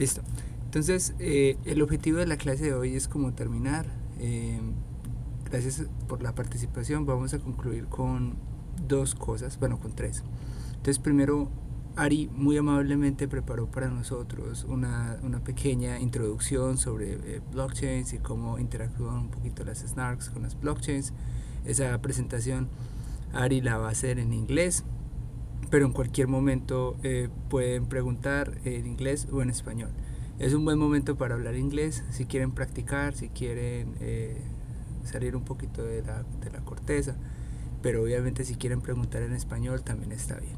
Listo. Entonces, el objetivo de la clase de hoy es como terminar. Gracias por la participación. Vamos a concluir con dos cosas, bueno, con tres. Entonces, primero, Ari muy amablemente preparó para nosotros una pequeña introducción sobre blockchains y cómo interactúan un poquito las SNARKs con las blockchains. Esa presentación Ari la va a hacer en inglés, pero en cualquier momento pueden preguntar en inglés o en español. Es un buen momento para hablar inglés si quieren practicar, si quieren salir un poquito de la corteza, pero obviamente si quieren preguntar en español también está bien.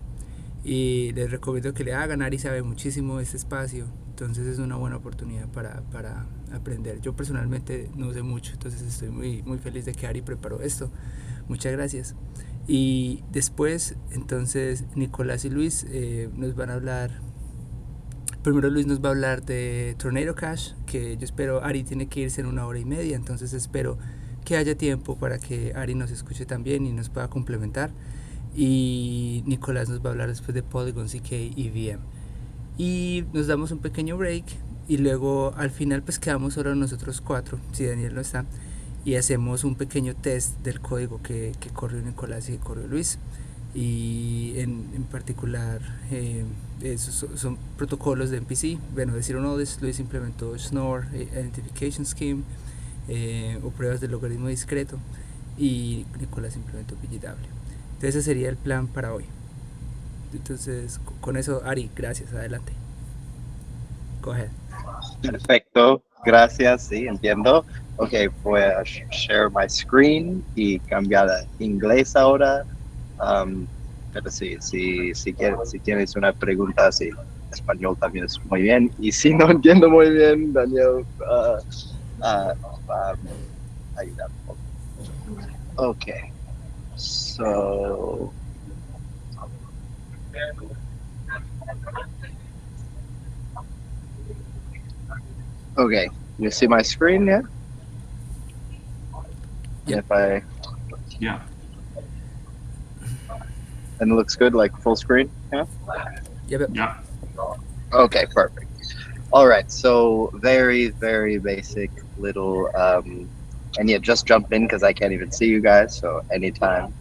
Y les recomiendo que le hagan. Ari sabe muchísimo de este espacio, entonces es una buena oportunidad para aprender. Yo personalmente no sé mucho, entonces estoy muy feliz de que Ari preparó esto. Muchas gracias. Y después, entonces, Nicolás y Luis nos van a hablar. Primero Luis nos va a hablar de Tornado Cash, que yo espero, Ari tiene que irse en 1 hora y media, entonces espero que haya tiempo para que Ari nos escuche también y nos pueda complementar. Y Nicolás nos va a hablar después de Polygon, zk-EVM. Y nos damos un pequeño break y luego al final pues quedamos solo nosotros cuatro, si Daniel no está, y hacemos un pequeño test del código que corrió Nicolás y que corrió Luis. Y en particular esos son protocolos de MPC. Bueno, decir uno de Luis implementó Schnorr, Identification Scheme, o pruebas de logaritmo discreto, y Nicolás implementó PGW. Entonces ese sería el plan para hoy. Entonces con eso, Ari, gracias, adelante. Go ahead. Perfecto, gracias, sí, entiendo. Ok, voy a share my screen y cambiar a inglés ahora. Pero sí, si tienes una pregunta, sí, español también es muy bien. Y si no entiendo muy bien, Daniel, ayuda un poco. Ok, so... Okay, you see my screen, yeah? Yep. Yeah. And it looks good, like full screen, yeah? Yep. Yeah. Okay, perfect. All right, so very basic little, and yeah, just jump in because I can't even see you guys, so anytime.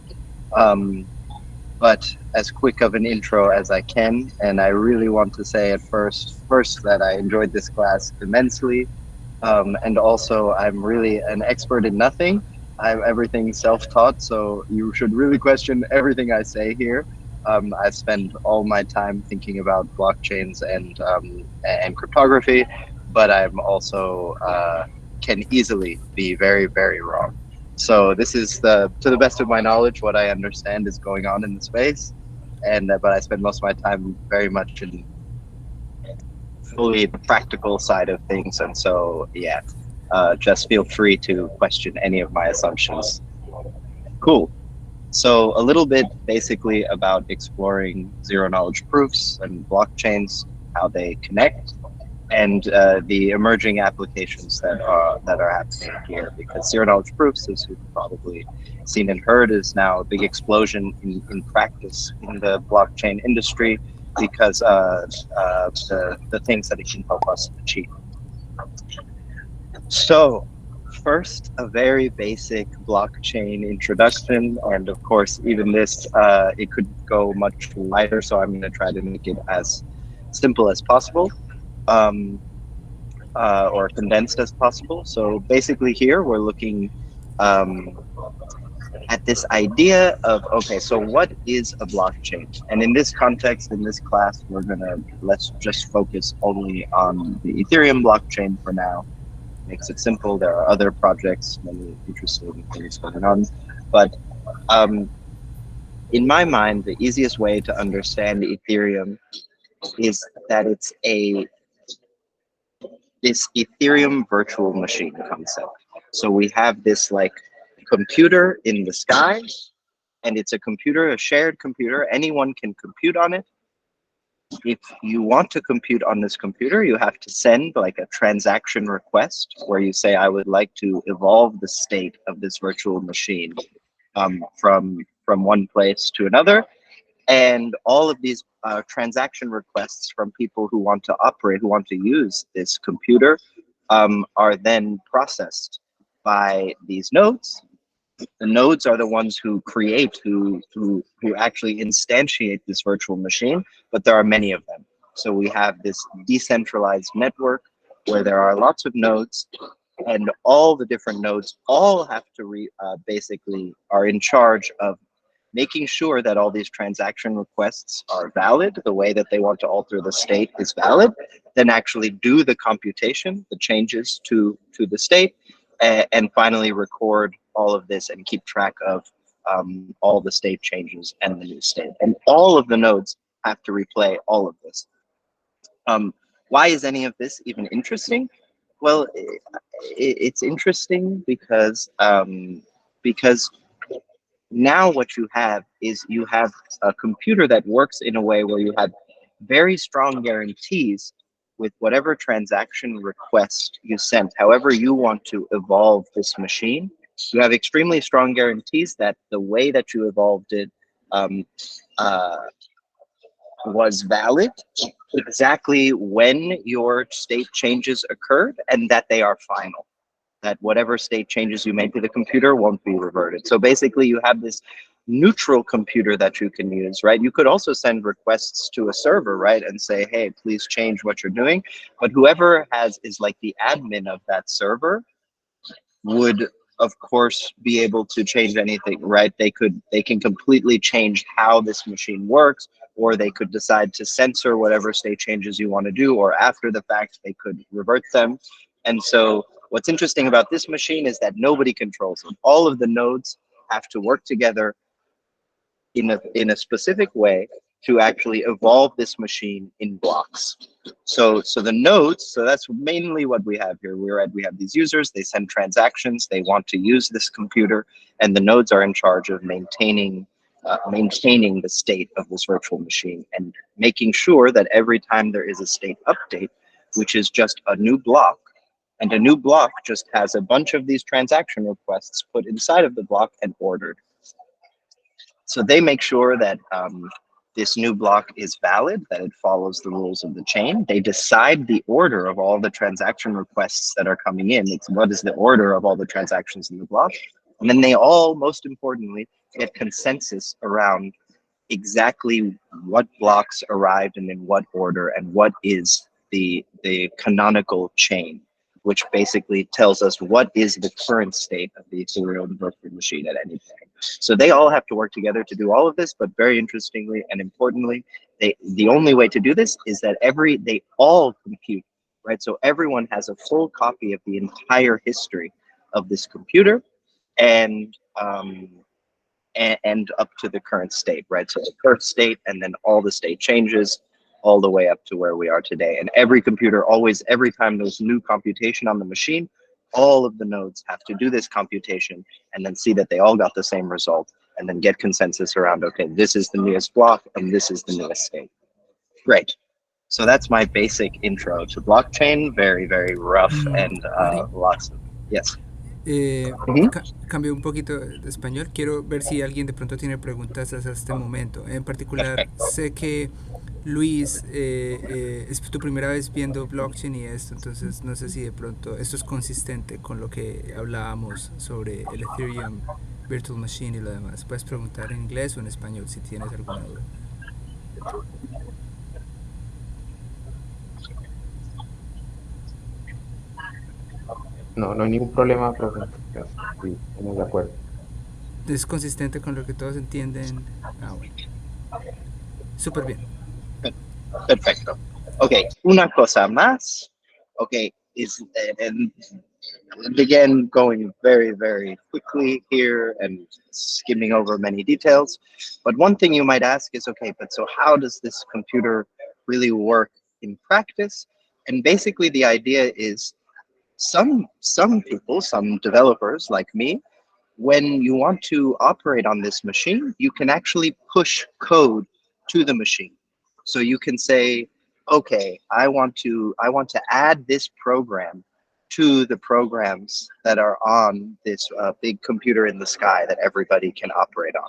But as quick of an intro as I can, and I really want to say at first that I enjoyed this class immensely, and also I'm really an expert in nothing. I'm everything self-taught, so you should really question everything I say here. I spend all my time thinking about blockchains and cryptography, but I'm also can easily be very wrong. So this is to the best of my knowledge, what I understand is going on in the space, and but I spend most of my time very much in fully the practical side of things, and so yeah, just feel free to question any of my assumptions. Cool. So a little bit basically about exploring zero knowledge proofs and blockchains, how they connect, and the emerging applications that are happening here. Because zero knowledge proofs, as you've probably seen and heard, is now a big explosion in practice in the blockchain industry because the things that it can help us achieve. So first, a very basic blockchain introduction, and of course, even this, it could go much lighter, so I'm going to try to make it as simple as possible, or condensed as possible. So basically here, we're looking at this idea of, okay, so what is a blockchain? And in this context, in this class, let's just focus only on the Ethereum blockchain for now. Makes it simple. There are other projects, many interesting things going on, but in my mind, the easiest way to understand Ethereum is that it's this Ethereum virtual machine concept. So we have this like computer in the sky, and it's a shared computer. Anyone can compute on it. If you want to compute on this computer, you have to send like a transaction request where you say, I would like to evolve the state of this virtual machine from one place to another. And all of these transaction requests from people who want to operate, who want to use this computer, are then processed by these nodes. The nodes are the ones who create, who actually instantiate this virtual machine, but there are many of them. So we have this decentralized network where there are lots of nodes, and all the different nodes all have to basically are in charge of making sure that all these transaction requests are valid, the way that they want to alter the state is valid, then actually do the computation, the changes to the state, and finally record all of this and keep track of all the state changes and the new state. And all of the nodes have to replay all of this. Why is any of this even interesting? Well, it's interesting because now what you have is you have a computer that works in a way where you have very strong guarantees with whatever transaction request you sent, however you want to evolve this machine. You have extremely strong guarantees that the way that you evolved it was valid, exactly when your state changes occurred, and that they are final, that whatever state changes you made to the computer won't be reverted. So basically you have this neutral computer that you can use, right? You could also send requests to a server, right? And say, hey, please change what you're doing. But whoever is like the admin of that server would of course be able to change anything, right? They can completely change how this machine works, or they could decide to censor whatever state changes you want to do, or after the fact they could revert them. And so what's interesting about this machine is that nobody controls it. All of the nodes have to work together in a specific way to actually evolve this machine in blocks. So the nodes, so that's mainly what we have here. We have these users, they send transactions, they want to use this computer, and the nodes are in charge of maintaining the state of this virtual machine and making sure that every time there is a state update, which is just a new block, and a new block just has a bunch of these transaction requests put inside of the block and ordered. So they make sure that this new block is valid, that it follows the rules of the chain. They decide the order of all the transaction requests that are coming in. It's what is the order of all the transactions in the block. And then they all, most importantly, get consensus around exactly what blocks arrived and in what order and what is the canonical chain, which basically tells us what is the current state of the Ethereum virtual machine at any time. So they all have to work together to do all of this, but very interestingly and importantly, the only way to do this is that they all compute, right? So everyone has a full copy of the entire history of this computer, and up to the current state, right? So the current state, and then all the state changes, all the way up to where we are today. And every computer always, every time there's new computation on the machine, all of the nodes have to do this computation and then see that they all got the same result, and then get consensus around, okay, this is the newest block and this is the newest state. Great. So that's my basic intro to blockchain. Very, very rough and Ari, lots of, yes. Cambio un poquito de español. Quiero ver si alguien de pronto tiene preguntas hasta este momento. En particular, Perfecto. sé que Luis, es tu primera vez viendo blockchain y esto, entonces no sé si de pronto esto es consistente con lo que hablábamos sobre el Ethereum Virtual Machine y lo demás. Puedes preguntar en inglés o en español si tienes alguna duda. No, no hay ningún problema, profe. Sí, estamos de acuerdo. ¿Es consistente con lo que todos entienden? Ah, bueno. Súper bien. Perfecto. Ok, una cosa más. Ok, and again, going very, very quickly here and skimming over many details. But one thing you might ask is, okay, but so how does this computer really work in practice? And basically the idea is some people, some developers like me, when you want to operate on this machine, you can actually push code to the machine. So you can say, okay, I want to add this program to the programs that are on this big computer in the sky that everybody can operate on.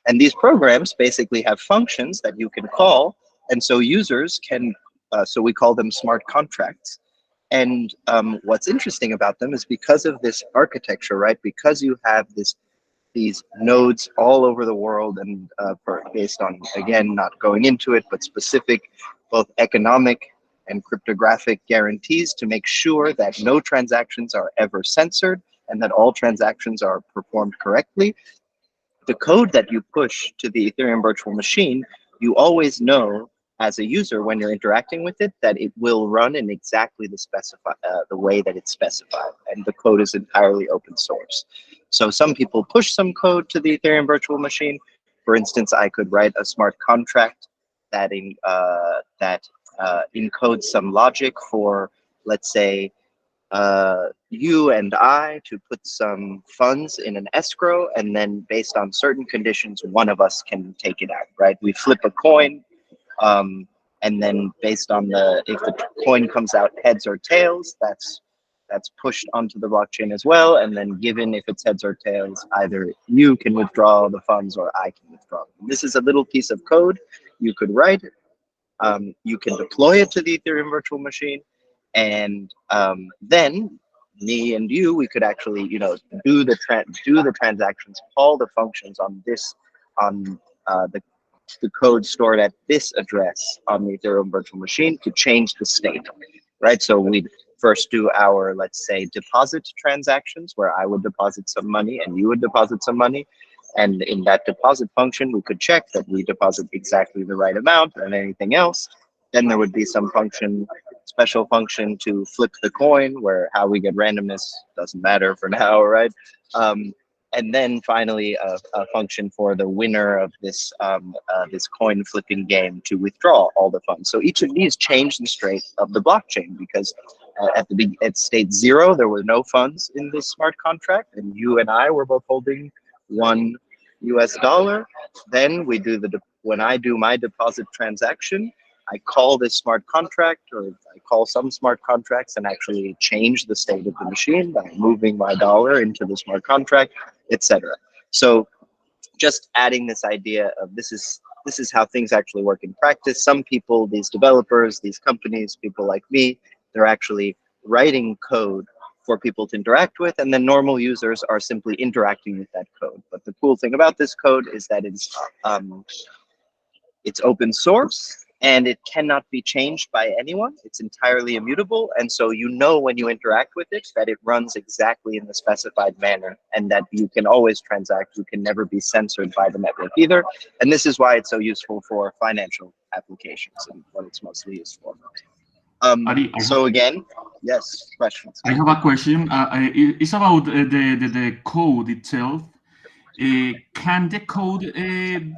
And these programs basically have functions that you can call, and so users can, so we call them smart contracts. And what's interesting about them is because of this architecture, right? Because you have these nodes all over the world, and based on, again, not going into it, but specific both economic and cryptographic guarantees to make sure that no transactions are ever censored and that all transactions are performed correctly. The code that you push to the Ethereum virtual machine, you always know as a user when you're interacting with it that it will run in exactly the way that it's specified, and the code is entirely open source. So some people push some code to the Ethereum virtual machine. For instance, I could write a smart contract that encodes some logic for, let's say, you and I to put some funds in an escrow, and then based on certain conditions, one of us can take it out, right? We flip a coin, and then based on if the coin comes out heads or tails, that's pushed onto the blockchain as well. And then given if it's heads or tails, either you can withdraw the funds or I can withdraw them. This is a little piece of code you could write. You can deploy it to the Ethereum virtual machine, and then me and you, we could actually, you know, do the transactions, call the functions on the code stored at this address on the Ethereum virtual machine to change the state, right? So we'd first do our, let's say, deposit transactions, where I would deposit some money and you would deposit some money. And in that deposit function, we could check that we deposit exactly the right amount and anything else. Then there would be some function, special function to flip the coin, where how we get randomness doesn't matter for now, right? And then finally, a function for the winner of this this coin flipping game to withdraw all the funds. So each of these changed the state of the blockchain, because at state 0, there were no funds in this smart contract, and you and I were both holding $1 US. Then we do when I do my deposit transaction, I call this smart contract, or I call some smart contracts and actually change the state of the machine by moving my dollar into the smart contract, etc. So just adding this idea of this is how things actually work in practice. Some people, these developers, these companies, people like me, they're actually writing code for people to interact with, and then normal users are simply interacting with that code. But the cool thing about this code is that it's open source, and it cannot be changed by anyone. It's entirely immutable, and so you know when you interact with it that it runs exactly in the specified manner, and that you can always transact. You can never be censored by the network either. And this is why it's so useful for financial applications and what it's mostly used for. Ari, So again, yes, questions. I have a question. It's about the code itself. Can the code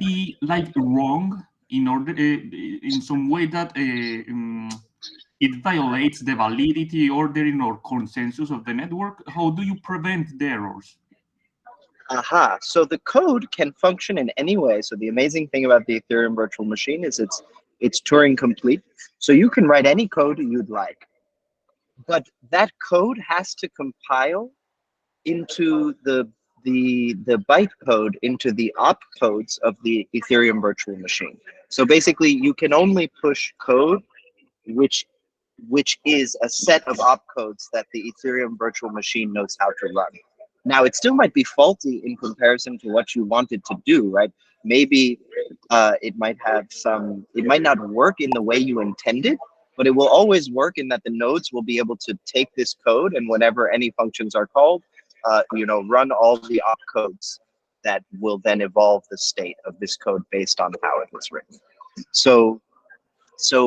be like wrong in order in some way that it violates the validity, ordering, or consensus of the network? How do you prevent the errors? Aha, so the code can function in any way. So the amazing thing about the Ethereum virtual machine is it's Turing complete. So you can write any code you'd like, but that code has to compile into the bytecode into the opcodes of the Ethereum virtual machine. So basically, you can only push code which is a set of opcodes that the Ethereum virtual machine knows how to run. Now, it still might be faulty in comparison to what you wanted to do, right? Maybe it might not work in the way you intended, but it will always work in that the nodes will be able to take this code, and whenever any functions are called, run all the opcodes that will then evolve the state of this code based on how it was written. So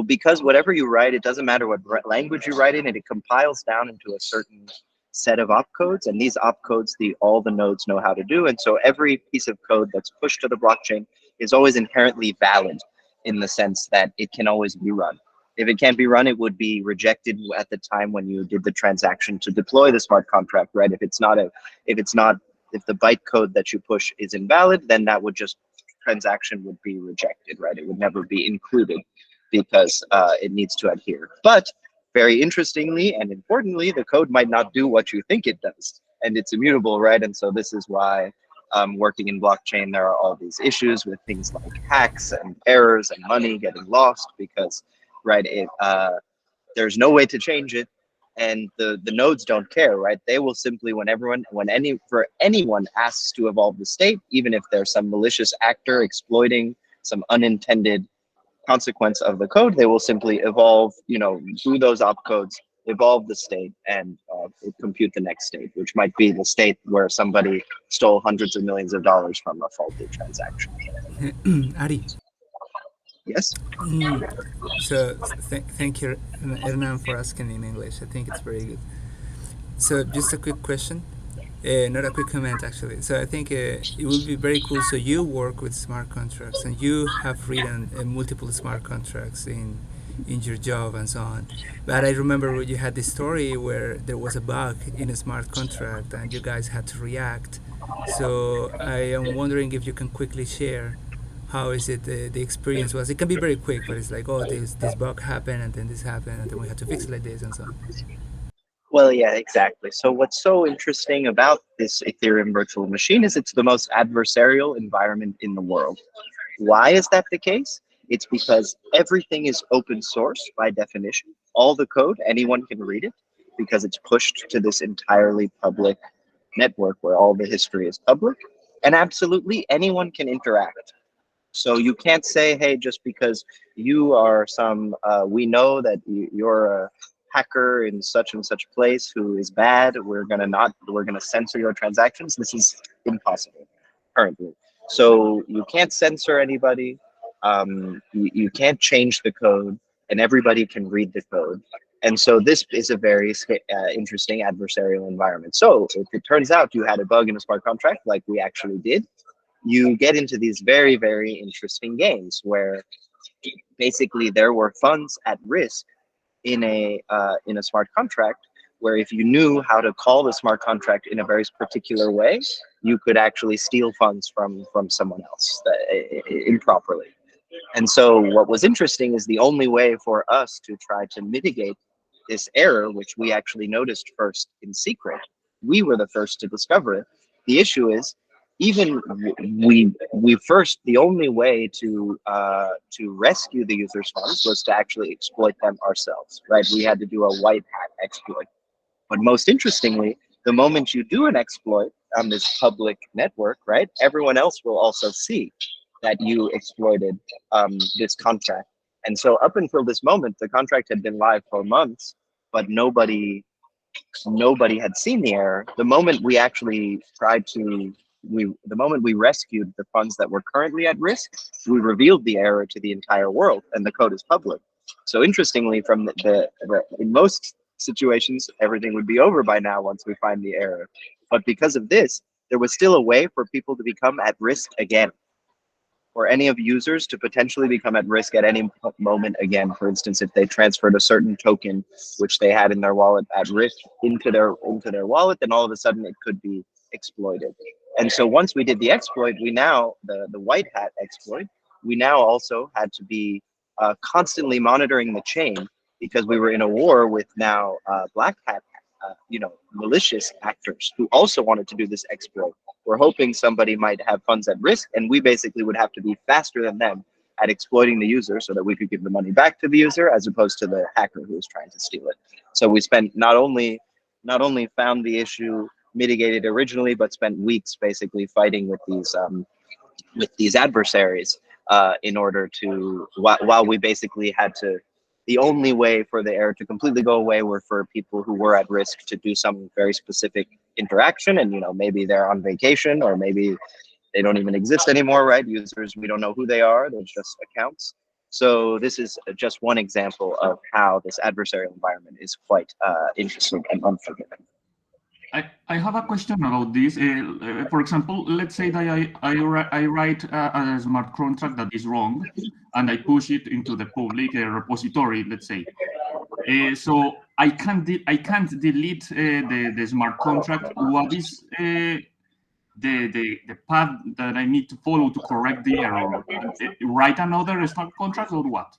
because whatever you write, it doesn't matter what language you write in, it compiles down into a certain set of opcodes, and these opcodes all the nodes know how to do. And so every piece of code that's pushed to the blockchain is always inherently valid, in the sense that it can always be run. If it can't be run, it would be rejected at the time when you did the transaction to deploy the smart contract, right? If the bytecode that you push is invalid, then that transaction would be rejected, right? It would never be included because it needs to adhere. But very interestingly and importantly, the code might not do what you think it does, and it's immutable, right? And so this is why working in blockchain, there are all these issues with things like hacks and errors and money getting lost because, right, there's no way to change it, and the nodes don't care, right? They will simply, when anyone asks to evolve the state, even if there's some malicious actor exploiting some unintended consequence of the code, they will simply evolve, through those opcodes, evolve the state and compute the next state, which might be the state where somebody stole hundreds of millions of dollars from a faulty transaction. Ari. Yes? So thank you, Hernan, for asking in English. I think it's very good. So just a quick question, not a quick comment actually. So I think it would be very cool. So you work with smart contracts and you have written multiple smart contracts in your job and so on. But I remember you had this story where there was a bug in a smart contract and you guys had to react. So I am wondering if you can quickly share how is it the experience was. It can be very quick, but it's like, oh, this bug happened and then this happened and then we had to fix it like this and so on. Well, yeah, exactly. So what's so interesting about this Ethereum virtual machine is it's the most adversarial environment in the world. Why is that the case? It's because everything is open source by definition. All the code, anyone can read it because it's pushed to this entirely public network where all the history is public, and absolutely anyone can interact. So you can't say, hey, just because you are we know that you're a hacker in such and such place who is bad, we're gonna censor your transactions. This is impossible currently. So you can't censor anybody. You can't change the code, and everybody can read the code. And so this is a very interesting adversarial environment. So if it turns out you had a bug in a smart contract, like we actually did, you get into these very, very interesting games where basically there were funds at risk in a smart contract, where if you knew how to call the smart contract in a very particular way, you could actually steal funds from someone else improperly. And so what was interesting is the only way for us to try to mitigate this error, which we actually noticed first in secret, we were the first to discover it. The issue is, even the only way to rescue the user's funds was to actually exploit them ourselves, right? We had to do a white hat exploit. But most interestingly, the moment you do an exploit on this public network, right, everyone else will also see that you exploited this contract. And so up until this moment, the contract had been live for months, but nobody had seen the error. The moment we actually the moment we rescued the funds that were currently at risk, we revealed the error to the entire world, and the code is public. So interestingly, from in most situations, everything would be over by now once we find the error. But because of this, there was still a way for people to become at risk again, or any of users to potentially become at risk at any moment again. For instance, if they transferred a certain token which they had in their wallet at risk into their wallet, then all of a sudden it could be exploited. And so once we did the exploit, we now, the white hat exploit, we now also had to be constantly monitoring the chain, because we were in a war with now black hat, malicious actors who also wanted to do this exploit. We're hoping somebody might have funds at risk, and we basically would have to be faster than them at exploiting the user so that we could give the money back to the user, as opposed to the hacker who was trying to steal it. So we spent not only found the issue mitigated originally, but spent weeks basically fighting with these adversaries in order to, while we basically had to, the only way for the error to completely go away were for people who were at risk to do some very specific interaction, and maybe they're on vacation, or maybe they don't even exist anymore, right? Users, we don't know who they are, they're just accounts. So this is just one example of how this adversarial environment is quite interesting and unforgiving. I have a question about this. For example, let's say that I write a smart contract that is wrong, and I push it into the public repository, let's say. So I can't delete the smart contract. What is the path that I need to follow to correct the error? Write another smart contract, or what?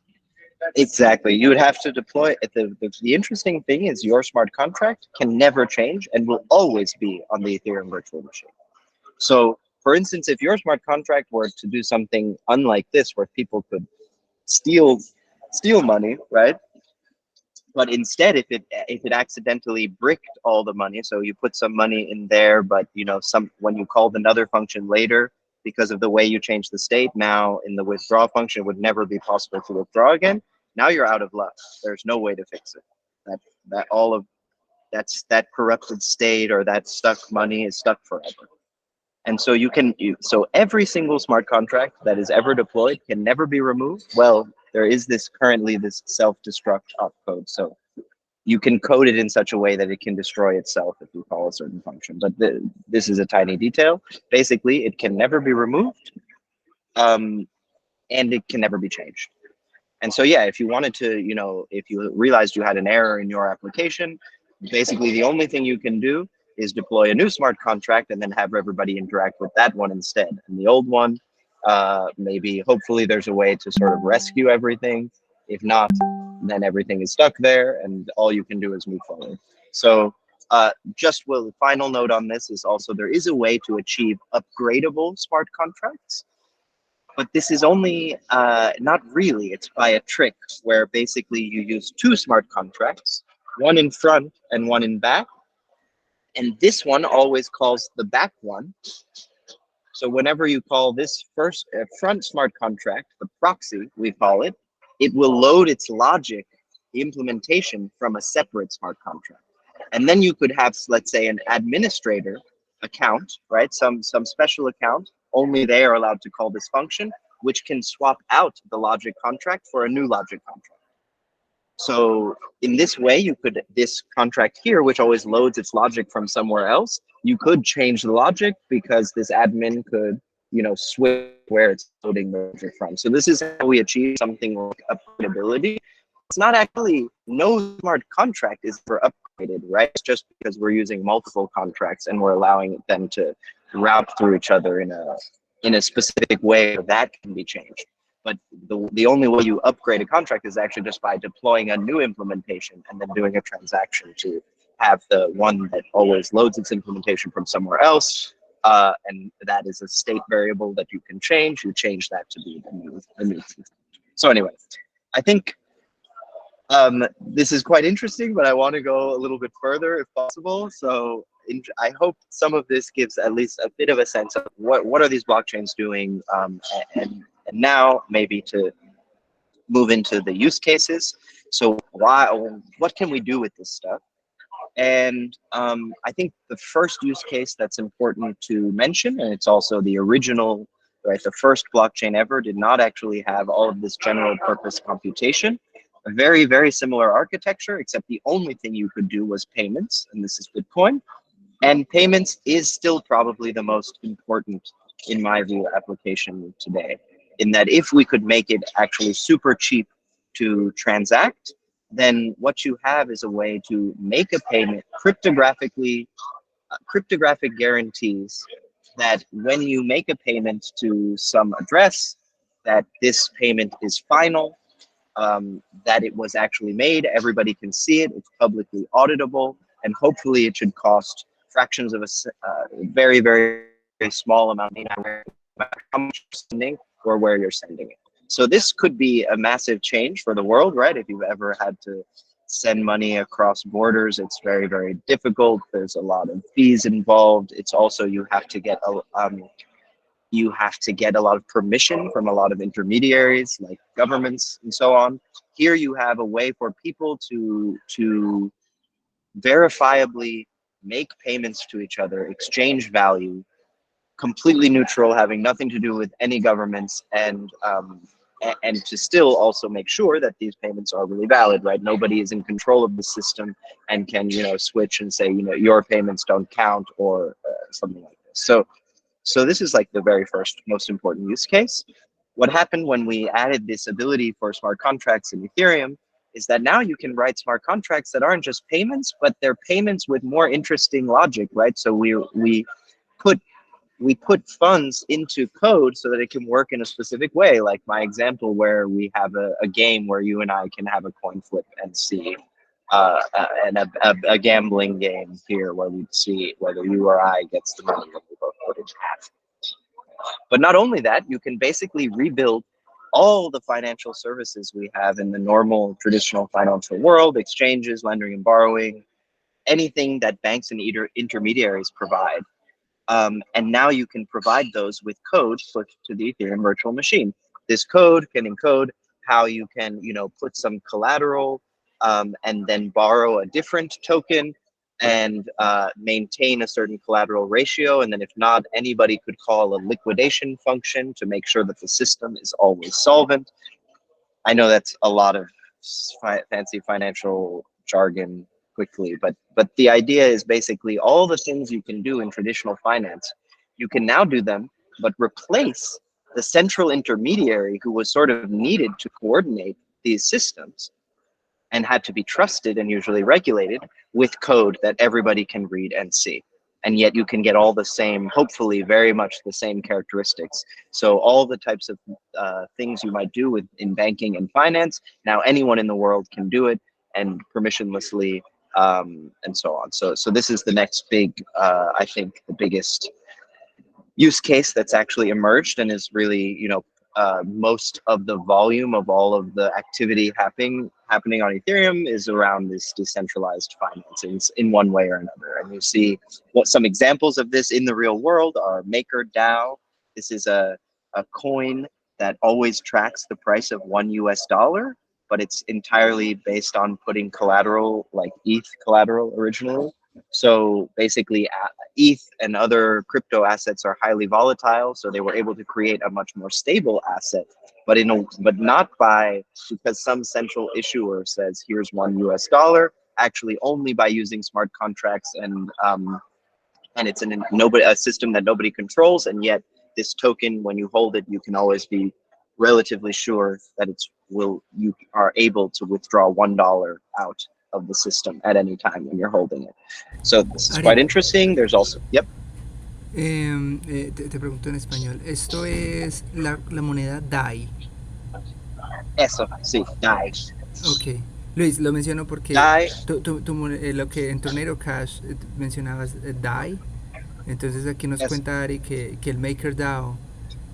Exactly. You would have to deploy it. The interesting thing is your smart contract can never change and will always be on the Ethereum virtual machine. So For instance, if your smart contract were to do something unlike this, where people could steal money, right? But instead, if it accidentally bricked all the money, so you put some money in there, but you know, when you called another function later, because of the way you changed the state, now in the withdraw function, it would never be possible to withdraw again. Now you're out of luck. There's no way to fix it. That corrupted state or that stuck money is stuck forever. And so so every single smart contract that is ever deployed can never be removed. Well, there is currently this self-destruct opcode. So you can code it in such a way that it can destroy itself if you call a certain function. But this is a tiny detail. Basically, it can never be removed, and it can never be changed. And so, yeah, if you wanted to, you know, if you realized you had an error in your application, basically the only thing you can do is deploy a new smart contract and then have everybody interact with that one instead. And the old one, maybe hopefully there's a way to sort of rescue everything. If not, then everything is stuck there and all you can do is move forward. So the final note on this is also there is a way to achieve upgradable smart contracts. But this is only, not really, it's by a trick where basically you use two smart contracts, one in front and one in back. And this one always calls the back one. So whenever you call this front smart contract, the proxy, we call it, it will load its logic implementation from a separate smart contract. And then you could have, let's say, an administrator account, right? Some special account, only they are allowed to call this function, which can swap out the logic contract for a new logic contract. So in this way, this contract here, which always loads its logic from somewhere else, you could change the logic because this admin could, you know, switch where it's loading the logic from. So this is how we achieve something like upgradability. It's not actually, no smart contract is for upgraded, right? It's just because we're using multiple contracts and we're allowing them to route through each other in a specific way that can be changed. But the only way you upgrade a contract is actually just by deploying a new implementation and then doing a transaction to have the one that always loads its implementation from somewhere else. And that is a state variable that you can change. You change that to be a new. So anyway, I think this is quite interesting, but I want to go a little bit further if possible. So I hope some of this gives at least a bit of a sense of what are these blockchains doing, and now maybe to move into the use cases. So what can we do with this stuff? And I think the first use case that's important to mention, and it's also the original, right, the first blockchain ever did not actually have all of this general purpose computation. A very, very similar architecture, except the only thing you could do was payments, and this is Bitcoin. And payments is still probably the most important, in my view, application today, in that if we could make it actually super cheap to transact, then what you have is a way to make a payment cryptographic guarantees that when you make a payment to some address, that this payment is final, that it was actually made, everybody can see it, it's publicly auditable, and hopefully it should cost fractions of a very, very, very small amount of how much you're sending or where you're sending it. So this could be a massive change for the world, right? If you've ever had to send money across borders, it's very, very difficult. There's a lot of fees involved. It's also, you have to get a lot of permission from a lot of intermediaries like governments and so on. Here you have a way for people to verifiably make payments to each other, exchange value, completely neutral, having nothing to do with any governments, and to still also make sure that these payments are really valid, right? Nobody is in control of the system and can, you know, switch and say, you know, your payments don't count or something like this. So this is like the very first most important use case. What happened when we added this ability for smart contracts in Ethereum is that now you can write smart contracts that aren't just payments, but they're payments with more interesting logic, right? So we put funds into code so that it can work in a specific way. Like my example where we have a game where you and I can have a coin flip and see, and a gambling game here where we'd see whether you or I gets the money that we both put in half. But not only that, you can basically rebuild all the financial services we have in the normal traditional financial world, exchanges, lending and borrowing, anything that banks and intermediaries provide. And now you can provide those with code put to the Ethereum virtual machine. This code can encode how you can, put some collateral and then borrow a different token and maintain a certain collateral ratio. And then if not, anybody could call a liquidation function to make sure that the system is always solvent. I know that's a lot of fancy financial jargon quickly, but the idea is basically all the things you can do in traditional finance, you can now do them, but replace the central intermediary who was sort of needed to coordinate these systems and had to be trusted and usually regulated with code that everybody can read and see. And yet you can get all the same, hopefully very much the same characteristics. So all the types of things you might do in banking and finance, now anyone in the world can do it, and permissionlessly, and so on. So this is the next big, I think the biggest use case that's actually emerged and is really, most of the volume of all of the activity happening on Ethereum is around this decentralized finance in one way or another. And you see what some examples of this in the real world are MakerDAO. This is a coin that always tracks the price of $1 US, but it's entirely based on putting collateral, like ETH collateral originally. So basically ETH and other crypto assets are highly volatile, so they were able to create a much more stable asset, but not because some central issuer says here's $1 US, actually only by using smart contracts and it's a system that nobody controls, and yet this token, when you hold it, you can always be relatively sure that you are able to withdraw $1 out of the system at any time when you're holding it. So this is quite interesting. There's also, yep. Te pregunto en español, ¿esto es la moneda DAI? Eso, sí, DAI. Ok. Luis, lo menciono porque DAI. Lo que en Tornado Cash mencionabas DAI, entonces aquí nos cuenta Ari que el MakerDAO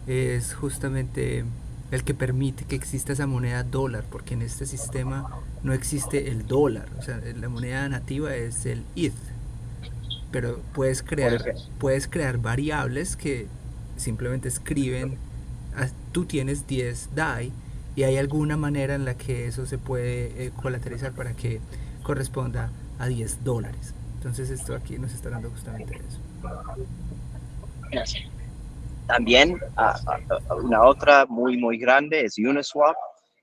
es justamente el que permite que exista esa moneda dólar, porque en este sistema no existe el dólar, o sea, la moneda nativa es el ETH, pero puedes crear variables que simplemente escriben, tú tienes 10 DAI y hay alguna manera en la que eso se puede colateralizar para que corresponda a $10. Entonces esto aquí nos está dando justamente eso. También una otra muy grande es Uniswap.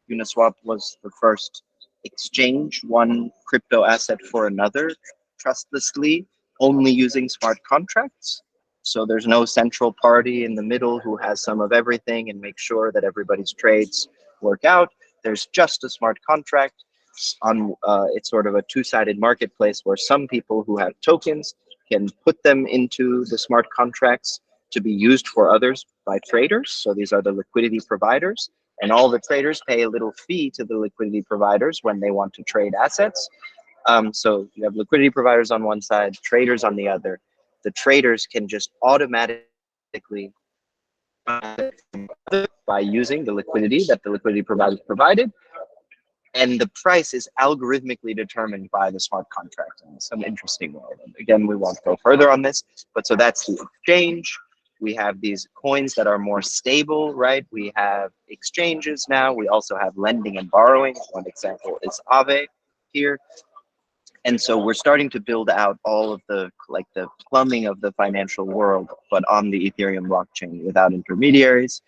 Uniswap was the first exchange one crypto asset for another trustlessly, only using smart contracts. So there's no central party in the middle who has some of everything and makes sure that everybody's trades work out. There's just a smart contract. It's sort of a two-sided marketplace where some people who have tokens can put them into the smart contracts to be used for others by traders. So these are the liquidity providers, and all the traders pay a little fee to the liquidity providers when they want to trade assets. So you have liquidity providers on one side, traders on the other. The traders can just automatically by using the liquidity that the liquidity providers provided, and the price is algorithmically determined by the smart contract in some interesting way. And again, we won't go further on this, but so that's the exchange. We have these coins that are more stable, right? We have exchanges now. We also have lending and borrowing. One example is Aave here. And so we're starting to build out all of the plumbing of the financial world, but on the Ethereum blockchain without intermediaries.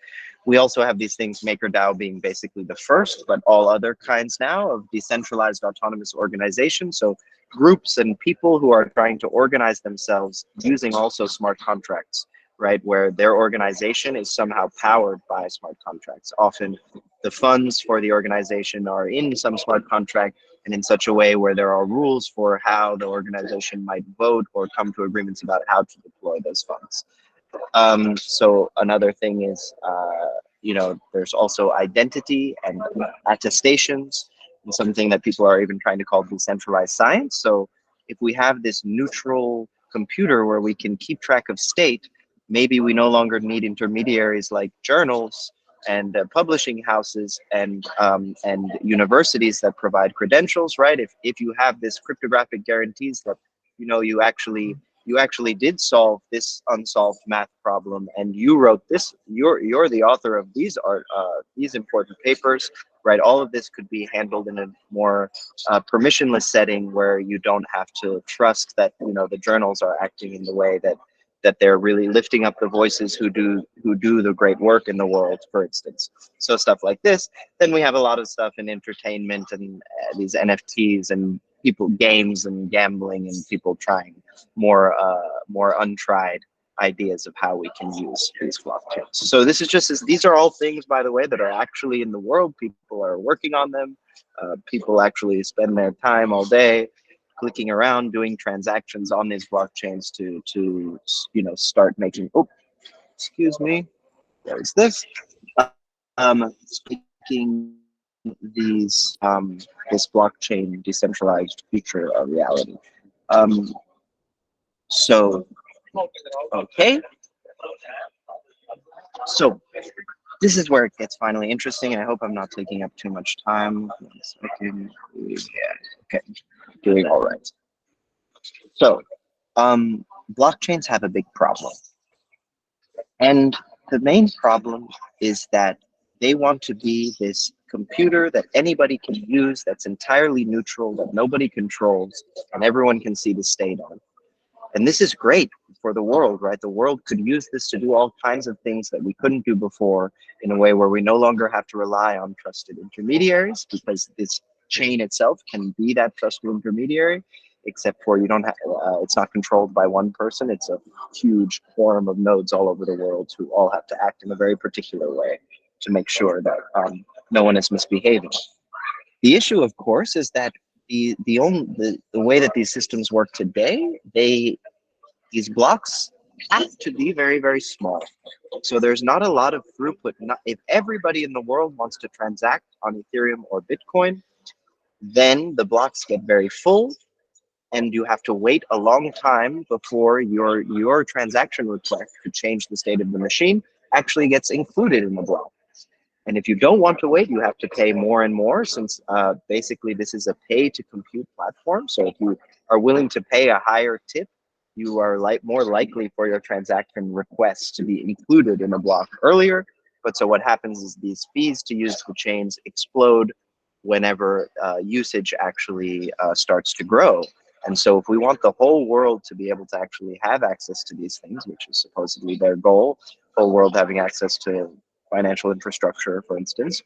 We also have these things, MakerDAO being basically the first, but all other kinds now of decentralized autonomous organization. So groups and people who are trying to organize themselves using also smart contracts, right? Where their organization is somehow powered by smart contracts. Often the funds for the organization are in some smart contract, and in such a way where there are rules for how the organization might vote or come to agreements about how to deploy those funds. So another thing is, there's also identity and attestations, and something that people are even trying to call decentralized science. So if we have this neutral computer where we can keep track of state, maybe we no longer need intermediaries like journals and publishing houses and universities that provide credentials, right? If you have this cryptographic guarantees that, you know, you actually did solve this unsolved math problem, and you wrote this, you're the author of these important papers, right? All of this could be handled in a more permissionless setting where you don't have to trust that, you know, the journals are acting in the way that they're really lifting up the voices who do the great work in the world, for instance. So stuff like this. Then we have a lot of stuff in entertainment and these NFTs and people, games and gambling, and people trying more untried ideas of how we can use these blockchains. So this is just, these are all things, by the way, that are actually in the world. People are working on them. People actually spend their time all day clicking around, doing transactions on these blockchains to you know, start making, oh, excuse me, there's this, making these this blockchain decentralized future of reality. So okay, so this is where it gets finally interesting, and I hope I'm not taking up too much time. 1 second. Yeah, okay, doing all right. So blockchains have a big problem, and the main problem is that they want to be this computer that anybody can use, that's entirely neutral, that nobody controls, and everyone can see the state on. And this is great for the world, right? The world could use this to do all kinds of things that we couldn't do before, in a way where we no longer have to rely on trusted intermediaries, because this chain itself can be that trusted intermediary, except for you don't have, it's not controlled by one person. It's a huge quorum of nodes all over the world who all have to act in a very particular way to make sure that no one is misbehaving. The issue, of course, is that the way that these systems work today, these blocks have to be very, very small. So there's not a lot of throughput. If everybody in the world wants to transact on Ethereum or Bitcoin, then the blocks get very full, and you have to wait a long time before your transaction request to change the state of the machine actually gets included in the block. And if you don't want to wait, you have to pay more and more, since basically this is a pay to compute platform. So if you are willing to pay a higher tip, you are more likely for your transaction requests to be included in the block earlier. But so what happens is these fees to use the chains explode whenever usage actually starts to grow. And so if we want the whole world to be able to actually have access to these things, which is supposedly their goal, whole world having access to financial infrastructure, for instance,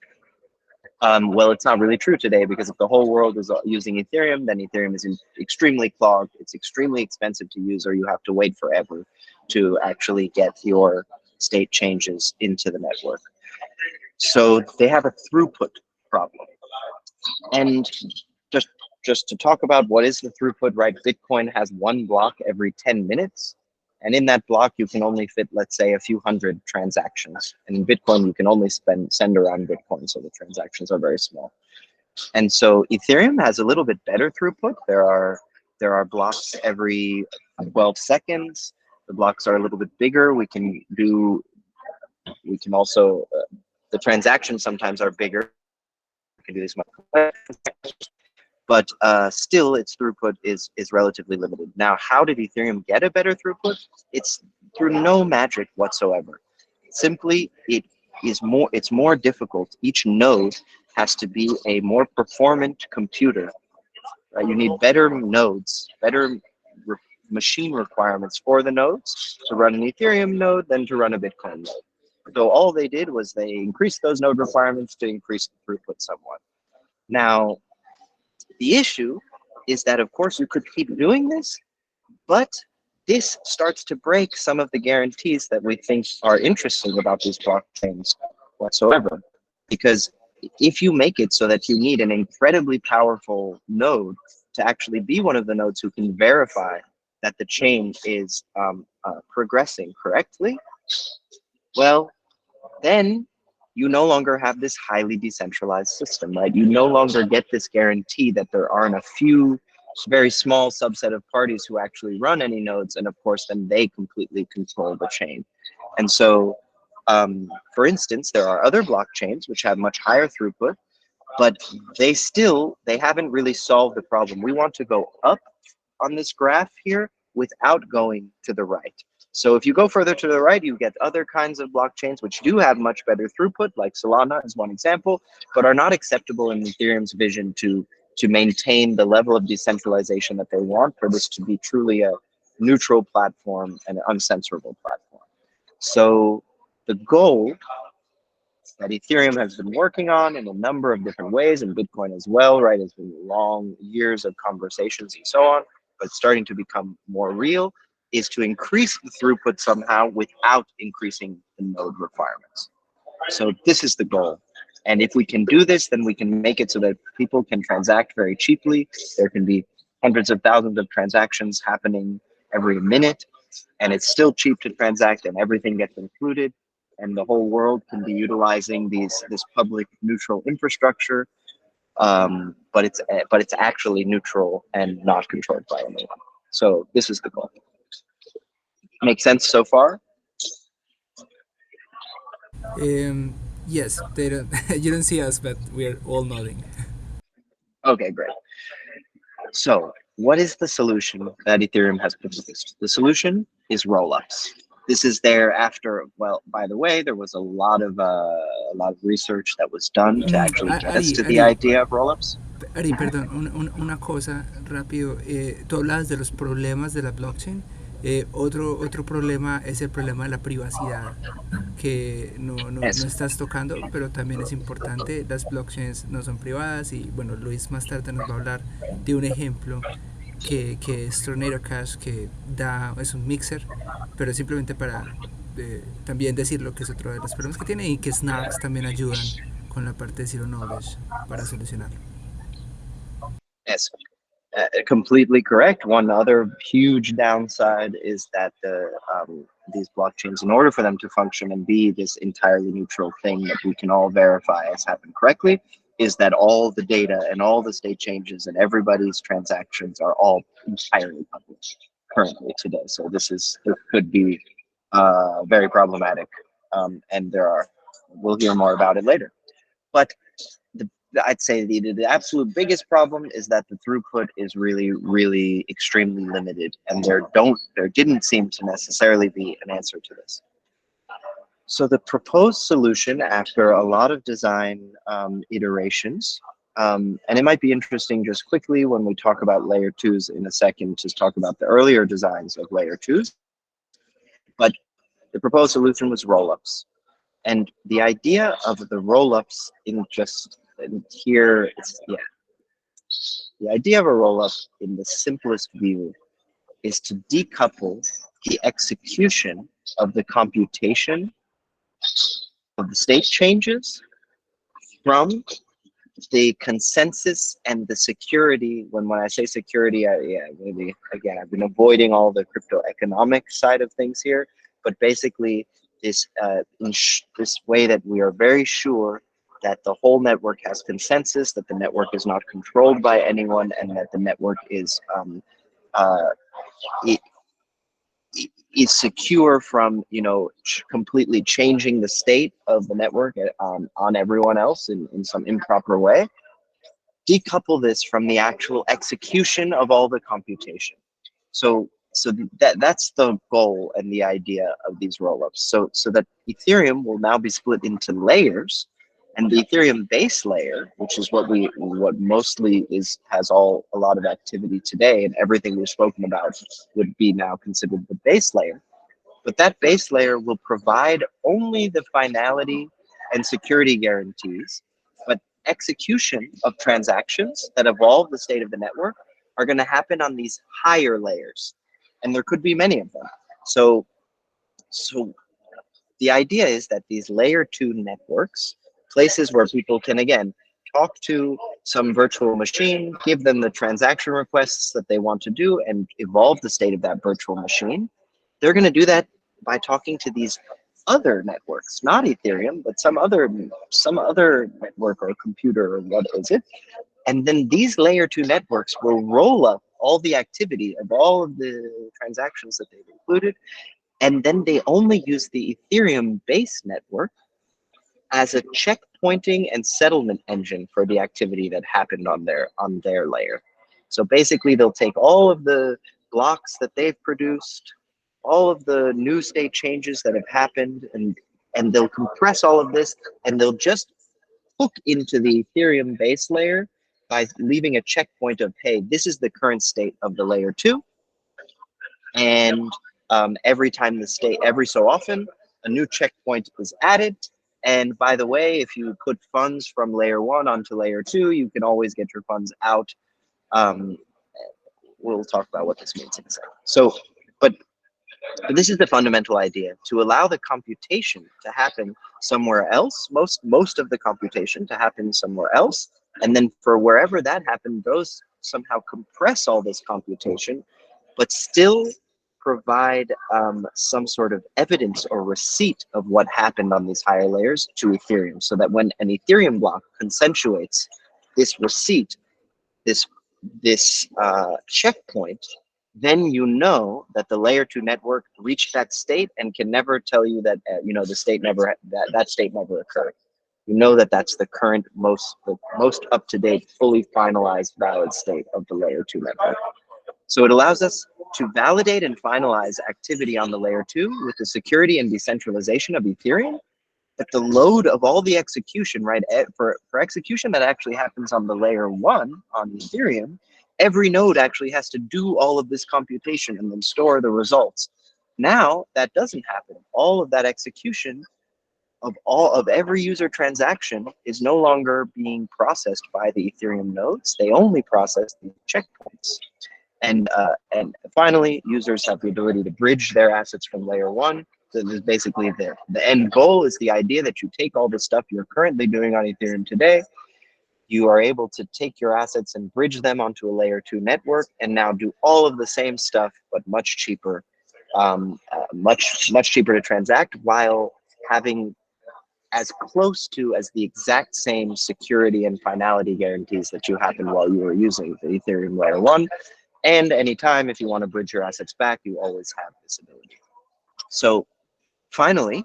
well, it's not really true today, because if the whole world is using Ethereum, then Ethereum is extremely clogged, it's extremely expensive to use, or you have to wait forever to actually get your state changes into the network. So they have a throughput problem. And just to talk about what is the throughput, right? Bitcoin has 1 block every 10 minutes. And in that block, you can only fit, let's say, a few hundred transactions. And in Bitcoin, you can only send around Bitcoin, so the transactions are very small. And so Ethereum has a little bit better throughput. There are blocks every 12 seconds. The blocks are a little bit bigger. We can also, the transactions sometimes are bigger. We can do this much, but still its throughput is relatively limited. Now, how did Ethereum get a better throughput? It's through no magic whatsoever. Simply, it's more difficult. Each node has to be a more performant computer. Right? You need better nodes, better machine requirements for the nodes to run an Ethereum node than to run a Bitcoin node. So all they did was they increased those node requirements to increase the throughput somewhat. Now, the issue is that, of course, you could keep doing this, but this starts to break some of the guarantees that we think are interesting about these blockchains whatsoever. Because if you make it so that you need an incredibly powerful node to actually be one of the nodes who can verify that the chain is progressing correctly, well, then you no longer have this highly decentralized system, right? You no longer get this guarantee that there aren't a few very small subset of parties who actually run any nodes, and of course then they completely control the chain. And so, for instance, there are other blockchains which have much higher throughput, but they haven't really solved the problem. We want to go up on this graph here without going to the right. So if you go further to the right, you get other kinds of blockchains which do have much better throughput, like Solana is one example, but are not acceptable in Ethereum's vision to maintain the level of decentralization that they want for this to be truly a neutral platform and an uncensorable platform. So the goal that Ethereum has been working on in a number of different ways, and Bitcoin as well, right? It's been long years of conversations and so on, but it's starting to become more real, is to increase the throughput somehow without increasing the node requirements. So this is the goal. And if we can do this, then we can make it so that people can transact very cheaply. There can be hundreds of thousands of transactions happening every minute, and it's still cheap to transact, and everything gets included, and the whole world can be utilizing this public neutral infrastructure, but it's actually neutral and not controlled by anyone. So this is the goal. Make sense so far? Yes, they don't. You don't see us, but we're all nodding. Okay, great. So what is the solution that Ethereum has proposed? The solution is rollups. This is there after, well, by the way, there was a lot of research that was done to actually get us to the idea of rollups. Ari, perdón, una cosa rápido. Tú hablas de los problemas de la blockchain. Otro problema es el problema de la privacidad, que no estás tocando, pero también es importante. Las blockchains no son privadas y bueno, Luis más tarde nos va a hablar de un ejemplo que es Tornado Cash, que es un mixer, pero simplemente para también decir lo que es otro de los problemas que tiene, y que SNARKs también ayudan con la parte de Zero Knowledge para solucionarlo. Yes, completely correct. One other huge downside is that these blockchains, in order for them to function and be this entirely neutral thing that we can all verify has happened correctly, is that all the data and all the state changes and everybody's transactions are all entirely public currently today. So this could be very problematic, and we'll hear more about it later. But I'd say the absolute biggest problem is that the throughput is really, really extremely limited, and there didn't seem to necessarily be an answer to this. So the proposed solution, after a lot of design iterations, and it might be interesting just quickly when we talk about layer 2s in a second, to talk about the earlier designs of layer 2s, but the proposed solution was rollups. And the idea of the rollups the idea of a rollup in the simplest view is to decouple the execution of the computation of the state changes from the consensus and the security. When I say security, maybe again, I've been avoiding all the crypto economic side of things here, but basically this way that we are very sure that the whole network has consensus, that the network is not controlled by anyone, and that the network is secure from completely changing the state of the network on everyone else in some improper way. Decouple this from the actual execution of all the computation. So that's the goal and the idea of these rollups. So that Ethereum will now be split into layers, and the Ethereum base layer, which is what mostly has a lot of activity today, and everything we've spoken about would be now considered the base layer. But that base layer will provide only the finality and security guarantees, but execution of transactions that evolve the state of the network are going to happen on these higher layers, and there could be many of them. So the idea is that these layer 2 networks, places where people can again talk to some virtual machine, give them the transaction requests that they want to do, and evolve the state of that virtual machine. They're going to do that by talking to these other networks, not Ethereum, but some other network or computer, or what is it? And then these layer 2 networks will roll up all the activity of all of the transactions that they've included, And then they only use the Ethereum base network as a checkpointing and settlement engine for the activity that happened on their layer. So basically, they'll take all of the blocks that they've produced, all of the new state changes that have happened, and they'll compress all of this, and they'll just hook into the Ethereum base layer by leaving a checkpoint of, hey, this is the current state of the layer 2. And every so often, a new checkpoint is added. And by the way, if you put funds from layer 1 onto layer 2, you can always get your funds out. We'll talk about what this means in a second. So, but this is the fundamental idea: to allow the computation to happen somewhere else, most of the computation to happen somewhere else, and then for wherever that happened, those somehow compress all this computation, but still provide some sort of evidence or receipt of what happened on these higher layers to Ethereum, so that when an Ethereum block consensuates this receipt, this checkpoint, then you know that the layer 2 network reached that state and can never tell you that the state that state never occurred. You know that that's the current most up-to-date, fully finalized, valid state of the layer 2 network. So it allows us to validate and finalize activity on the layer 2 with the security and decentralization of Ethereum. But the load of all the execution, right, for execution that actually happens on the layer 1 on Ethereum, every node actually has to do all of this computation and then store the results. Now that doesn't happen. All of that execution of every user transaction is no longer being processed by the Ethereum nodes. They only process the checkpoints. And finally, users have the ability to bridge their assets from layer 1. So this is basically the end goal is the idea that you take all the stuff you're currently doing on Ethereum today, you are able to take your assets and bridge them onto a layer 2 network and now do all of the same stuff, but much cheaper, much cheaper to transact, while having as close to as the exact same security and finality guarantees that you happened while you were using the Ethereum layer 1. And anytime, if you want to bridge your assets back, you always have this ability. So finally,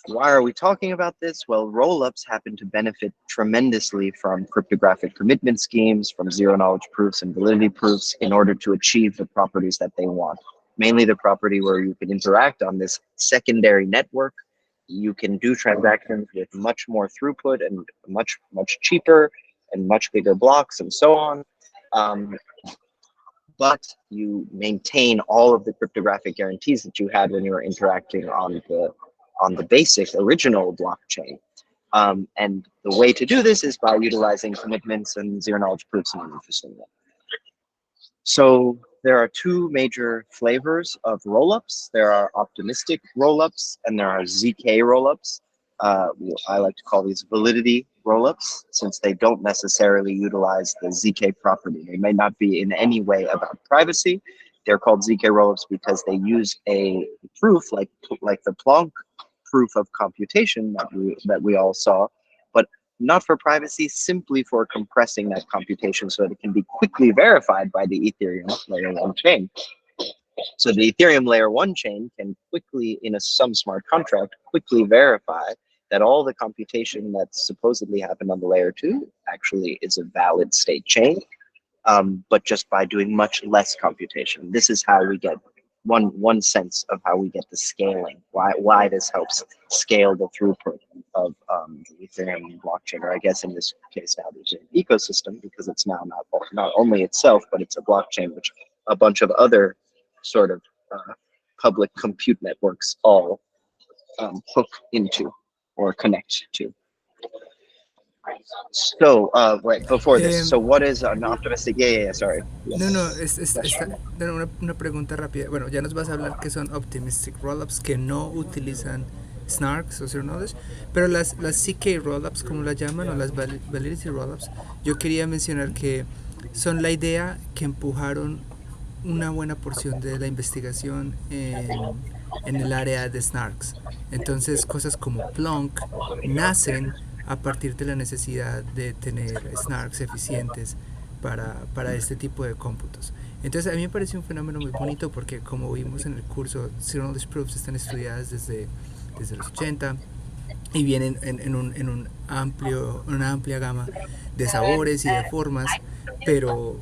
why are we talking about this? Well, rollups happen to benefit tremendously from cryptographic commitment schemes, from zero-knowledge proofs and validity proofs in order to achieve the properties that they want. Mainly the property where you can interact on this secondary network. You can do transactions with much more throughput and much cheaper and much bigger blocks and so on. But you maintain all of the cryptographic guarantees that you had when you were interacting on the basic original blockchain. And the way to do this is by utilizing commitments and zero-knowledge proofs in an interesting way. So there are two major flavors of rollups. There are optimistic rollups and there are zk rollups. I like to call these validity rollups, since they don't necessarily utilize the zk property. They may not be in any way about privacy. They're called zk rollups because they use a proof like the Planck proof of computation that we all saw, but not for privacy, simply for compressing that computation so that it can be quickly verified by the Ethereum layer 1 chain. So the Ethereum layer 1 chain can quickly, in some smart contract, quickly verify that all the computation that supposedly happened on the layer 2 actually is a valid state chain, but just by doing much less computation. This is how we get one sense of how we get the scaling, why this helps scale the throughput of the Ethereum blockchain, or I guess in this case now the Ethereum ecosystem, because it's now not only itself, but it's a blockchain which a bunch of other sort of public compute networks all hook into or connect to. So, right, before this, so what is an optimistic? Yeah, sorry. No, una pregunta rápida. Bueno, ya nos vas a hablar que son optimistic rollups que no utilizan SNARKs o zero knowledge, pero las zk rollups, como las llaman, o las validity rollups, yo quería mencionar que son la idea que empujaron una buena porción de la investigación en el área de SNARKs. Entonces, cosas como Planck nacen a partir de la necesidad de tener SNARKs eficientes para este tipo de cómputos. Entonces a mí me parece un fenómeno muy bonito porque, como vimos en el curso, Zero Knowledge Proofs están estudiadas desde los 80 y vienen en una amplia gama de sabores y de formas, pero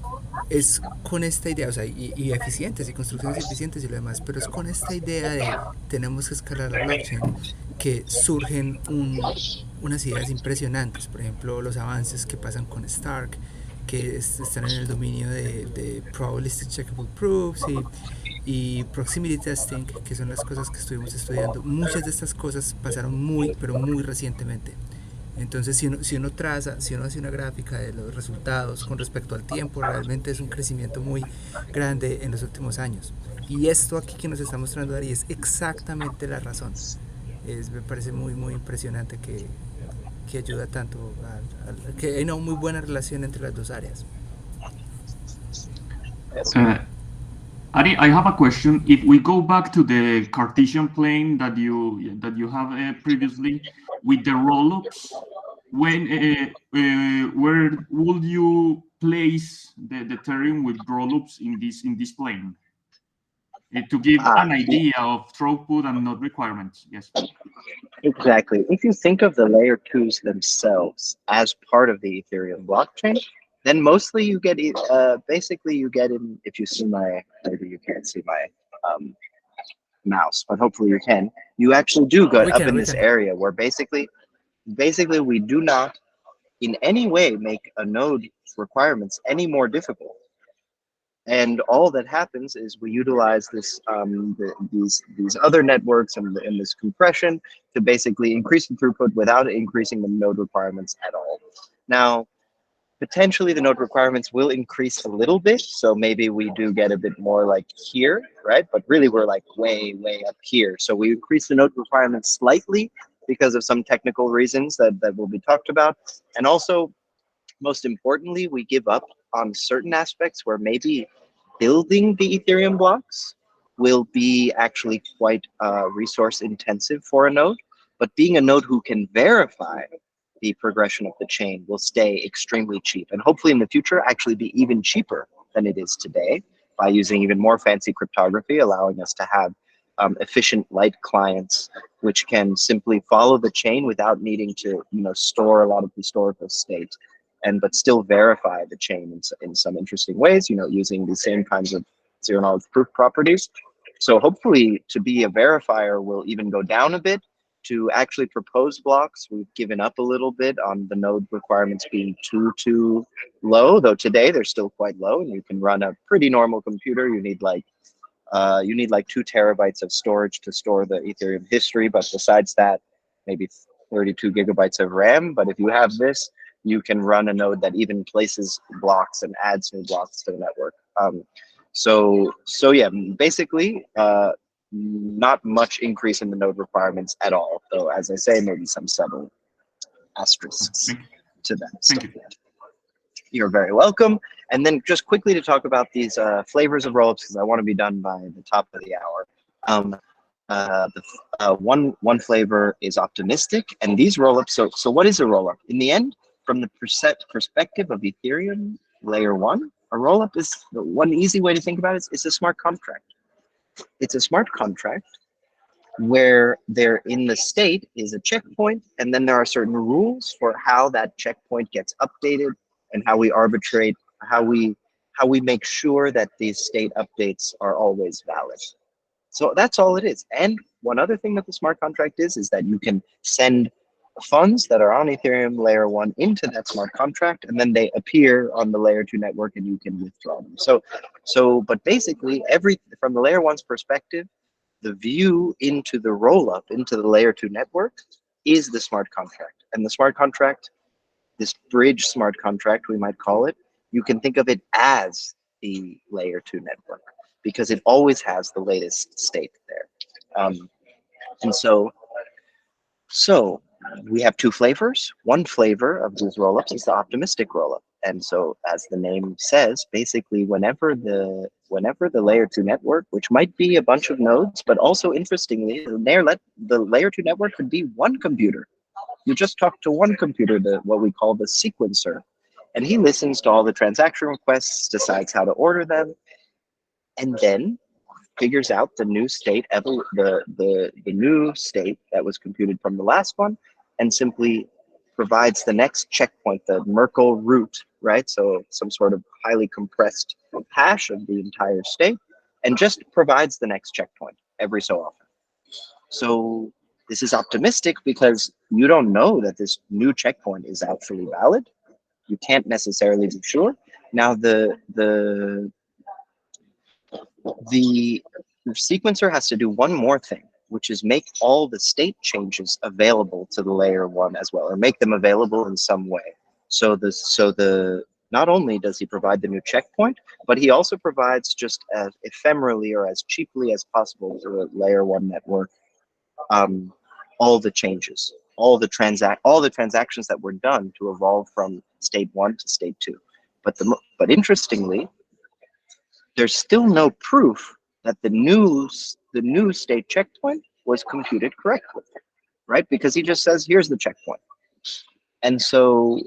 es con esta idea, o sea, y eficientes, y construcciones eficientes y lo demás, pero es con esta idea de tenemos que escalar la blockchain que surgen unas ideas impresionantes. Por ejemplo, los avances que pasan con Stark, que están en el dominio de probabilistic checkable proofs y proximity testing, que son las cosas que estuvimos estudiando. Muchas de estas cosas pasaron pero muy recientemente. Entonces, si uno hace una gráfica de los resultados con respecto al tiempo, realmente es un crecimiento muy grande en los últimos años. Y esto aquí que nos está mostrando Ari es exactamente la razón. Me parece muy impresionante que ayuda tanto que hay una muy buena relación entre las dos áreas. Ari, I have a question. If we go back to the Cartesian plane that you have previously with the rollups, where would you place the Ethereum with rollups in this plane? To give an idea of throughput and node requirements. Yes. Exactly. If you think of the layer 2s themselves as part of the Ethereum blockchain, then mostly you get basically you get in. If you see maybe you can't see my mouse, but hopefully you can. You actually do go up in this area where basically we do not in any way make a node requirements any more difficult. And all that happens is we utilize this these other networks and this compression to basically increase the throughput without increasing the node requirements at all. Now, potentially the node requirements will increase a little bit, so maybe we do get a bit more like here, right? But really we're like way up here. So we increase the node requirements slightly because of some technical reasons that will be talked about. And also, most importantly, we give up on certain aspects where maybe building the Ethereum blocks will be actually quite resource intensive for a node, but being a node who can verify the progression of the chain will stay extremely cheap, and hopefully in the future actually be even cheaper than it is today by using even more fancy cryptography, allowing us to have efficient light clients which can simply follow the chain without needing to store a lot of historical state, but still verify the chain in some interesting ways, using the same kinds of zero knowledge proof properties. So hopefully to be a verifier will even go down a bit. To actually propose blocks, we've given up a little bit on the node requirements being too low, though today they're still quite low, and you can run a pretty normal computer. You need like 2 terabytes of storage to store the Ethereum history, but besides that, maybe 32 gigabytes of RAM. But if you have this, you can run a node that even places blocks and adds new blocks to the network. So yeah, basically, not much increase in the node requirements at all, though, as I say, maybe some subtle asterisks to that. Thank you. You're very welcome. And then just quickly to talk about these flavors of rollups, because I want to be done by the top of the hour. One flavor is optimistic, and these rollups. So what is a rollup? In the end, from the perspective of Ethereum layer 1, a rollup is one easy way to think about it. It's a smart contract. It's a smart contract where there in the state is a checkpoint, and then there are certain rules for how that checkpoint gets updated and how we arbitrate, how we make sure that these state updates are always valid. So that's all it is. And one other thing that the smart contract is that you can send funds that are on Ethereum layer 1 into that smart contract, and then they appear on the layer 2 network and you can withdraw them. But basically from the layer 1's perspective, the view into the roll-up, into the layer 2 network, is the smart contract. And the smart contract, this bridge smart contract, we might call it, you can think of it as the layer 2 network because it always has the latest state there. And so we have 2 flavors. One flavor of these rollups is the optimistic rollup. And so, as the name says, basically, whenever the layer 2 network, which might be a bunch of nodes, but also interestingly, the layer 2 network could be one computer. You just talk to one computer, what we call the sequencer, and he listens to all the transaction requests, decides how to order them, and then figures out the new state, the new state that was computed from the last one, and simply provides the next checkpoint, the Merkle root, right? So some sort of highly compressed hash of the entire state, and just provides the next checkpoint every so often. So this is optimistic because you don't know that this new checkpoint is actually valid. You can't necessarily be sure. Now the sequencer has to do one more thing, which is make all the state changes available to the layer one as well, or make them available in some way. So not only does he provide the new checkpoint, but he also provides, just as ephemerally or as cheaply as possible to the layer one network, all the changes, all the transactions that were done to evolve from state one to state two. But interestingly, there's still no proof that the new state checkpoint was computed correctly, right? Because he just says, here's the checkpoint. And so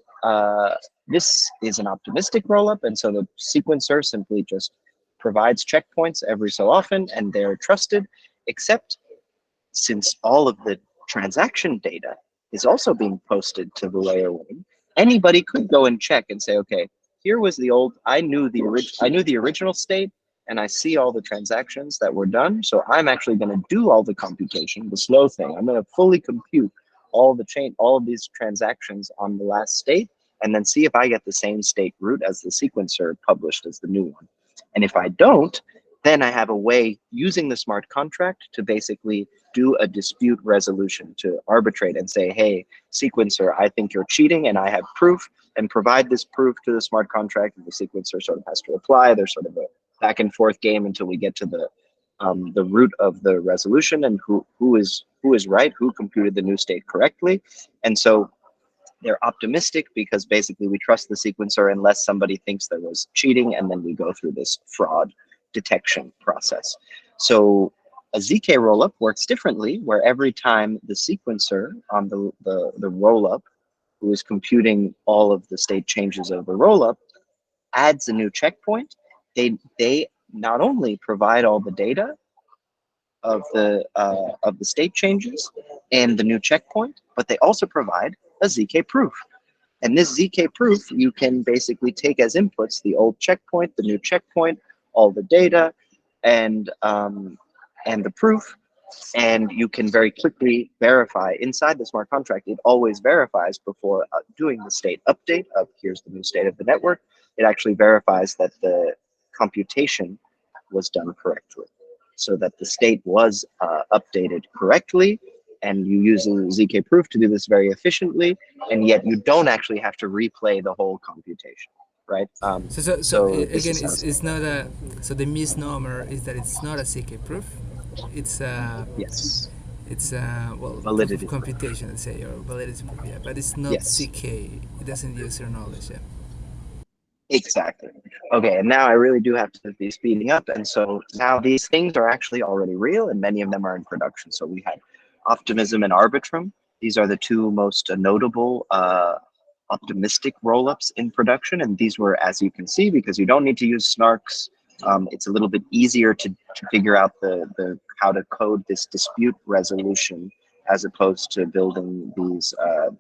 this is an optimistic rollup, and so the sequencer simply just provides checkpoints every so often, and they're trusted, except since all of the transaction data is also being posted to the layer one, anybody could go and check and say, okay, here was the old, I knew the original state, and I see all the transactions that were done. So I'm actually going to do all the computation, the slow thing. I'm going to fully compute all of these transactions on the last state, and then see if I get the same state root as the sequencer published as the new one. And if I don't, then I have a way using the smart contract to basically do a dispute resolution, to arbitrate and say, hey, sequencer, I think you're cheating and I have proof, and provide this proof to the smart contract, and the sequencer sort of has to reply. There's sort of a back and forth game until we get to the root of the resolution, and who is right, who computed the new state correctly. And so they're optimistic because basically we trust the sequencer unless somebody thinks there was cheating, and then we go through this fraud detection process. So a ZK rollup works differently, where every time the sequencer on the rollup, who is computing all of the state changes of the rollup, adds a new checkpoint, they not only provide all the data of the state changes and the new checkpoint, but they also provide a ZK proof. And this ZK proof, you can basically take as inputs the old checkpoint, the new checkpoint, all the data, and the proof, and you can very quickly verify inside the smart contract. It always verifies before doing the state update of here's the new state of the network. It actually verifies that the computation was done correctly, so that the state was updated correctly, and you use a ZK proof to do this very efficiently, and yet you don't actually have to replay the whole computation, right? So again, it's not a, so the misnomer is that it's not a ZK proof, it's a, yes, it's a, well, validity proof of computation, let's say, or validity proof, yeah, but it's not, yes, ZK, it doesn't use your knowledge, yeah. Exactly. Okay, and now I really do have to be speeding up. And so now these things are actually already real, and many of them are in production. So we had Optimism and Arbitrum. These are the two most notable optimistic rollups in production. And these were, as you can see, because you don't need to use SNARKs, it's a little bit easier to figure out the how to code this dispute resolution, as opposed to building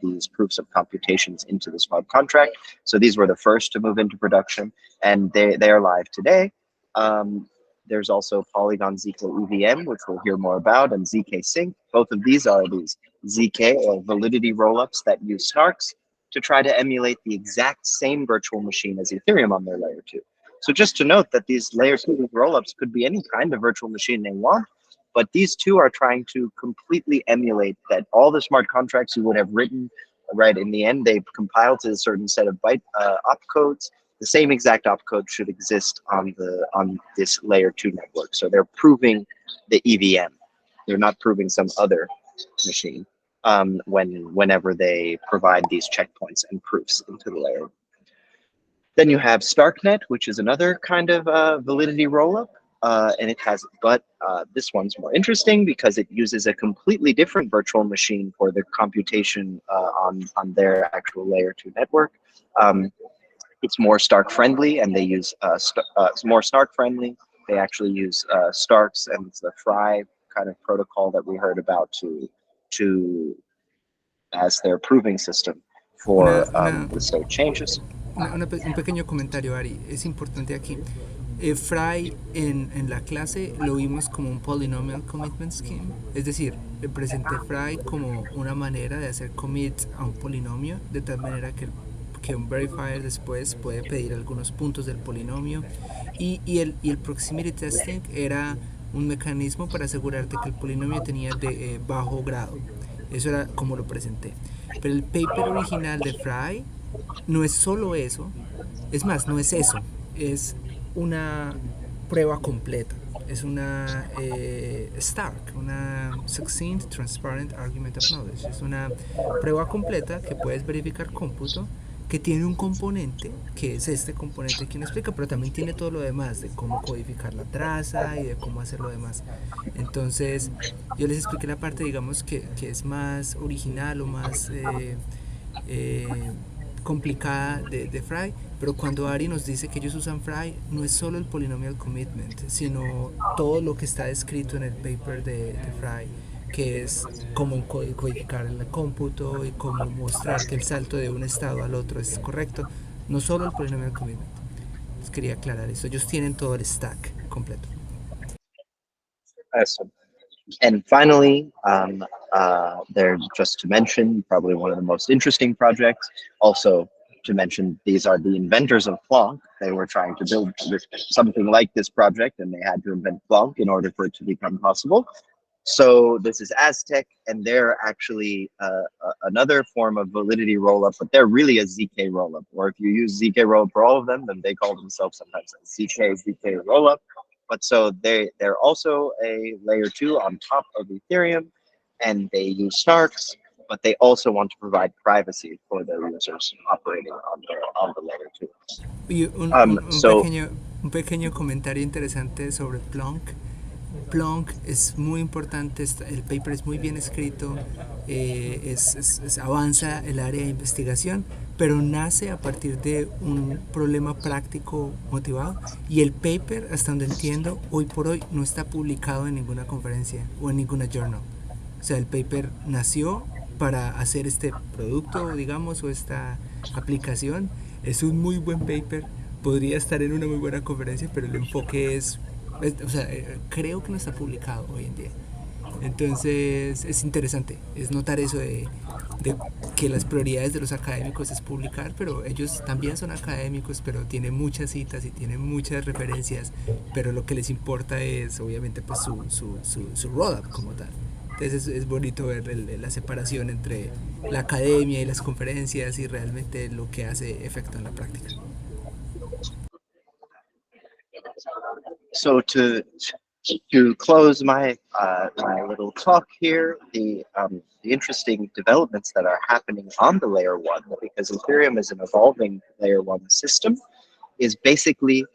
these proofs of computations into the smart contract. So these were the first to move into production, and they are live today. There's also Polygon zk-EVM, which we'll hear more about, and zk-Sync. Both of these are these ZK or validity rollups that use SNARKs to try to emulate the exact same virtual machine as Ethereum on their layer 2. So just to note that these layer 2 rollups could be any kind of virtual machine they want, but these two are trying to completely emulate that all the smart contracts you would have written, right, in the end, they've compiled to a certain set of byte opcodes. The same exact opcode should exist on this layer 2 network. So they're proving the EVM. They're not proving some other machine whenever they provide these checkpoints and proofs into the layer. Then you have StarkNet, which is another kind of validity rollup. And it has, but this one's more interesting because it uses a completely different virtual machine for the computation on their actual layer 2 network. It's more Stark friendly, and they use more Stark friendly, they actually use SNARKs and the FHE kind of protocol that we heard about as their proving system for the state changes. Un pequeño comentario, Ari, es importante aquí. FHE en la clase lo vimos como un Polynomial Commitment Scheme, es decir, presenté FHE como una manera de hacer commit a un polinomio, de tal manera que un verifier después puede pedir algunos puntos del polinomio, y el proximity testing era un mecanismo para asegurarte que el polinomio tenía de bajo grado. Eso era como lo presenté. Pero el paper original de FHE no es solo eso, es más, no es eso, es una prueba completa, es una STARK, una Succinct Transparent Argument of Knowledge, es una prueba completa que puedes verificar cómputo, que tiene un componente, que es este componente que nos explica, pero también tiene todo lo demás, de cómo codificar la traza y de cómo hacer lo demás. Entonces, yo les expliqué la parte, digamos, que es más original o más complicada de FHE, pero cuando Ari nos dice que ellos usan FHE, no es solo el Polynomial Commitment, sino todo lo que está descrito en el paper de FHE, que es cómo codificar el cómputo y cómo mostrar que el salto de un estado al otro es correcto, no solo el Polynomial Commitment. Les quería aclarar eso, ellos tienen todo el stack completo. Awesome. And finally, there, just to mention, probably one of the most interesting projects, also to mention, these are the inventors of Plonk. They were trying to build something like this project, and they had to invent Plonk in order for it to become possible. So this is Aztec, and they're actually another form of validity rollup, but they're really a ZK rollup. Or if you use ZK rollup for all of them, then they call themselves sometimes a zk rollup. But so they're also a layer 2 on top of Ethereum, and they use SNARKs, but they also want to provide privacy for their users operating on the layer 2. Y un pequeño comentario interesante sobre Plonk. Plonk es muy importante, el paper es muy bien escrito, avanza el área de investigación, pero nace a partir de un problema práctico motivado, y el paper, hasta donde entiendo, hoy por hoy no está publicado en ninguna conferencia o en ninguna journal. O sea, el paper nació para hacer este producto, digamos, o esta aplicación. Es un muy buen paper, podría estar en una muy buena conferencia, pero el enfoque o sea, creo que no está publicado hoy en día. Entonces es interesante, es notar eso de que las prioridades de los académicos es publicar, pero ellos también son académicos, pero tienen muchas citas y tienen muchas referencias, pero lo que les importa es obviamente pues su roadmap como tal. Entonces es bonito ver la separación entre la academia y las conferencias y realmente lo que hace efecto en la práctica. So to close my little talk here, the interesting developments that are happening on the layer 1, because Ethereum is an evolving layer 1 system, is basically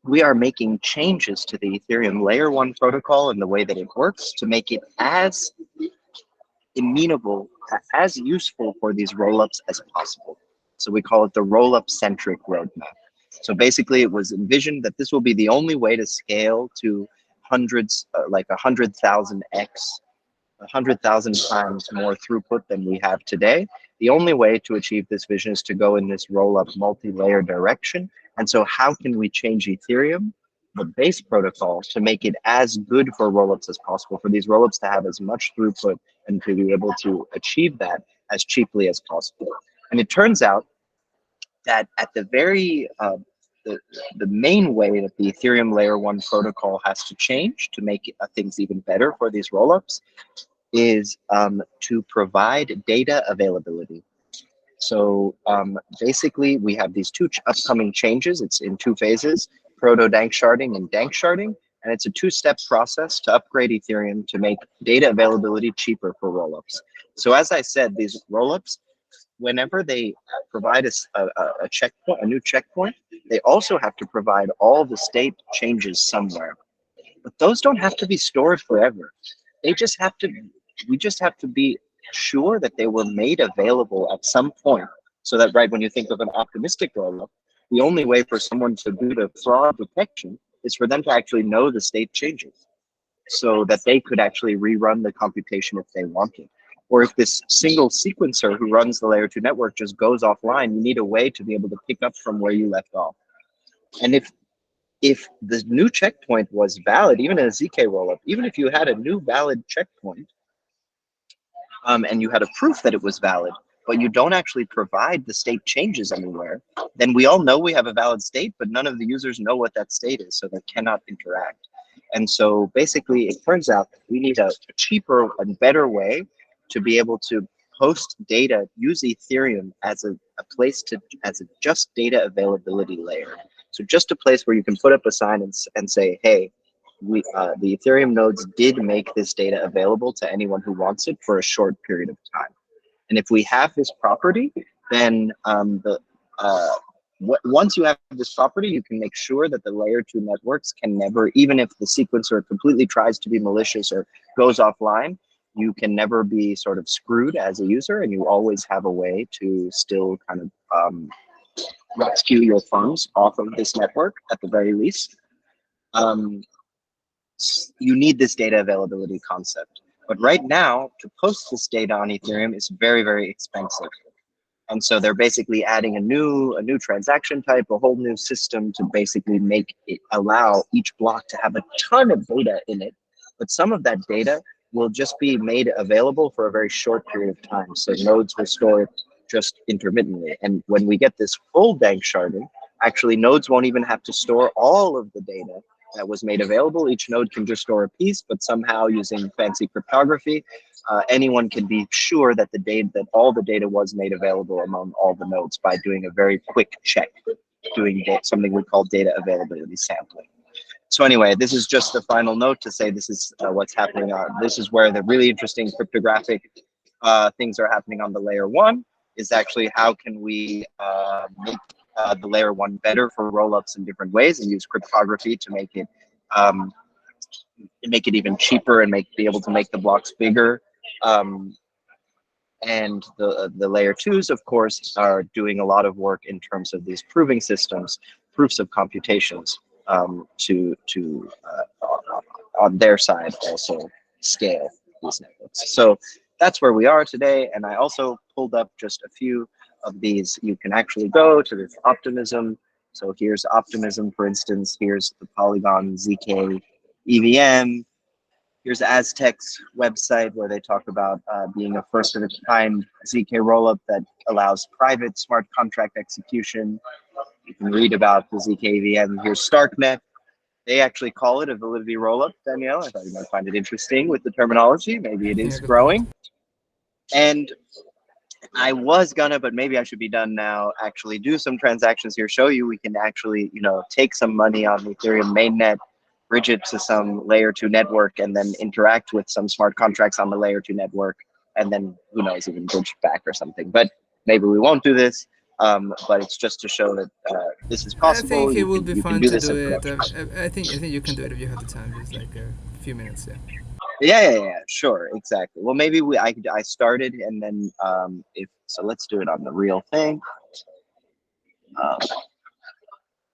we are making changes to the Ethereum layer 1 protocol and the way that it works to make it as amenable, as useful for these rollups as possible. So we call it the rollup centric roadmap. So basically, it was envisioned that this will be the only way to scale to hundreds, like 100,000x, 100,000 times more throughput than we have today. The only way to achieve this vision is to go in this roll-up multi-layer direction. And so how can we change Ethereum, the base protocol, to make it as good for rollups as possible, for these rollups to have as much throughput and to be able to achieve that as cheaply as possible? And it turns out that at the very the main way that the Ethereum layer 1 protocol has to change to make things even better for these rollups is to provide data availability. So basically, we have these two upcoming changes. It's in 2 phases: proto-dank sharding and dank sharding, and it's a 2-step process to upgrade Ethereum to make data availability cheaper for rollups. So as I said, these rollups, whenever they provide a checkpoint, a new checkpoint, they also have to provide all the state changes somewhere. But those don't have to be stored forever. They just have to, we just have to be sure that they were made available at some point, so that, right, when you think of an optimistic rollup, the only way for someone to do the fraud detection is for them to actually know the state changes, so that they could actually rerun the computation if they wanted. Or if this single sequencer who runs the layer 2 network just goes offline, you need a way to be able to pick up from where you left off. And if the new checkpoint was valid, even in a ZK rollup, even if you had a new valid checkpoint, and you had a proof that it was valid, but you don't actually provide the state changes anywhere, then we all know we have a valid state, but none of the users know what that state is, so they cannot interact. And so basically, it turns out that we need a cheaper and better way to be able to host data, use Ethereum as a place to, as a just data availability layer. So just a place where you can put up a sign and say, hey, the Ethereum nodes did make this data available to anyone who wants it for a short period of time. And if we have this property, then once you have this property, you can make sure that the layer 2 networks can never, even if the sequencer completely tries to be malicious or goes offline, you can never be sort of screwed as a user, and you always have a way to still kind of rescue your funds off of this network at the very least. You need this data availability concept. But right now, to post this data on Ethereum is very, very expensive. And so they're basically adding a new transaction type, a whole new system to basically make it allow each block to have a ton of data in it. But some of that data will just be made available for a very short period of time. So nodes will store it just intermittently. And when we get this full bank sharding, actually nodes won't even have to store all of the data that was made available. Each node can just store a piece, but somehow using fancy cryptography, anyone can be sure that all the data was made available among all the nodes by doing a very quick check, doing something we call data availability sampling. So anyway, this is just a final note to say this is what's happening on. This is where the really interesting cryptographic things are happening on the layer 1. Is actually how can we make the layer 1 better for rollups in different ways, and use cryptography to make it even cheaper and be able to make the blocks bigger. And the layer 2s, of course, are doing a lot of work in terms of these proving systems, proofs of computations, to on their side also scale these networks. So that's where we are today. And I also pulled up just a few of these. You can actually go to this optimism. So here's optimism, for instance. Here's the Polygon zk-EVM. Here's Aztec's website where they talk about being a first of its kind ZK rollup that allows private smart contract execution. You can read about the zk-EVM. Here's StarkNet. They actually call it a validity rollup, Danielle. I thought you might find it interesting with the terminology. Maybe it is growing. And I was gonna, but maybe I should be done now, actually do some transactions here, show you we can actually, take some money on the Ethereum mainnet, bridge it to some layer 2 network, and then interact with some smart contracts on the layer 2 network, and then who knows, even bridge back or something. But maybe we won't do this. But it's just to show that this is possible. I think it will be fun to do it. I think you can do it if you have the time, just like a few minutes. Yeah, sure, exactly. Well, maybe I started, and then so let's do it on the real thing.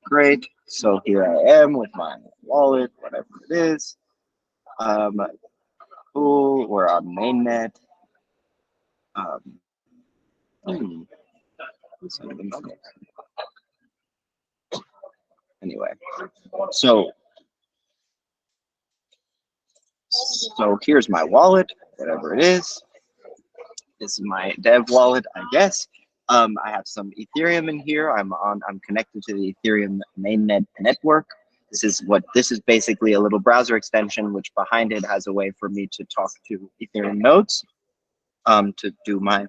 Great. So here I am with my wallet, whatever it is. Cool. We're on mainnet. Anyway, so here's my wallet, whatever it is. This is my dev wallet, I guess. I have some Ethereum in here. I'm connected to the Ethereum mainnet network. This is basically a little browser extension, which behind it has a way for me to talk to Ethereum nodes, to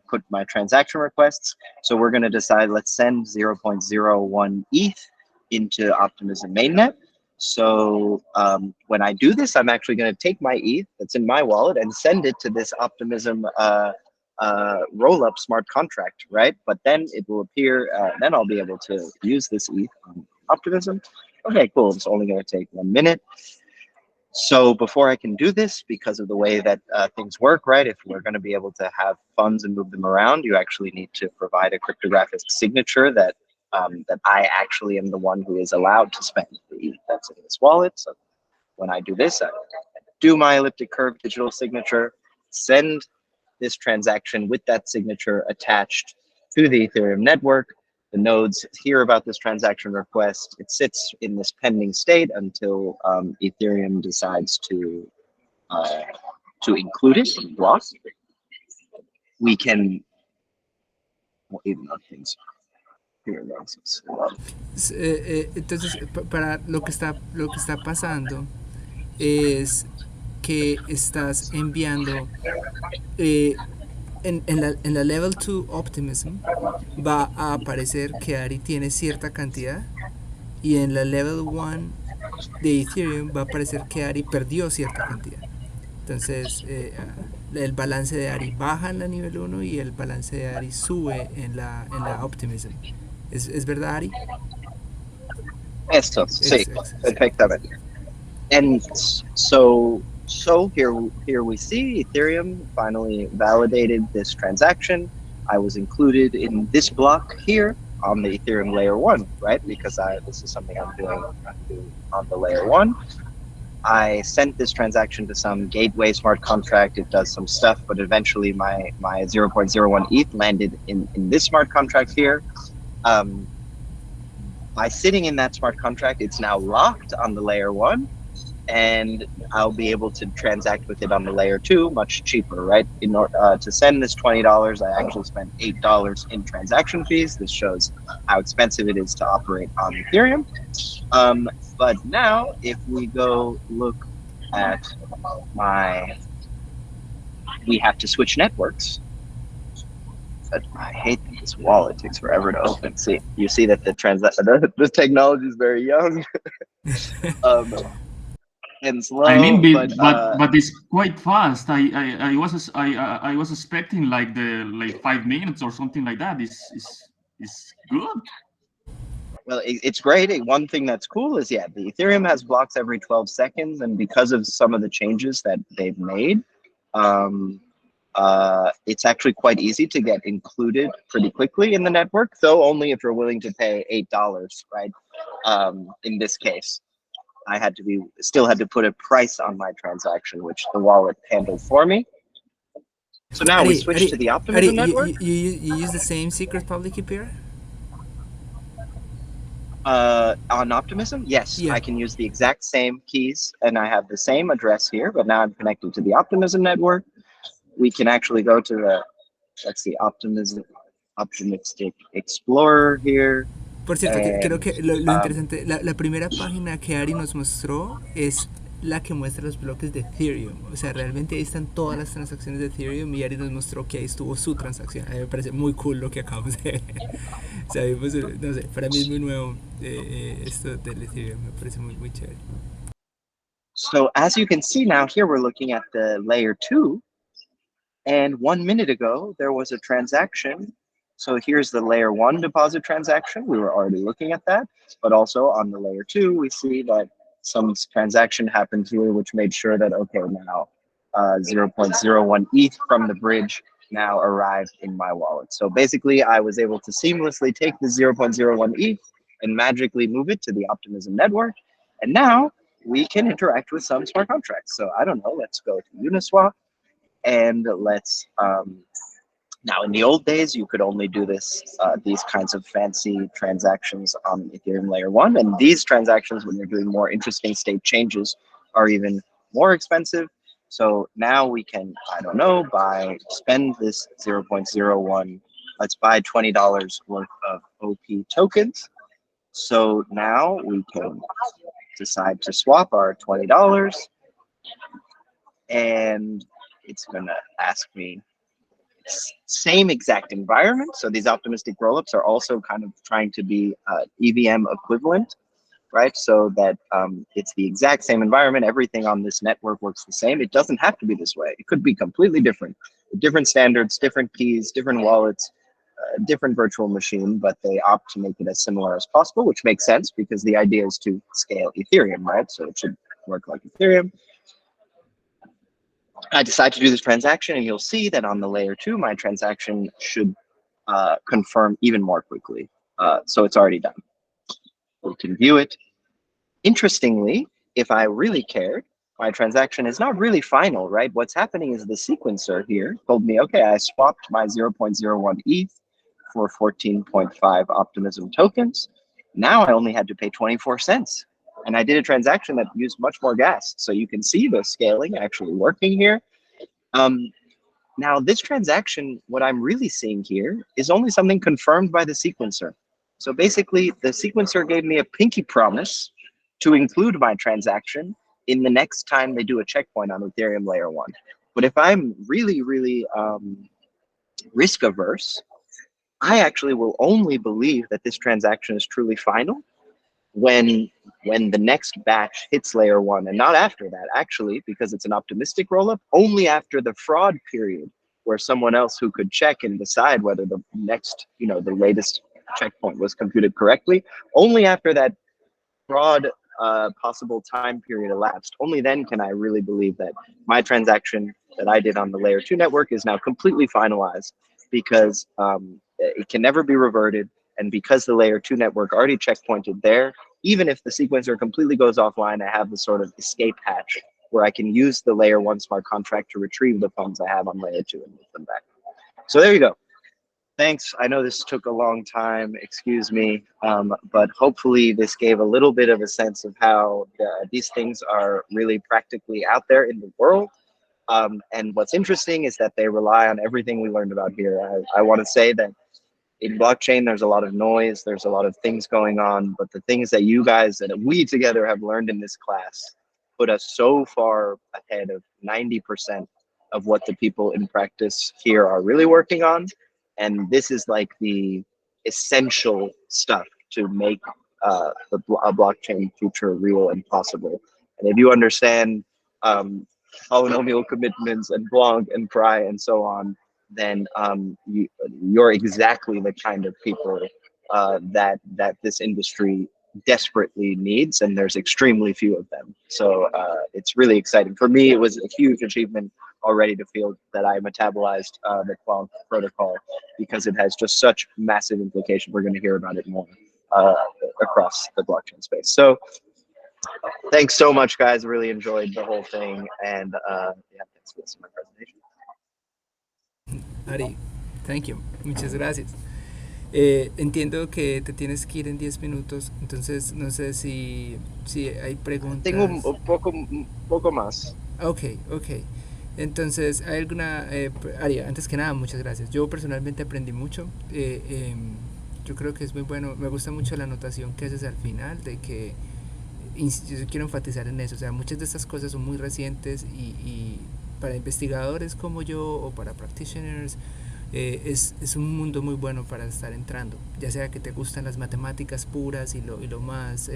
put my transaction requests. So we're going to decide, let's send 0.01 ETH into Optimism mainnet. So when I do this, I'm actually going to take my ETH that's in my wallet and send it to this Optimism rollup smart contract, right? But then it will appear, then I'll be able to use this ETH on Optimism. Okay, cool. It's only going to take 1 minute. So before I can do this, because of the way that things work, right, if we're going to be able to have funds and move them around, you actually need to provide a cryptographic signature that that I actually am the one who is allowed to spend the ETH that's in this wallet. So when I do this, I do my elliptic curve digital signature, send this transaction with that signature attached to the Ethereum network. The nodes hear about this transaction request. It sits in this pending state until Ethereum decides to include it in block. We can, well, even though things here. Entonces, para lo que está pasando es que estás enviando en la level 2 optimism va a aparecer que Ari tiene cierta cantidad, y en la level 1 de Ethereum va a aparecer que Ari perdió cierta cantidad. Entonces el balance de Ari baja en la nivel 1 y el balance de Ari sube en la optimism. ¿Es verdad, Ari? Esto, sí, perfectamente. And so here we see Ethereum finally validated this transaction. I was included in this block here on the Ethereum layer 1, right? Because this is something I'm doing on the layer 1. I sent this transaction to some gateway smart contract. It does some stuff, but eventually my 0.01 ETH landed in this smart contract here. By sitting in that smart contract, it's now locked on the layer 1, and I'll be able to transact with it on the layer 2 much cheaper, right? In order to send this $20, I actually spent $8 in transaction fees. This shows how expensive it is to operate on Ethereum. But now, if we go look at we have to switch networks. But I hate that this wallet takes forever to open. See, you see that the technology is very young. And slow. I mean, but it's quite fast. I was expecting like 5 minutes or something like that. It's good. Well, it's great. One thing that's cool is, yeah, the Ethereum has blocks every 12 seconds, and because of some of the changes that they've made, it's actually quite easy to get included pretty quickly in the network, though only if you're willing to pay $8, right? In this case, I still had to put a price on my transaction, which the wallet handled for me. So now we switch to the Optimism network. You use the same secret public key pair? On Optimism, yes, yeah. I can use the exact same keys, and I have the same address here, but now I'm connected to the Optimism network. We can actually go to let's see, Optimistic Explorer here. Por cierto, creo que lo interesante, la primera página que Ari nos mostró es la que muestra los bloques de Ethereum. O sea, realmente ahí están todas las transacciones de Ethereum, y Ari nos mostró que ahí estuvo su transacción. A mí me parece muy cool lo que acabamos de ver. O sea, pues, no sé, para mí es muy nuevo esto del Ethereum, me parece muy, muy chévere. So as you can see now, here we're looking at the layer 2, and 1 minute ago there was a transaction. So here's the layer 1 deposit transaction. We were already looking at that, but also on the layer 2, we see that some transaction happened here, which made sure that, okay, now 0.01 ETH from the bridge now arrived in my wallet. So basically, I was able to seamlessly take the 0.01 ETH and magically move it to the Optimism network. And now we can interact with some smart contracts. So I don't know, let's go to Uniswap, and let's, now in the old days, you could only do these kinds of fancy transactions on Ethereum layer 1. And these transactions, when you're doing more interesting state changes, are even more expensive. So now we can, I don't know, spend this 0.01, let's buy $20 worth of OP tokens. So now we can decide to swap our $20, and it's gonna ask me, same exact environment. So these optimistic rollups are also kind of trying to be EVM equivalent, right? So that it's the exact same environment. Everything on this network works the same. It doesn't have to be this way. It could be completely different. Different standards, different keys, different wallets, different virtual machine, but they opt to make it as similar as possible, which makes sense because the idea is to scale Ethereum, right? So it should work like Ethereum. I decide to do this transaction, and you'll see that on the layer 2, my transaction should confirm even more quickly. So it's already done. We can view it. Interestingly, if I really cared, my transaction is not really final, right? What's happening is the sequencer here told me, okay, I swapped my 0.01 ETH for 14.5 optimism tokens. Now I only had to pay 24 cents. And I did a transaction that used much more gas. So you can see the scaling actually working here. Now this transaction, what I'm really seeing here is only something confirmed by the sequencer. So basically the sequencer gave me a pinky promise to include my transaction in the next time they do a checkpoint on Ethereum layer 1. But if I'm really, really risk averse, I actually will only believe that this transaction is truly final when the next batch hits layer 1, and not after that, actually, because it's an optimistic rollup, only after the fraud period where someone else who could check and decide whether the next, the latest checkpoint was computed correctly, only after that fraud possible time period elapsed, only then can I really believe that my transaction that I did on the layer 2 network is now completely finalized, because it can never be reverted. And because the layer 2 network already checkpointed there, even if the sequencer completely goes offline, I have the sort of escape hatch where I can use the layer 1 smart contract to retrieve the funds I have on layer 2 and move them back. So there you go. Thanks. I know this took a long time, excuse me, but hopefully this gave a little bit of a sense of how these things are really practically out there in the world. And what's interesting is that they rely on everything we learned about here. I want to say that in blockchain, there's a lot of noise, there's a lot of things going on, but the things that you guys and we together have learned in this class put us so far ahead of 90% of what the people in practice here are really working on. And this is like the essential stuff to make a blockchain future real and possible. And if you understand polynomial commitments and Blanc and Pry and so on, then you're exactly the kind of people that this industry desperately needs, and there's extremely few of them. So it's really exciting. For me, it was a huge achievement already to feel that I metabolized the Blanc protocol, because it has just such massive implication. We're going to hear about it more across the blockchain space. So thanks so much, guys. Really enjoyed the whole thing, and yeah, thanks for listening to my presentation. Ari, thank you. Muchas gracias. Entiendo que te tienes que ir en 10 minutos, entonces no sé si hay preguntas. Tengo un poco más. Ok. Entonces, ¿hay alguna... Ari, antes que nada, muchas gracias. Yo personalmente aprendí mucho. Yo creo que es muy bueno. Me gusta mucho la anotación que haces al final, de que... Yo quiero enfatizar en eso. O sea, muchas de estas cosas son muy recientes y para investigadores como yo o para practitioners es un mundo muy bueno para estar entrando, ya sea que te gustan las matemáticas puras y lo más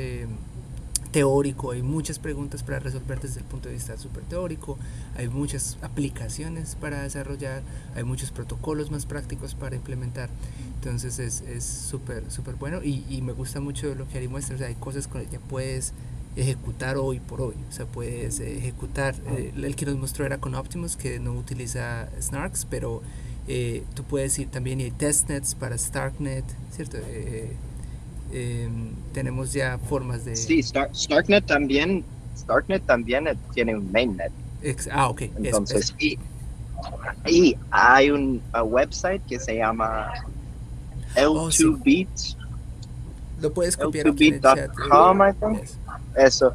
teórico. Hay muchas preguntas para resolver desde el punto de vista súper teórico, hay muchas aplicaciones para desarrollar, hay muchos protocolos más prácticos para implementar. Entonces es súper bueno y me gusta mucho lo que Ari muestra. O sea, hay cosas con las que puedes ejecutar hoy por hoy. O sea, puedes ejecutar, el que nos mostró era con Optimus, que no utiliza SNARKs, pero tú puedes ir también, y hay testnets para StarkNet, ¿cierto? Tenemos ya formas de... Sí, StarkNet también tiene un mainnet. Ok. Entonces, y hay un website que se llama L2Beat. Sí. Lo puedes copiar aquí en el chat. L2beat.com, I think. Yes. So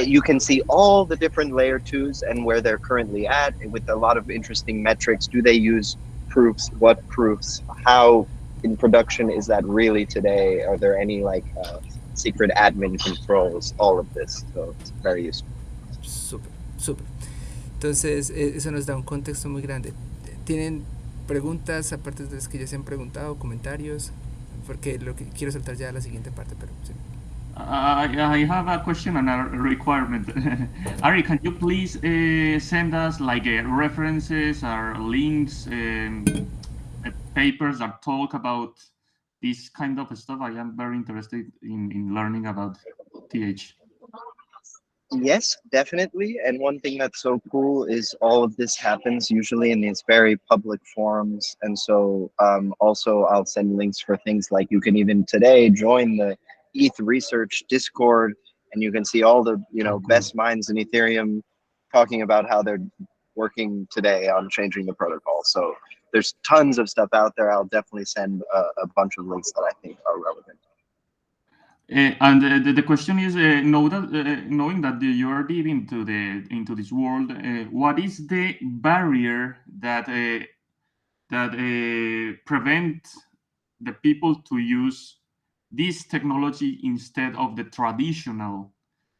you can see all the different layer 2s and where they're currently at, with a lot of interesting metrics. Do they use proofs? What proofs? How in production is that really today? Are there any secret admin controls? All of this. So it's very useful. Súper. Entonces, eso nos da un contexto muy grande. ¿Tienen preguntas aparte de las que ya se han preguntado, comentarios? Porque lo que quiero saltar ya a la siguiente parte, pero sí. I have a question and a requirement. Ari, can you please send us references or links, papers that talk about this kind of stuff? I am very interested in learning about TH. Yes, definitely. And one thing that's so cool is all of this happens usually in these very public forums. And so also I'll send links for things like you can even today join the ETH research Discord, and you can see all the best minds in Ethereum talking about how they're working today on changing the protocol. So there's tons of stuff out there. I'll definitely send a bunch of links that I think are relevant. And the question is, knowing that you are deep into this world, what is the barrier that prevent the people to use this technology instead of the traditional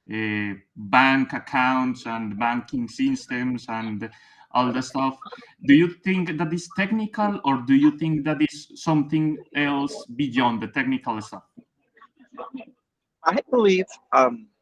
bank accounts and banking systems and all the stuff? Do you think that is technical, or do you think that is something else beyond the technical stuff? I believe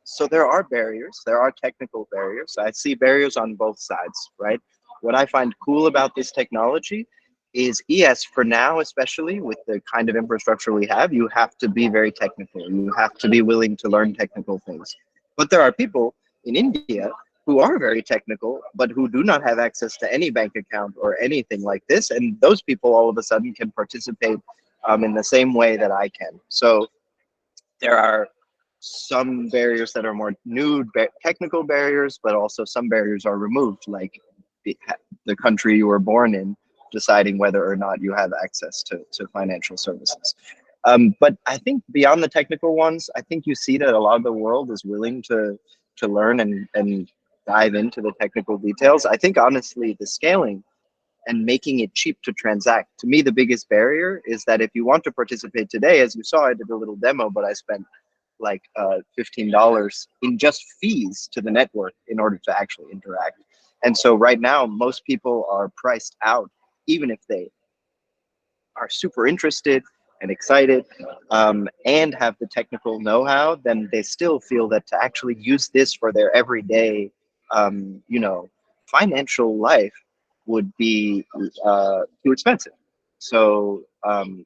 so. There are barriers. There are technical barriers. I see barriers on both sides, right? What I find cool about this technology is, yes, for now, especially with the kind of infrastructure we have, you have to be very technical. You have to be willing to learn technical things. But there are people in India who are very technical, but who do not have access to any bank account or anything like this. And those people all of a sudden can participate in the same way that I can. So there are some barriers that are more new technical barriers, but also some barriers are removed, like the country you were born in deciding whether or not you have access to financial services. But I think beyond the technical ones, I think you see that a lot of the world is willing to learn and dive into the technical details. I think honestly, the scaling and making it cheap to transact. To me, the biggest barrier is that if you want to participate today, as you saw, I did a little demo, but I spent like $15 in just fees to the network in order to actually interact. And so right now, most people are priced out, even if they are super interested and excited and have the technical know-how, then they still feel that to actually use this for their everyday, financial life would be too expensive. So,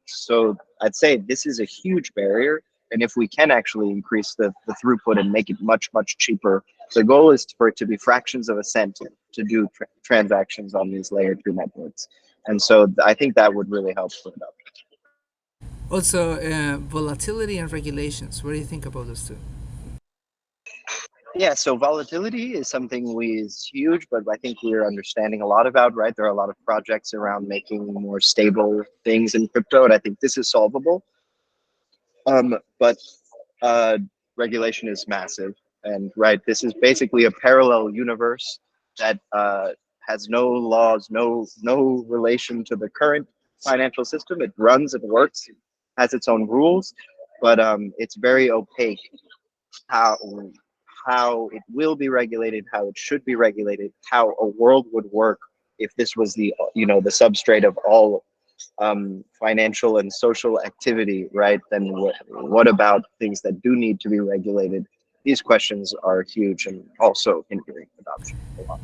so I'd say this is a huge barrier. And if we can actually increase the throughput and make it much, much cheaper, the goal is for it to be fractions of a cent to do transactions on these layer 2 networks. And so I think that would really help put it up. Also, volatility and regulations. What do you think about those two? Yeah, so volatility is something is huge, but I think we're understanding a lot about, right? There are a lot of projects around making more stable things in crypto, and I think this is solvable. But regulation is massive, and right, this is basically a parallel universe that has no laws, no relation to the current financial system. It runs, it works, has its own rules, but it's very opaque how it will be regulated, how it should be regulated, how a world would work if this was the the substrate of all financial and social activity, right? Then what about things that do need to be regulated? These questions are huge and also hindering adoption a lot.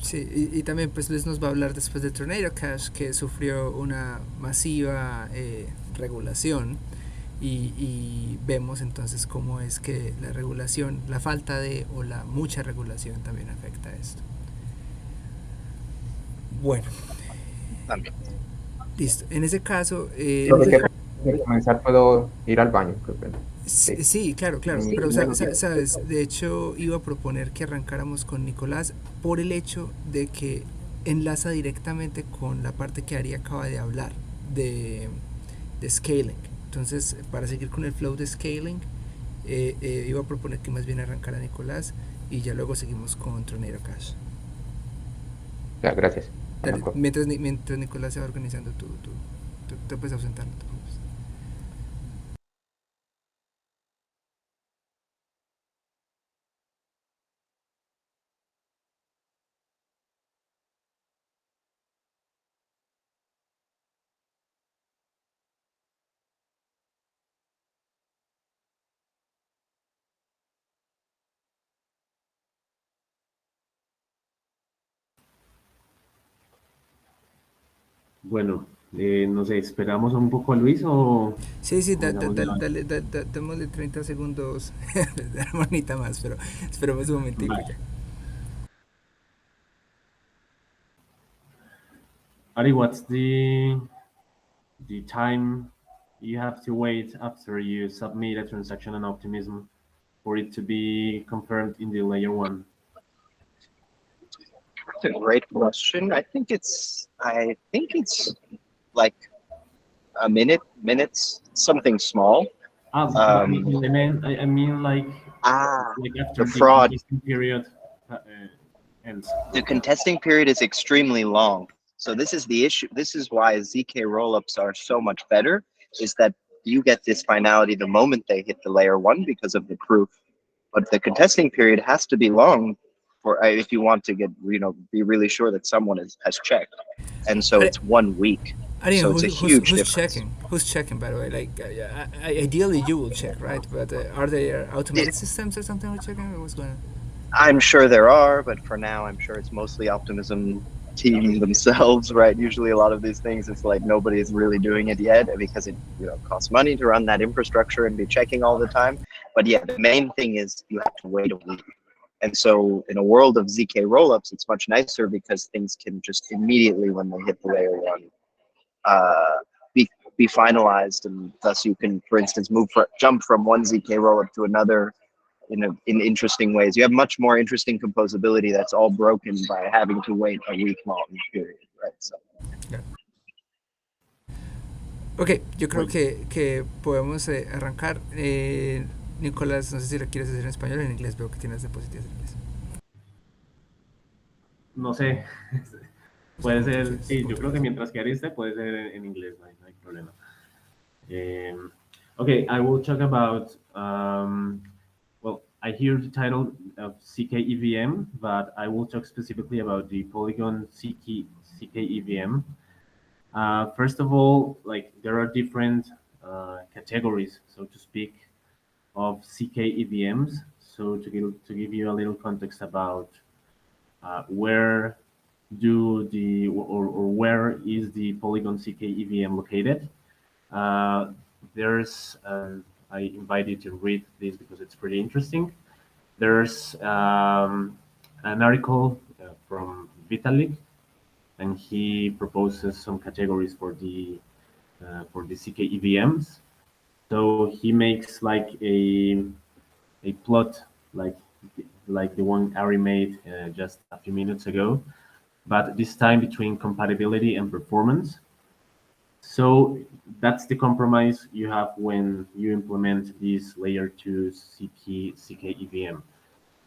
Sí, y también pues Luis nos va a hablar después de Tornado Cash, que sufrió una masiva regulación, y vemos entonces cómo es que la regulación, la falta de o la mucha regulación también afecta a esto. Bueno, También. Listo. En ese caso... De comenzar puedo ir al baño. Sí, claro, claro. Pero, sabes, de hecho iba a proponer que arrancáramos con Nicolás por el hecho de que enlaza directamente con la parte que Ari acaba de hablar de scaling. Entonces, para seguir con el flow de scaling, iba a proponer que más bien arrancara Nicolás y ya luego seguimos con Tornado Cash. Ya, gracias. Dale, mientras Nicolás se va organizando, tú te puedes ausentar, no te preocupes. Bueno, No sé, ¿esperamos un poco a Luis o Sí, sí, comenzamos de una vez? démosle 30 segundos, de hermanita más, pero esperemos un momentico Vale. ya. Ari, what's the time you have to wait after you submit a transaction on Optimism for it to be confirmed in the layer one? That's a great question. I think it's like a minutes, something small. But I mean like The after the fraud. contesting period ends. The contesting period is extremely long. So this is the issue. This is why zk rollups are so much better, is that you get this finality the moment they hit the layer one because of the proof. But the contesting period has to be long for if you want to get, be really sure that someone has checked. And so Ari, it's 1 week. Ari, So it's a huge who's difference. checking? Who's checking, by the way? Like, ideally you will check, right? But are there automated systems or something with checking, or what's going on? I'm sure there are, but for now, I'm sure it's mostly Optimism team themselves, right? Usually a lot of these things, it's like nobody's really doing it yet because it costs money to run that infrastructure and be checking all the time. But yeah, the main thing is you have to wait a week. And so in a world of zk rollups, it's much nicer because things can just immediately, when they hit the layer one, be finalized, and thus you can, for instance, jump from one zk rollup to another in interesting ways. You have much more interesting composability that's all broken by having to wait a week-long period, right? So. Yeah. Ok, yo creo que podemos arrancar. Nicolás, no sé si lo quieres hacer en español o en inglés. Veo que tienes diapositivas en inglés. No sé. O sea, Puede como tú ser, quieres, sí, como yo tú creo que quieras. mientras que Ariste puede ser en inglés, no hay problema. Okay, I will talk about, well, I hear the title of zk-EVM, but I will talk specifically about the Polygon zk-EVM. First of all, like there are different categories, so to speak, of zk-EVMs. So to give you a little context about where where is the Polygon zk-EVM located? There's I invite you to read this because it's pretty interesting. There's an article from Vitalik, and he proposes some categories for the zk-EVMs. So he makes like a plot like the one Ari made just a few minutes ago, but this time between compatibility and performance. So that's the compromise you have when you implement this layer 2 zk-EVM.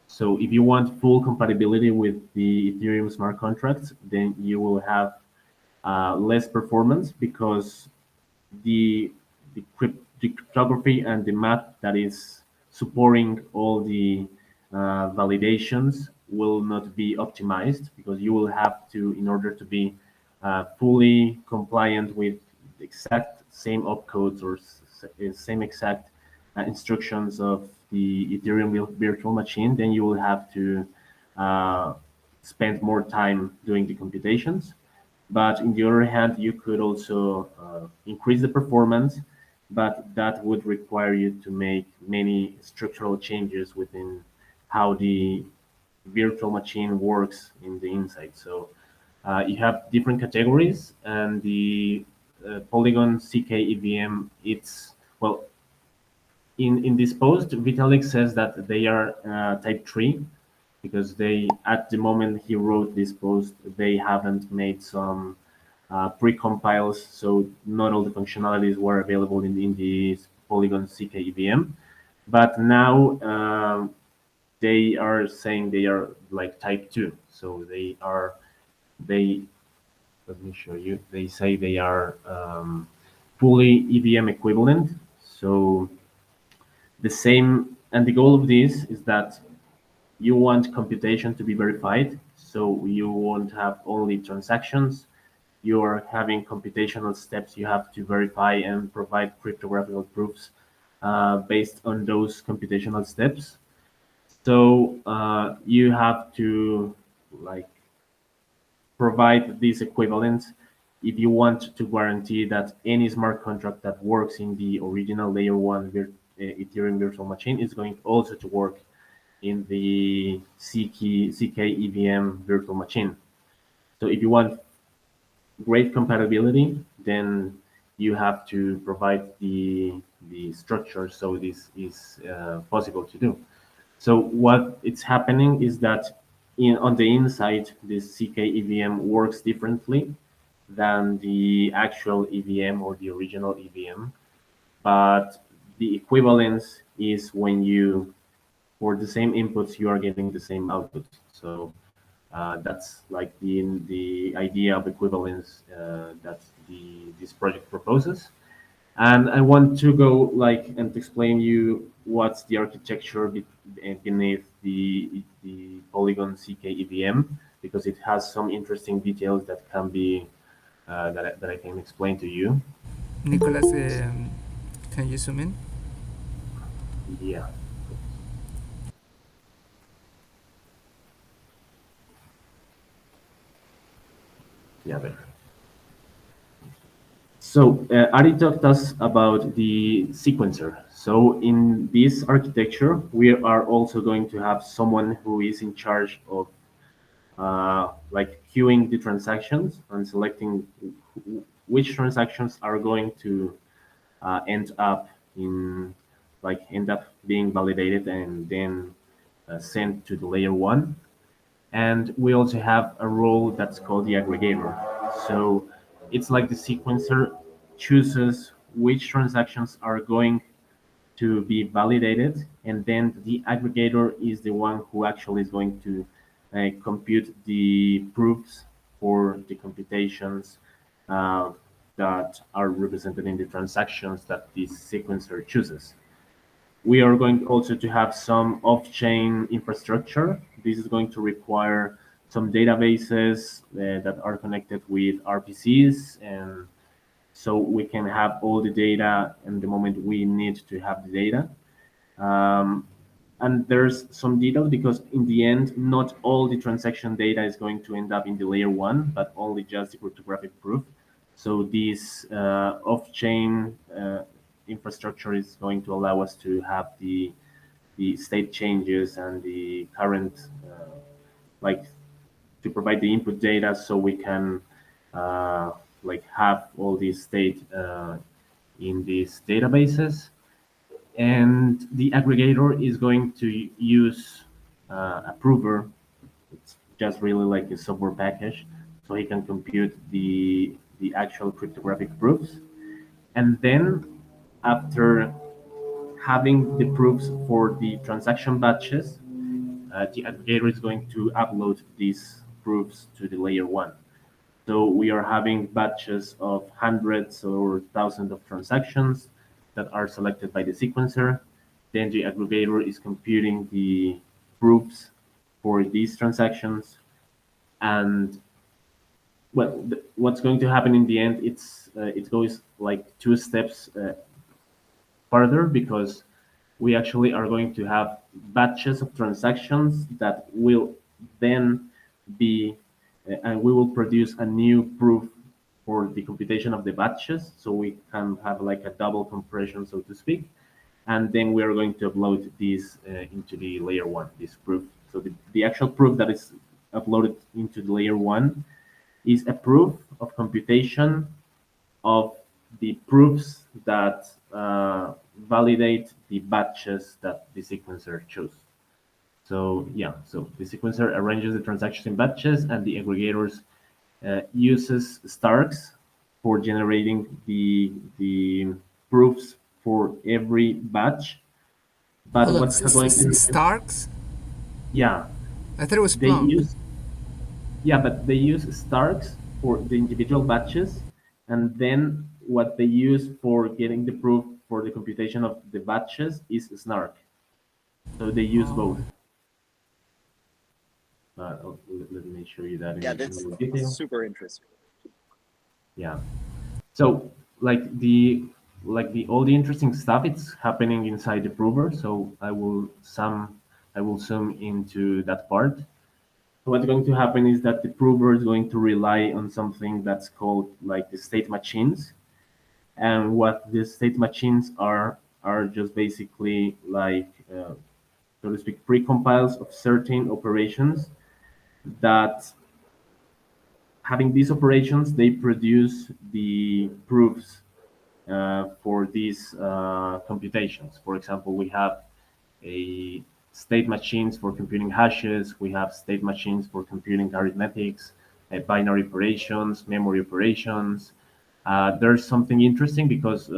So if you want full compatibility with the Ethereum smart contracts, then you will have less performance because the cryptography and the math that is supporting all the validations will not be optimized, because you will have to, in order to be fully compliant with the exact same opcodes or same exact instructions of the Ethereum virtual machine, then you will have to spend more time doing the computations. But on the other hand, you could also increase the performance, but that would require you to make many structural changes within how the virtual machine works in the inside. So you have different categories, and the Polygon zk-EVM, it's, well, in this post, Vitalik says that they are type 3, because they, at the moment he wrote this post, they haven't made some pre-compiles, so not all the functionalities were available in the Polygon zk-EVM. But now they are saying they are like type 2, so let me show you. They say they are fully EVM equivalent. So the same, and the goal of this is that you want computation to be verified, so you won't have only transactions. You're having computational steps you have to verify and provide cryptographic proofs based on those computational steps. So you have to like provide these equivalents if you want to guarantee that any smart contract that works in the original layer 1 Ethereum virtual machine is going also to work in the zk-EVM virtual machine. So if you want great compatibility, then you have to provide the structure so this is possible to do. So what it's happening is that on the inside, this zk-EVM works differently than the actual EVM or the original EVM, but the equivalence is when you, for the same inputs, you are getting the same output. So that's like the idea of equivalence that this project proposes. And I want to go and explain you what's the architecture beneath the Polygon zk-EVM, because it has some interesting details that can be that I can explain to you. Nicholas, can you zoom in? Yeah. Yeah, there. So Ari talked us about the sequencer. So in this architecture, we are also going to have someone who is in charge of queuing the transactions and selecting which transactions are going to end up being validated and then sent to the layer 1. And we also have a role that's called the aggregator. So it's like the sequencer chooses which transactions are going to be validated, and then the aggregator is the one who actually is going to compute the proofs for the computations that are represented in the transactions that this sequencer chooses. We are going also to have some off-chain infrastructure. This is going to require some databases that are connected with RPCs, and so we can have all the data in the moment we need to have the data. And there's some detail because in the end, not all the transaction data is going to end up in the layer 1, but only just the cryptographic proof. So this off-chain infrastructure is going to allow us to have the state changes and the current, to provide the input data so we can have all this state in these databases. And the aggregator is going to use a prover. It's just really like a software package, so he can compute the actual cryptographic proofs. And then after having the proofs for the transaction batches, the aggregator is going to upload these proofs to the layer 1. So we are having batches of hundreds or thousands of transactions that are selected by the sequencer. Then the aggregator is computing the proofs for these transactions. And well, what's going to happen in the end, it goes like 2 steps further, because we actually are going to have batches of transactions that will then be, and we will produce a new proof for the computation of the batches. So we can have like a double compression, so to speak. And then we are going to upload this into the layer 1, this proof. So the actual proof that is uploaded into the layer 1 is a proof of computation of the proofs that validate the batches that the sequencer chose. So yeah, so the sequencer arranges the transactions in batches, and the aggregators uses SNARKs for generating the proofs for every batch. But what's going to SNARKs? Yeah, I thought it was they Plum. use but they use SNARKs for the individual batches, and then what they use for getting the proof for the computation of the batches is SNARK. So they use both. Let me show you that in more detail. Super interesting. Yeah. So all the interesting stuff, it's happening inside the prover. So I will zoom into that part. what's going to happen is that the prover is going to rely on something that's called like the state machines. And what the state machines are just basically like, so to speak, precompiles of certain operations that, having these operations, they produce the proofs for these computations. For example, we have a state machines for computing hashes, we have state machines for computing arithmetics, binary operations, memory operations. There's something interesting because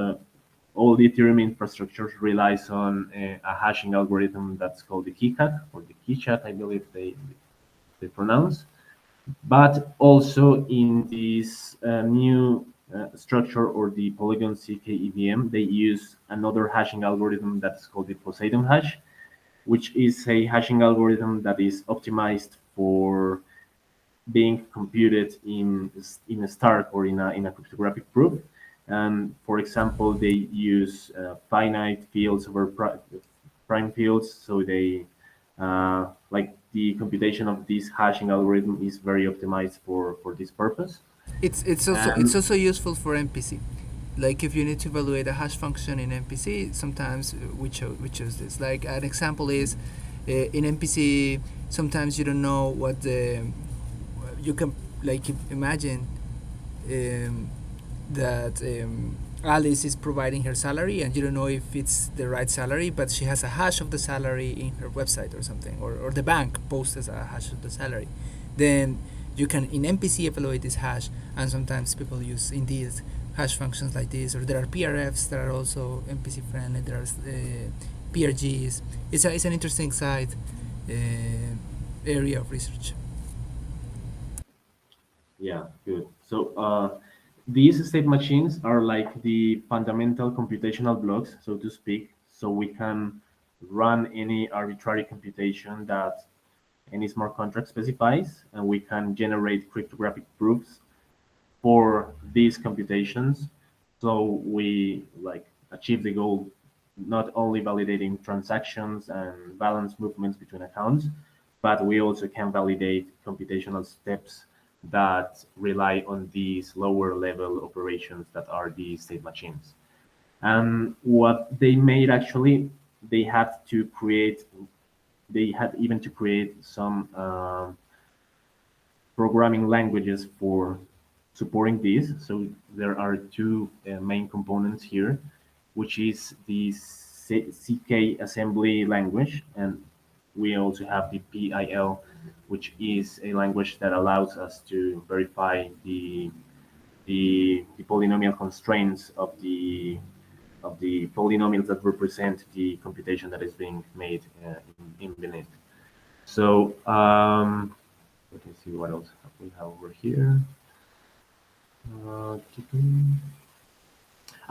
all the Ethereum infrastructure relies on a hashing algorithm that's called the KeyCat, or the KeyChat, I believe they pronounce. But also in this new structure, or the Polygon zk-EVM, they use another hashing algorithm that's called the Poseidon hash, which is a hashing algorithm that is optimized for being computed in a Stark or in a cryptographic proof. And for example, they use finite fields over prime fields, so they like the computation of this hashing algorithm is very optimized for this purpose. It's also useful for MPC. Like if you need to evaluate a hash function in MPC, sometimes we choose this. Like an example is in MPC, sometimes you don't know what you can, like, imagine that Alice is providing her salary and you don't know if it's the right salary, but she has a hash of the salary in her website or something, or the bank posts a hash of the salary. Then you can in MPC evaluate this hash, and sometimes people use indeed hash functions like this, or there are PRFs that are also MPC friendly, there are PRGs. It's an interesting side area of research. Yeah, good. So these state machines are like the fundamental computational blocks, so to speak, so we can run any arbitrary computation that any smart contract specifies, and we can generate cryptographic proofs for these computations. So we like achieve the goal, not only validating transactions and balance movements between accounts, but we also can validate computational steps that rely on these lower level operations that are the state machines. And what they made, actually, they had even to create some programming languages for supporting this. So there are two main components here, which is the zk assembly language, and we also have the PIL, which is a language that allows us to verify the polynomial constraints of the polynomials that represent the computation that is being made in beneath. So let me see what else we have over here.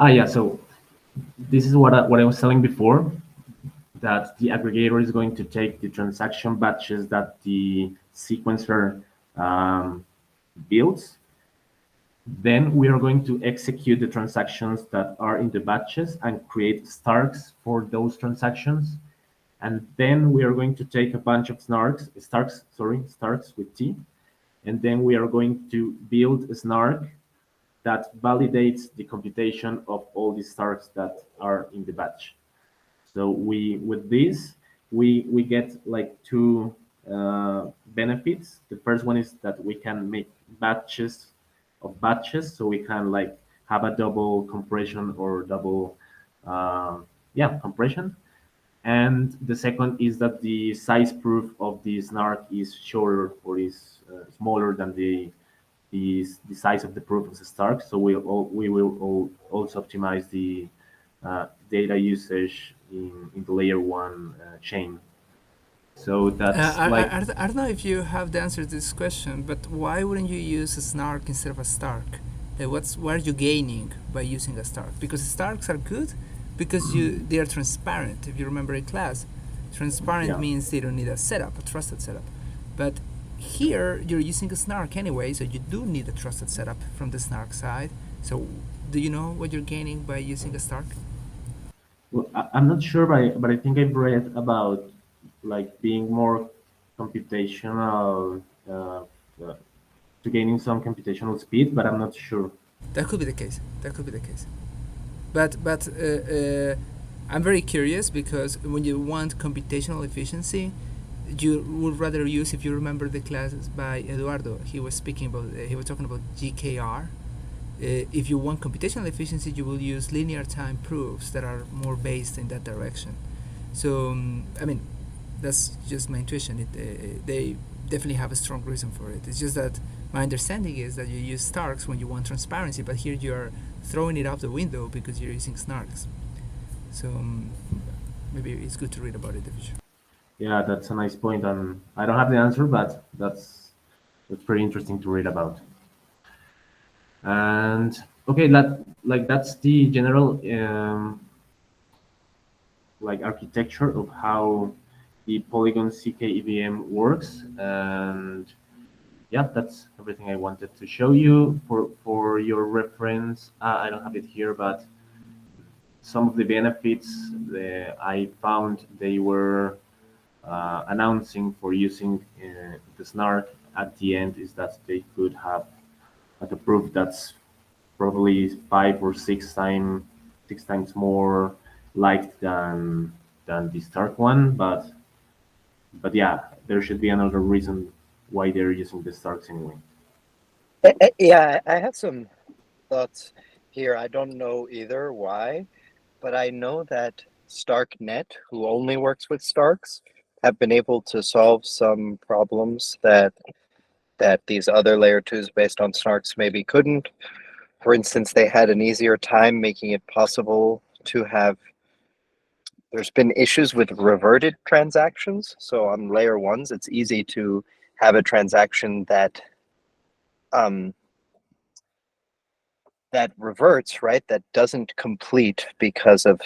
Yeah, so this is what I was telling before, that the aggregator is going to take the transaction batches that the sequencer builds. Then we are going to execute the transactions that are in the batches and create SNARKs for those transactions. And then we are going to take a bunch of SNARKs with T. And then we are going to build a SNARK that validates the computation of all the SNARKs that are in the batch. So with this, we get like two benefits. The first one is that we can make batches of batches, so we can like have a double compression or double compression. And the second is that the size proof of the SNARK is shorter, or is smaller than the size of the proof of the SNARK. So we will also optimize the data usage in the layer one chain. So that's I don't know if you have the answer to this question, but why wouldn't you use a SNARK instead of a STARK? What are you gaining by using a STARK? Because STARKs are good because they are transparent. If you remember in class, transparent means they don't need a setup, a trusted setup. But here you're using a SNARK anyway, so you do need a trusted setup from the SNARK side. So do you know what you're gaining by using a STARK? Well, I'm not sure, but I think I've read about like being more computational to gaining some computational speed, but I'm not sure. That could be the case. That could be the case. But I'm very curious because when you want computational efficiency, you would rather use, if you remember the classes by Eduardo, he was speaking about, he was talking about GKR. If you want computational efficiency, you will use linear time proofs that are more based in that direction. So, I mean, that's just my intuition. They definitely have a strong reason for it. It's just that my understanding is that you use SNARKs when you want transparency, but here you are throwing it out the window because you're using SNARKs. So maybe it's good to read about it in the future. Yeah, that's a nice point, and I don't have the answer, but that's pretty interesting to read about. And okay, that's the general like architecture of how the Polygon zk-EVM works. And yeah, that's everything I wanted to show you for your reference. I don't have it here, but some of the benefits that I found they were announcing for using the SNARK at the end is that they could have a proof that's probably 5 or 6 times more liked than the Stark one, but yeah, there should be another reason why they're using the Starks anyway. Yeah, I have some thoughts here. I don't know either why, but I know that StarkNet, who only works with Starks, have been able to solve some problems that these other layer 2s based on Snarks maybe couldn't. For instance, they had an easier time making it possible to have, there's been issues with reverted transactions. So on layer 1s, it's easy to have a transaction that that reverts, right? That doesn't complete because of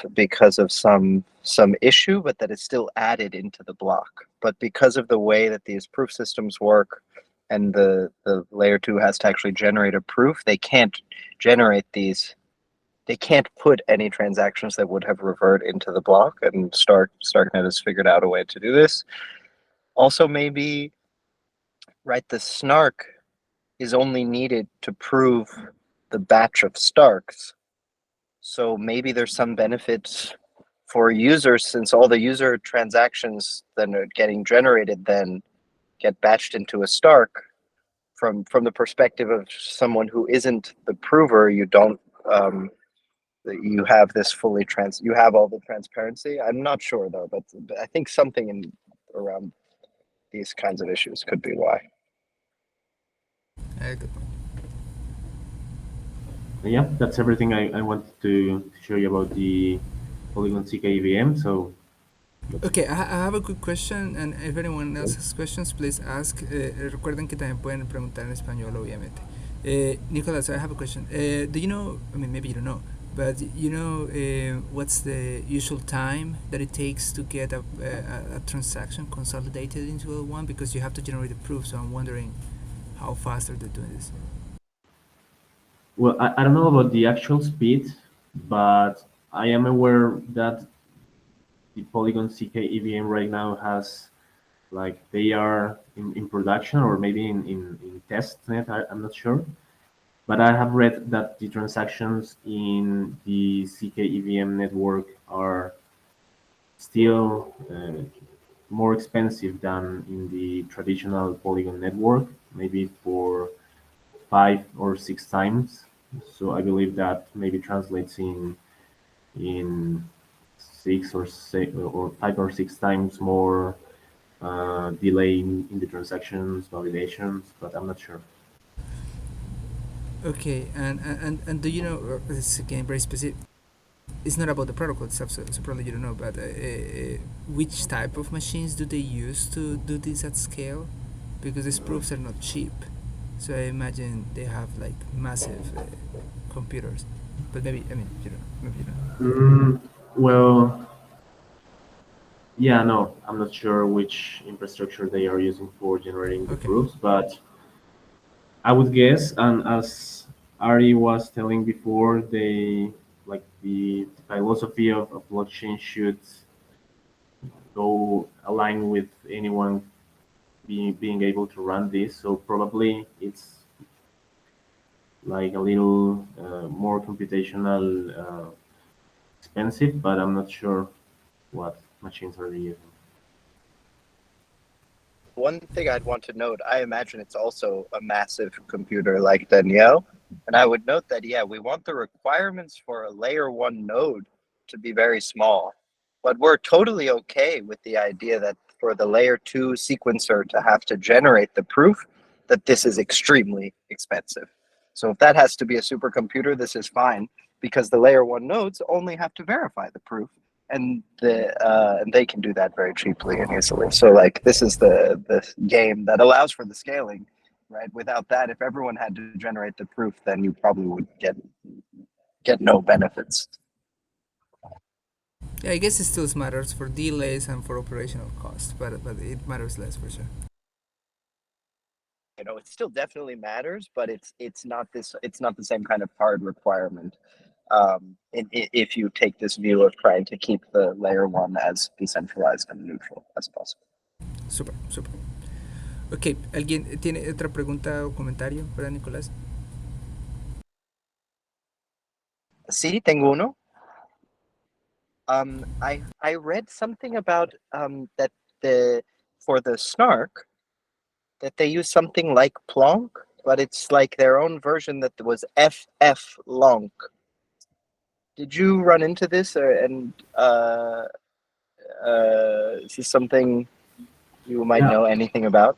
some issue, but that is still added into the block. But because of the way that these proof systems work, and the layer 2 has to actually generate a proof, they can't generate these. They can't put any transactions that would have revert into the block, and StarkNet has figured out a way to do this. Also, maybe, right, the snark is only needed to prove the batch of Starks. So maybe there's some benefits for users, since all the user transactions that are getting generated then get batched into a Stark. From the perspective of someone who isn't the prover, you don't you have this fully you have all the transparency. I'm not sure though, but I think something in around these kinds of issues could be why. Good point. Yeah, that's everything I wanted to show you about the Polygon zk-EVM. So Okay, I have a quick question, and if anyone else has questions, please ask. Recuerden que también pueden preguntar en español, obviamente. Nicholas, I have a question. Do you know, I mean, maybe you don't know, but you know what's the usual time that it takes to get a transaction consolidated into a one? Because you have to generate a proof, so I'm wondering how fast are they doing this? well, I don't know about the actual speed, but I am aware that the Polygon zk-EVM right now has, like, they are in production, or maybe in testnet, I'm not sure. But I have read that the transactions in the zk-EVM network are still more expensive than in the traditional Polygon network, maybe for 5 or 6 times. So I believe that maybe translates in 6 or 5 or 6 times more delay in the transactions, validations, but I'm not sure. Okay, and do you know, this is again very specific, it's not about the protocol itself, so probably you don't know, but which type of machines do they use to do this at scale? Because these proofs are not cheap, so I imagine they have like massive computers, but maybe, I mean, you know, maybe you don't. Well, yeah, no, I'm not sure which infrastructure they are using for generating the proofs, but I would guess, and as Ari was telling before, they, like, the philosophy of blockchain should go align with anyone being able to run this. So probably it's like a little more computational expensive, but I'm not sure what machines are they using. One thing I'd want to note, I imagine it's also a massive computer like Danielle. And I would note that, yeah, we want the requirements for a layer one node to be very small. But we're totally okay with the idea that for the layer two sequencer to have to generate the proof, that this is extremely expensive. So if that has to be a supercomputer, this is fine, because the layer one nodes only have to verify the proof, and they can do that very cheaply and easily. So like this is the game that allows for the scaling, right? Without that, if everyone had to generate the proof, then you probably would get no benefits. Yeah, I guess it still matters for delays and for operational costs, but it matters less for sure. You know, it still definitely matters, but it's not the same kind of hard requirement. If you take this view of trying to keep the layer one as decentralized and neutral as possible. Súper, súper. Ok, ¿alguien tiene otra pregunta o comentario para Nicolás? Sí, tengo uno. I read something about that for the snark that they use something like Plonk, but it's like their own version that was FF Lonk. Did you run into this, is this something you might know anything about?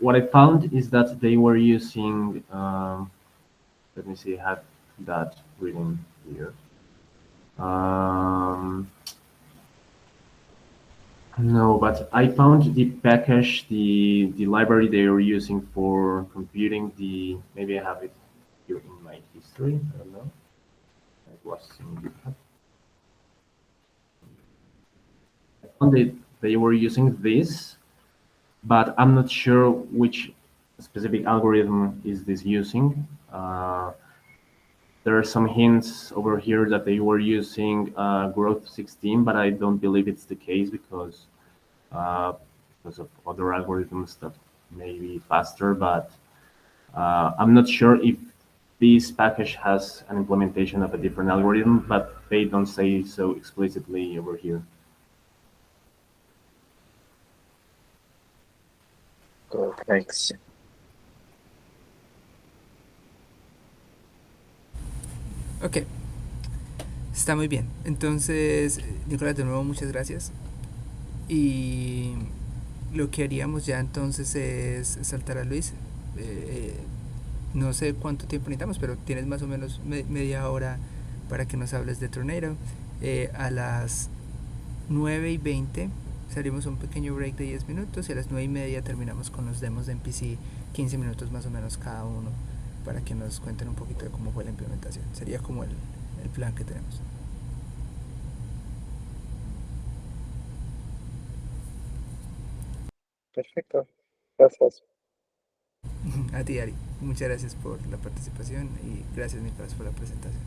What I found is that they were using, let me see, I have that written here. No, but I found the package, the library they were using for computing the, maybe I have it here in my history, I don't know. It was in GitHub. I found that they were using this, but I'm not sure which specific algorithm is this using. There are some hints over here that they were using growth 16, but I don't believe it's the case because of other algorithms that may be faster, but I'm not sure if this package has an implementation of a different algorithm, but they don't say so explicitly over here. Cool, thanks. Ok, está muy bien. Entonces, Nicolás, de nuevo muchas gracias. Y lo que haríamos ya entonces es saltar a Luis. No sé cuánto tiempo necesitamos, pero tienes más o menos media hora para que nos hables de Tornado. A las 9:20 salimos a un pequeño break de 10 minutos y a las 9:30 terminamos con los demos de MPC, 15 minutos más o menos cada uno, para que nos cuenten un poquito de cómo fue la implementación. Sería como el plan que tenemos. Perfecto, gracias. A ti, Ari, muchas gracias por la participación y gracias, Nicolás, por la presentación.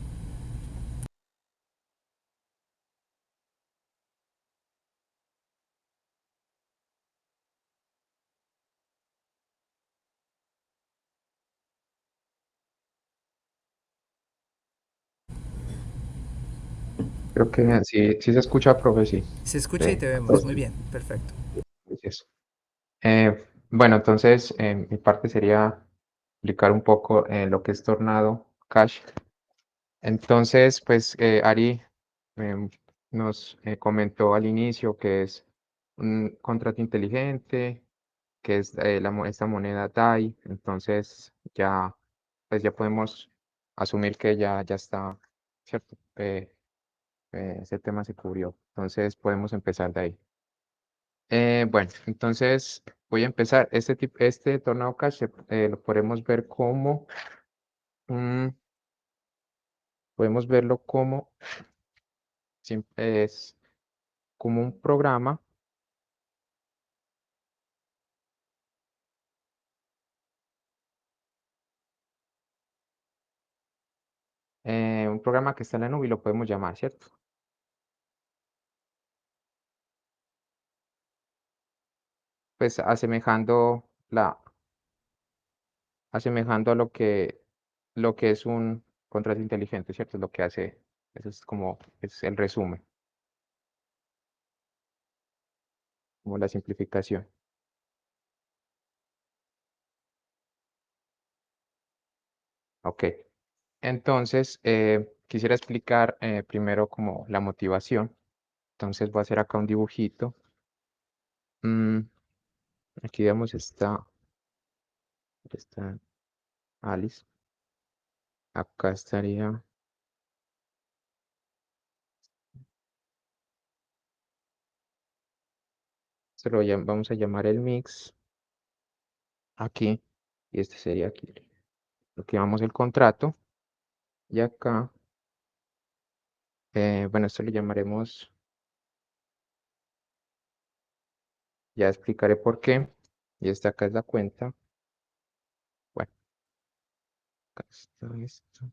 Creo que sí, sí se escucha, profe, sí. Se escucha Sí, y te vemos, pues, muy bien, perfecto. gracias. Bueno, entonces, mi parte sería explicar un poco lo que es Tornado Cash. Entonces, pues, Ari nos comentó al inicio que es un contrato inteligente, que es esta moneda DAI. Entonces, pues ya podemos asumir que ya está, ¿cierto? Ese tema se cubrió. Entonces, podemos empezar de ahí. Bueno, entonces voy a empezar. Este Tornado Cash lo podemos ver como podemos verlo como es como un programa que está en la nube y lo podemos llamar, ¿cierto? pues asemejando a lo que es un contrato inteligente, ¿cierto? Es lo que hace, eso es como, es el resumen, como la simplificación. Ok, entonces quisiera explicar primero como la motivación. Entonces voy a hacer acá un dibujito. Mm, aquí vemos está Alice. Acá estaría, vamos a llamar el mix aquí. Y este sería aquí lo que llamamos el contrato. Y acá, bueno, esto le llamaremos, ya explicaré por qué. Y esta acá es la cuenta. Bueno, acá está esto.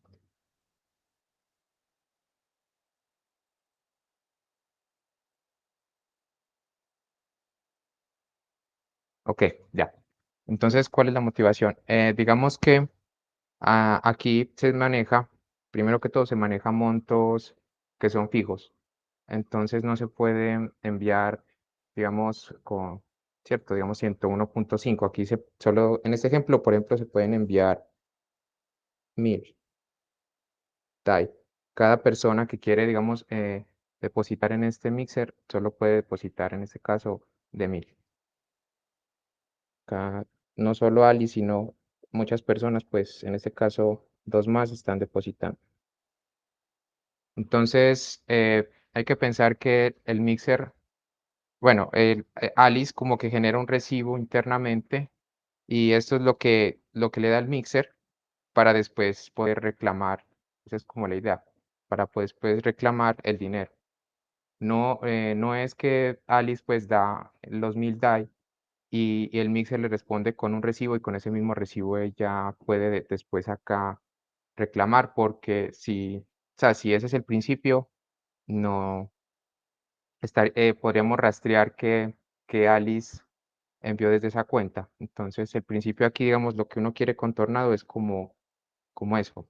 Ok, ya. Entonces, ¿cuál es la motivación? Digamos que aquí se maneja, primero que todo, se maneja montos que son fijos. Entonces no se puede enviar, digamos, cierto, digamos 101.5. Aquí solo, en este ejemplo, por ejemplo, se pueden enviar 1000 DAI. Cada persona que quiere, digamos, depositar en este mixer, solo puede depositar en este caso de 1000. No solo Ali, sino muchas personas, pues en este caso, dos más están depositando. Entonces, hay que pensar que el mixer, bueno, Alice como que genera un recibo internamente y esto es lo que le da el mixer para después poder reclamar. Esa es como la idea, para después reclamar el dinero. No, no es que Alice pues da los 1000 DAI y el mixer le responde con un recibo y con ese mismo recibo ella puede después acá reclamar porque o sea, si ese es el principio, no podríamos rastrear que Alice envió desde esa cuenta. Entonces, el principio aquí, digamos, lo que uno quiere contornado es como eso,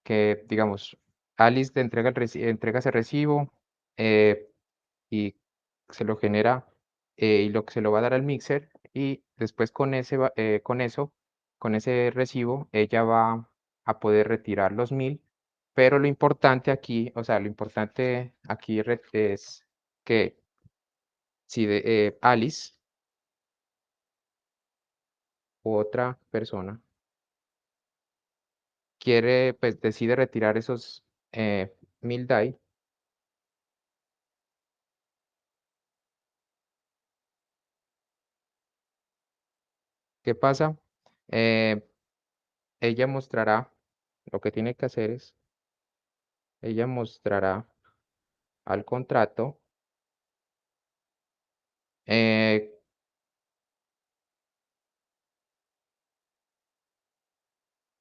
que, digamos, Alice te entrega, entrega ese recibo y se lo genera y lo que se lo va a dar al mixer y después con eso, con ese recibo, ella va a poder retirar los 1000, pero lo importante aquí, o sea, lo importante aquí es que si Alice u otra persona quiere, pues decide retirar esos 1000 DAI, ¿qué pasa? Eh, ella mostrará, lo que tiene que hacer es, ella mostrará al contrato, eh,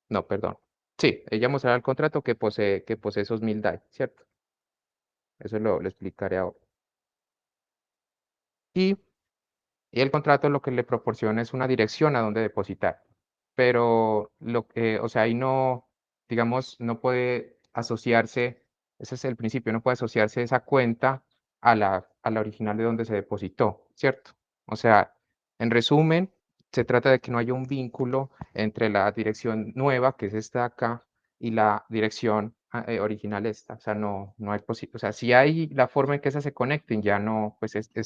no, perdón. Sí, ella mostrará al contrato que posee esos 1000 DAI, ¿cierto? Eso lo explicaré ahora. Y Y el contrato lo que le proporciona es una dirección a donde depositar. Pero o sea, ahí no, digamos, no puede asociarse, ese es el principio, no puede asociarse esa cuenta a la original de donde se depositó, ¿cierto? O sea, en resumen, se trata de que no haya un vínculo entre la dirección nueva, que es esta de acá, y la dirección original esta. O sea, no hay posible, o sea, si hay la forma en que esas se conecten, ya no, pues este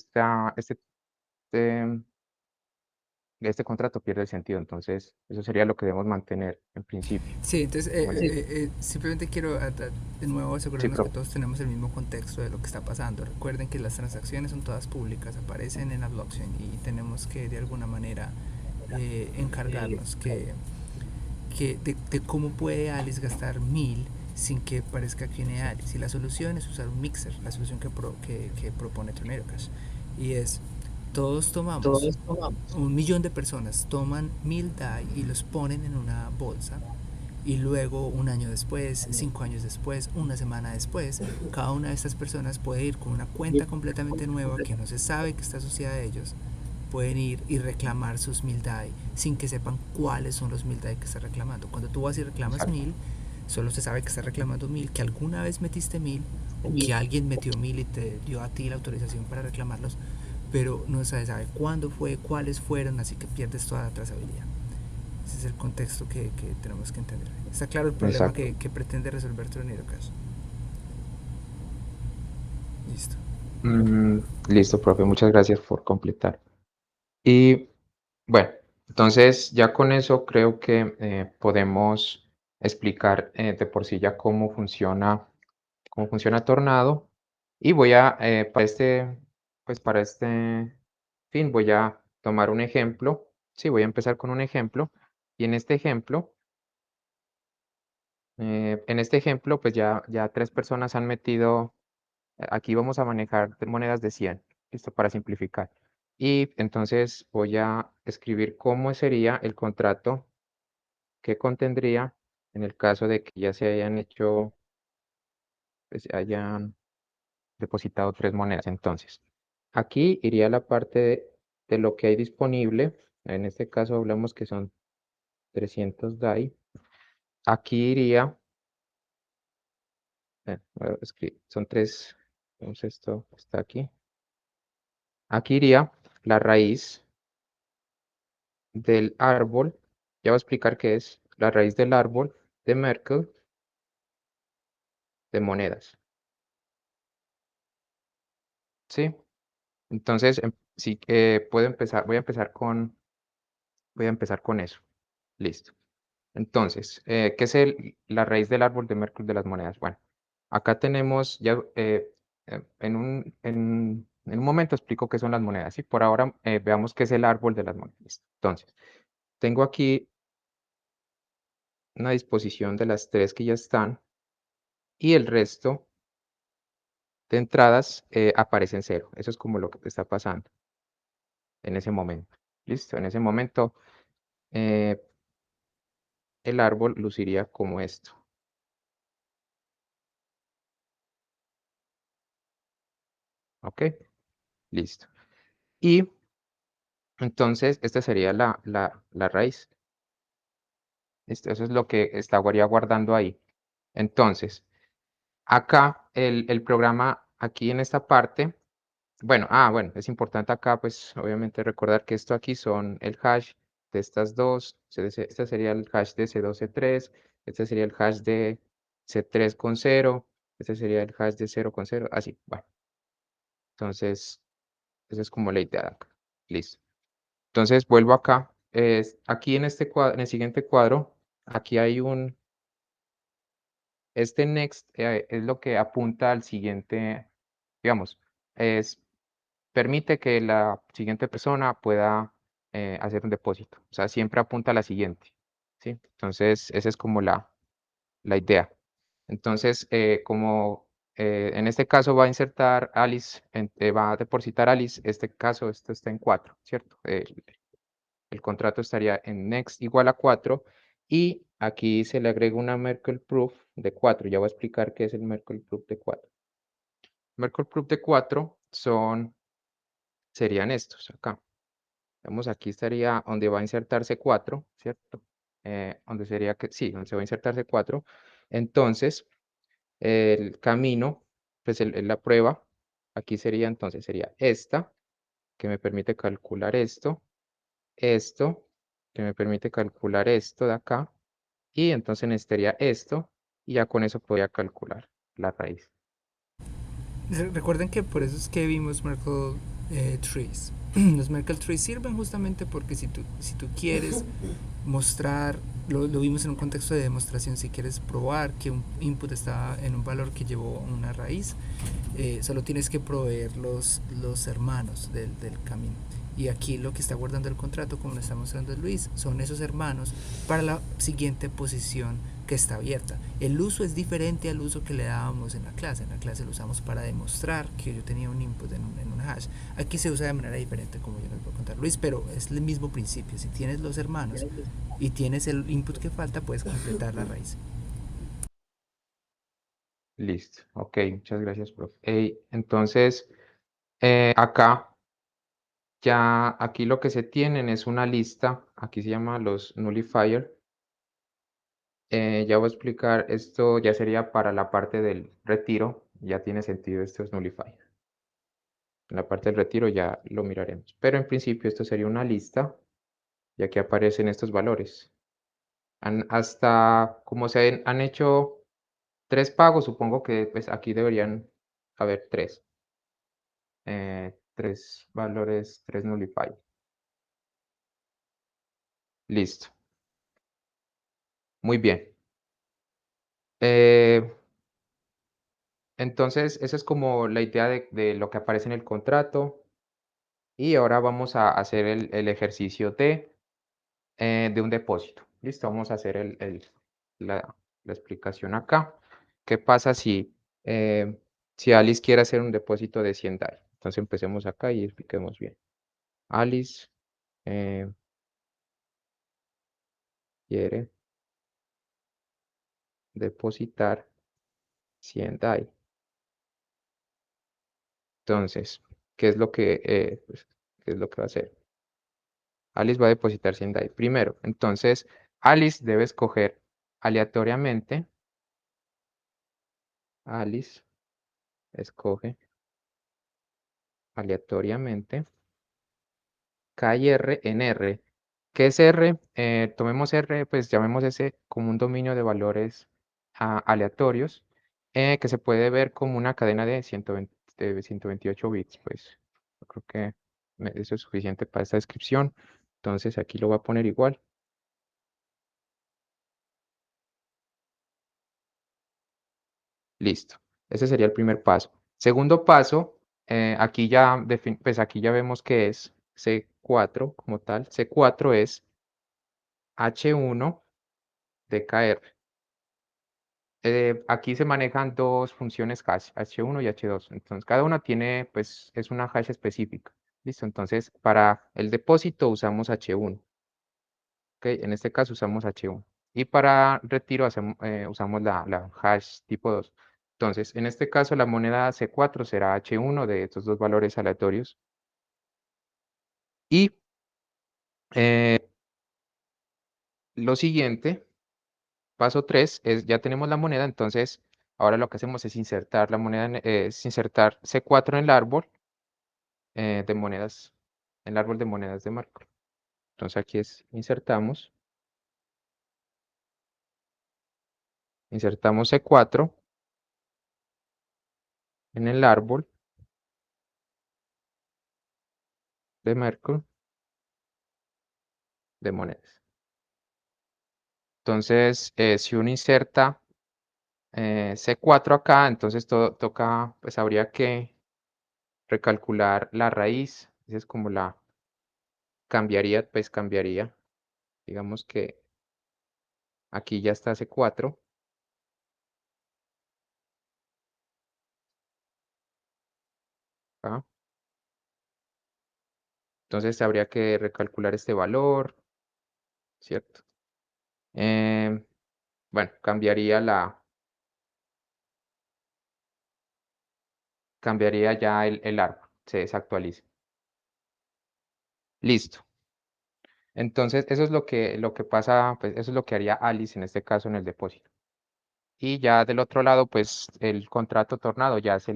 este contrato pierde el sentido. Entonces, eso sería lo que debemos mantener en principio. Sí, entonces Como les digo. simplemente quiero de nuevo Sí, asegurarnos que profe. todos tenemos el mismo contexto de lo que está pasando. Recuerden que las transacciones son todas públicas, aparecen en la blockchain y tenemos que de alguna manera encargarnos de cómo puede Alice gastar 1000 sin que parezca que viene Alice. Y la solución es usar un mixer, la solución que propone Tornado Cash. Y es, todos tomamos, 1 millón de personas toman 1000 DAI y los ponen en una bolsa y luego 1 año después, 5 años después, una semana después, cada una de estas personas puede ir con una cuenta completamente nueva que no se sabe que está asociada a ellos pueden ir y reclamar sus 1000 DAI sin que sepan cuáles son los 1000 DAI que está reclamando. Cuando tú vas y reclamas 1000, solo se sabe que está reclamando 1000, que alguna vez metiste 1000 o que alguien metió 1000 y te dio a ti la autorización para reclamarlos, pero no se sabe cuándo fue, cuáles fueron, así que pierdes toda la trazabilidad. Ese es el contexto que tenemos que entender. ¿Está claro el problema que pretende resolver Tornado Cash? Listo. Listo, profe, muchas gracias por completar. Y bueno, entonces ya con eso creo que podemos explicar de por sí ya cómo funciona Tornado. Y voy a, para este fin, voy a tomar un ejemplo. Sí, voy a empezar con un ejemplo. Y en este ejemplo, pues ya 3 personas han metido. Aquí vamos a manejar monedas de 100, listo, para simplificar. Y entonces voy a escribir cómo sería el contrato que contendría en el caso de que ya se hayan hecho, pues hayan depositado 3 monedas. Entonces, aquí iría la parte de lo que hay disponible. En este caso hablamos que son 300 DAI. Aquí iría, voy a escribir, son 3, entonces esto está aquí. Aquí iría la raíz del árbol. Ya voy a explicar qué es la raíz del árbol de Merkle de monedas. ¿Sí? Entonces, sí, puedo empezar, voy a empezar con eso. Listo. Entonces, ¿qué es la raíz del árbol de Merkle de las monedas? Bueno, acá tenemos ya, en un momento explico qué son las monedas, y por ahora veamos qué es el árbol de las monedas. Entonces, tengo aquí una disposición de las 3 que ya están, y el resto de entradas aparecen 0. Eso es como lo que está pasando en ese momento. Listo, en ese momento eh, el árbol luciría como esto. ¿Ok? Listo. Y entonces esta sería la raíz. Eso es lo que estaría guardando ahí. Entonces, acá el programa, aquí en esta parte. Bueno, es importante acá, pues, obviamente recordar que esto aquí son el hash de estas dos. Este sería el hash de C2, C3, este sería el hash de C3 con 0, este sería el hash de 0 con 0, así, bueno. Entonces, esa es como la idea de acá. Listo. Entonces, vuelvo acá. Aquí en este cuadro, en el siguiente cuadro, aquí hay este next es lo que apunta al siguiente, digamos, es permite que la siguiente persona pueda hacer un depósito. O sea, siempre apunta a la siguiente, ¿sí? Entonces, esa es como la idea. Entonces, como en este caso va a insertar Alice, va a depositar Alice, este caso, esto está en 4, ¿cierto? El contrato estaría en next igual a 4 y aquí se le agrega una Merkle proof de 4. Ya voy a explicar qué es el Merkle proof de 4. Merkle proof de 4 serían estos acá. Vemos aquí estaría donde va a insertarse 4, ¿cierto? Donde sería que, sí, donde se va a insertarse 4. Entonces, el camino, pues la prueba, aquí sería entonces, sería esta, que me permite calcular esto, que me permite calcular esto de acá, y entonces necesitaría esto, y ya con eso podría calcular la raíz. Recuerden que por eso es que vimos Merkle trees. Los Merkle trees sirven justamente porque si tú quieres mostrar, lo vimos en un contexto de demostración, si quieres probar que un input está en un valor que llevó una raíz, solo tienes que proveer los hermanos del camino. Y aquí lo que está guardando el contrato, como lo está mostrando Luis, son esos hermanos para la siguiente posición que está abierta. El uso es diferente al uso que le dábamos en la clase. En la clase lo usamos para demostrar que yo tenía un input en un hash. Aquí se usa de manera diferente, como yo les voy a contar Luis, pero es el mismo principio. Si tienes los hermanos y tienes el input que falta, puedes completar la raíz. Listo, ok, muchas gracias, profe. Entonces, acá Ya aquí lo que se tienen es una lista, aquí se llama los nullifier. Ya voy a explicar, esto ya sería para la parte del retiro, ya tiene sentido estos nullifier. En la parte del retiro ya lo miraremos, pero en principio esto sería una lista, y aquí aparecen estos valores. Hasta como han hecho 3 pagos, supongo que pues aquí deberían haber 3. 3 valores, 3 nullifier. Listo. Muy bien. Entonces, esa es como la idea de lo que aparece en el contrato. Y ahora vamos a hacer el ejercicio de un depósito. Listo, vamos a hacer la explicación acá. ¿Qué pasa si Alice quiere hacer un depósito de 100 DAI? Entonces empecemos acá y expliquemos bien. Alice quiere depositar 100 DAI. Entonces, ¿qué es lo que, pues, qué es lo que va a hacer? Alice va a depositar 100 DAI. Primero, entonces, Alice debe escoger aleatoriamente. Alice escoge aleatoriamente K y R en R. ¿Qué es R? Tomemos R, pues llamemos ese como un dominio de valores aleatorios, que se puede ver como una cadena de 128 bits. Pues yo creo que eso es suficiente para esta descripción. Entonces aquí lo voy a poner igual. Listo. Ese sería el primer paso. Segundo paso, pues aquí ya vemos que es C4 como tal. C4 es H1 de KR. Aquí se manejan dos funciones hash, H1 y H2. Entonces, cada una tiene, pues, es una hash específica. Listo. Entonces, para el depósito usamos H1. ¿Ok? En este caso usamos H1. Y para retiro usamos la hash tipo 2. Entonces, en este caso, la moneda C4 será H1 de estos dos valores aleatorios. Y lo siguiente, paso 3, es ya tenemos la moneda, entonces ahora lo que hacemos es insertar la moneda, es insertar C4 en el árbol de monedas, en el árbol de monedas de Marco. Entonces aquí insertamos C4 en el árbol de Merkle de monedas. Entonces, si uno inserta C4 acá, entonces toca, pues habría que recalcular la raíz. Esa es como cambiaría. Digamos que aquí ya está C4. Acá. Entonces habría que recalcular este valor, ¿cierto? Bueno, cambiaría ya el árbol, se desactualiza. Listo. Entonces, eso es lo que pasa, pues eso es lo que haría Alice en este caso en el depósito. Y ya del otro lado, pues el contrato tornado ya es lo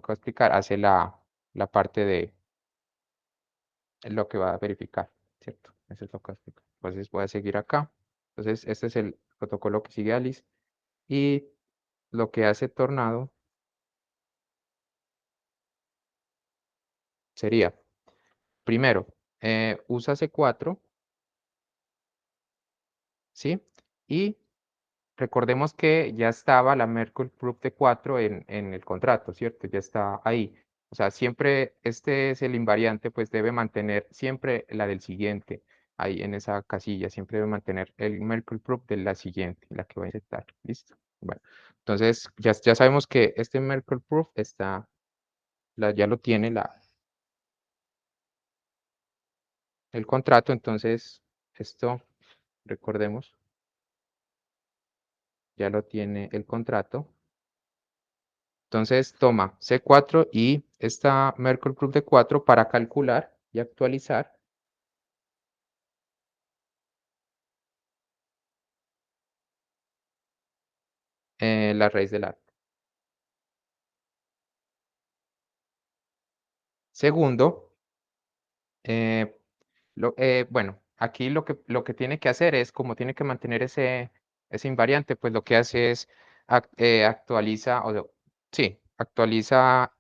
que va a explicar, hace la parte de lo que va a verificar, ¿cierto? Eso es lo que va a explicar. Entonces voy a seguir acá. Entonces, este es el protocolo que sigue Alice. Y lo que hace tornado sería, primero, usa C4, ¿sí? Y recordemos que ya estaba la Merkle Proof de 4 en el contrato, ¿cierto? Ya está ahí. O sea, siempre este es el invariante, pues debe mantener siempre la del siguiente. Ahí en esa casilla, siempre debe mantener el Merkle Proof de la siguiente, la que va a insertar. ¿Listo? Bueno, entonces ya sabemos que este Merkle Proof ya lo tiene el contrato, entonces esto, recordemos, ya lo tiene el contrato. Entonces toma C4 y esta Merkle Proof de 4 para calcular y actualizar la raíz del árbol. Segundo, bueno, aquí lo que tiene que hacer es, como tiene que mantener ese invariante, pues lo que hace es actualiza, sí, actualiza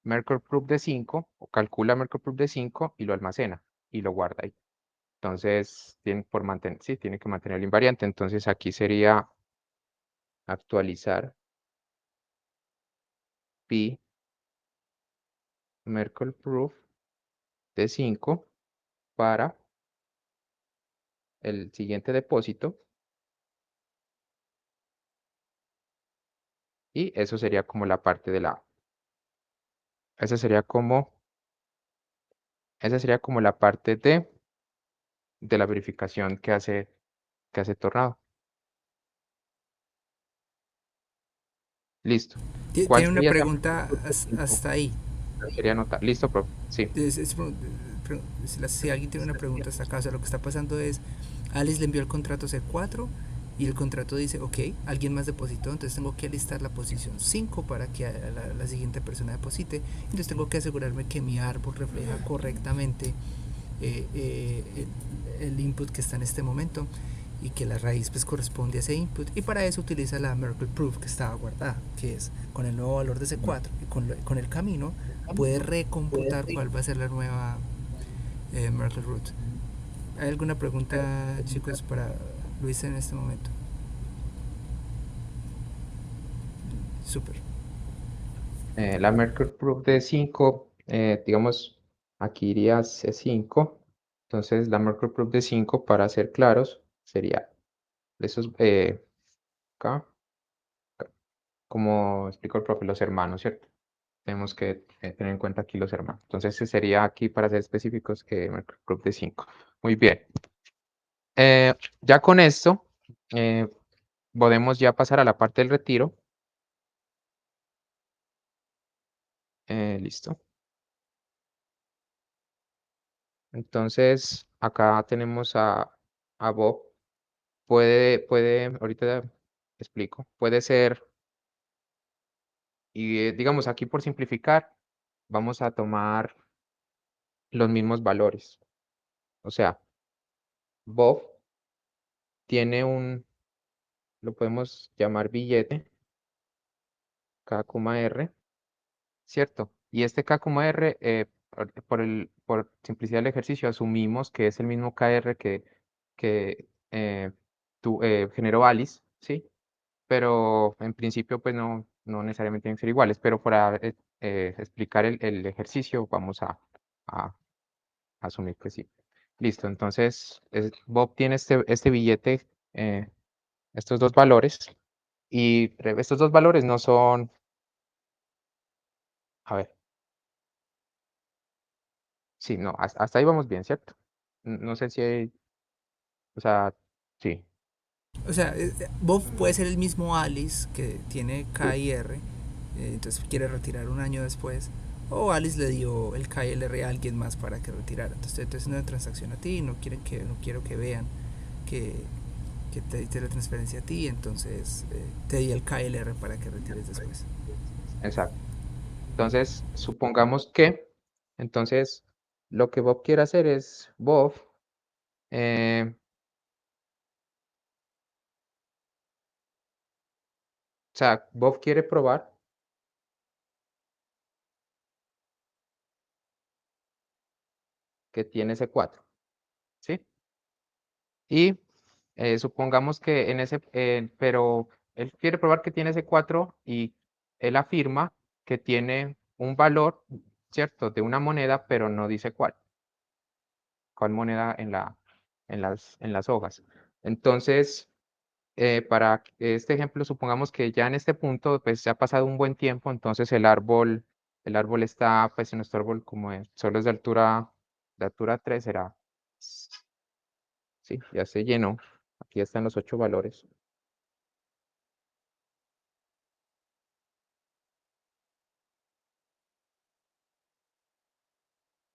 Merkle Proof de 5, o calcula Merkle Proof de 5 y lo almacena y lo guarda ahí. Entonces, sí, tiene que mantener el invariante. Entonces, aquí sería actualizar pi Merkle Proof de 5 para el siguiente depósito. Y eso sería como la parte de la... Esa sería como la parte de la verificación que hace Tornado. Listo. ¿Cuál Tiene una sería esa? pregunta hasta ahí. Sería anotar. Listo, profe. Sí. Si alguien tiene una pregunta hasta acá, o sea, lo que está pasando es, Alice le envió el contrato C4 y el contrato dice, ok, alguien más depositó, entonces tengo que alistar la posición 5 para que la siguiente persona deposite, entonces tengo que asegurarme que mi árbol refleja correctamente el input que está en este momento y que la raíz pues corresponde a ese input, y para eso utiliza la Merkle Proof que estaba guardada, que es con el nuevo valor de C4 y con el camino puede recomputar cuál va a ser la nueva Merkle Root. ¿Hay alguna pregunta, chicos, para Luis en este momento? Súper. La Merkle Proof de 5, digamos, aquí iría C5. Entonces, la Merkle Proof de 5, para ser claros, sería esos, acá, como explicó el profe, los hermanos, ¿cierto? Tenemos que tener en cuenta aquí los hermanos. Entonces, ese sería aquí, para ser específicos, Merkle Proof de 5. Muy bien. Ya con esto, podemos ya pasar a la parte del retiro. Listo. Entonces, acá tenemos a Bob. Ahorita explico, puede ser, y digamos aquí por simplificar, vamos a tomar los mismos valores. O sea, Bob tiene lo podemos llamar billete, K,R, ¿cierto? Y este K,R, por simplicidad del ejercicio, asumimos que es el mismo KR que generó Alice, ¿sí? Pero en principio pues no necesariamente tienen que ser iguales, pero para explicar el ejercicio vamos a asumir que sí. Listo, entonces Bob tiene este billete, estos dos valores, y estos dos valores no son, a ver, sí, no, hasta ahí vamos bien, ¿cierto? No sé si hay, o sea, sí, O sea, Bob puede ser el mismo Alice que tiene K y R, entonces quiere retirar un año después, o Alice le dio el K y el R a alguien más para que retirara. Entonces una transacción a ti, no quiero que vean que, que te diste la transferencia a ti, entonces te di el K y el R para que retires después. exacto. Entonces, supongamos que, entonces, lo que Bob quiere hacer es, Bob, eh, o sea, Bob quiere probar que tiene ese 4, ¿sí? Y supongamos que pero él quiere probar que tiene ese 4 y él afirma que tiene un valor, ¿cierto? De una moneda, pero no dice cuál moneda en las hojas. Entonces, para este ejemplo, supongamos que ya en este punto, pues ya ha pasado un buen tiempo, entonces el árbol está, pues en nuestro árbol como solo es de altura 3 será, sí, ya se llenó. Aquí están los 8 valores.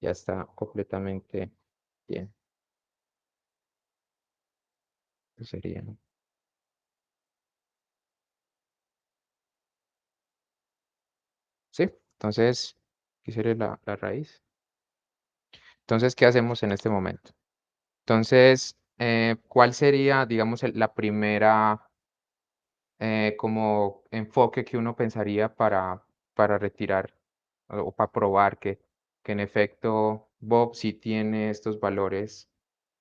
ya está completamente bien. Eso sería. Sí, entonces, ¿qué sería la raíz? Entonces, ¿qué hacemos en este momento? Entonces, ¿cuál sería, digamos, la primera como enfoque que uno pensaría para retirar o para probar que en efecto Bob sí tiene estos valores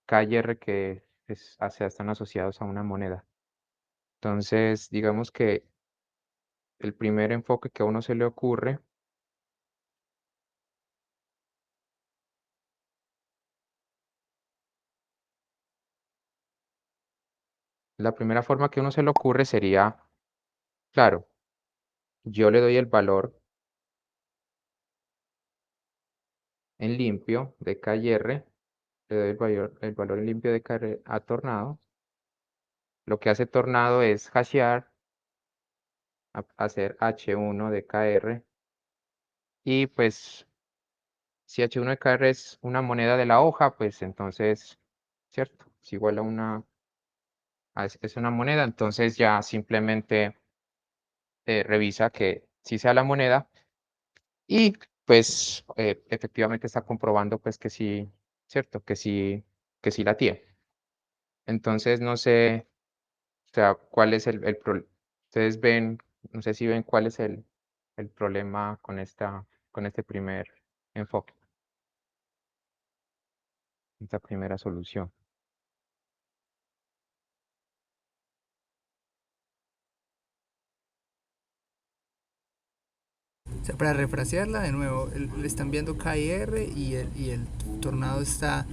KR que están asociados a una moneda? Entonces, digamos que el primer enfoque que a uno se le ocurre, la primera forma que a uno se le ocurre sería, claro, yo le doy el valor en limpio de KR, le doy el valor en limpio de KR a Tornado. Lo que hace Tornado es hashear, hacer H1 de KR, y pues si H1 de KR es una moneda de la hoja, pues entonces, ¿cierto? Es igual a es una moneda, entonces ya simplemente revisa que sí sea la moneda y pues efectivamente está comprobando pues que sí, ¿cierto? Que sí la tiene. Entonces no sé, o sea, cuál es el problema. Ustedes ven, no sé si ven cuál es el problema con este primer enfoque, esta primera solución. O sea, para refrasearla de nuevo, le están viendo KR y el tornado está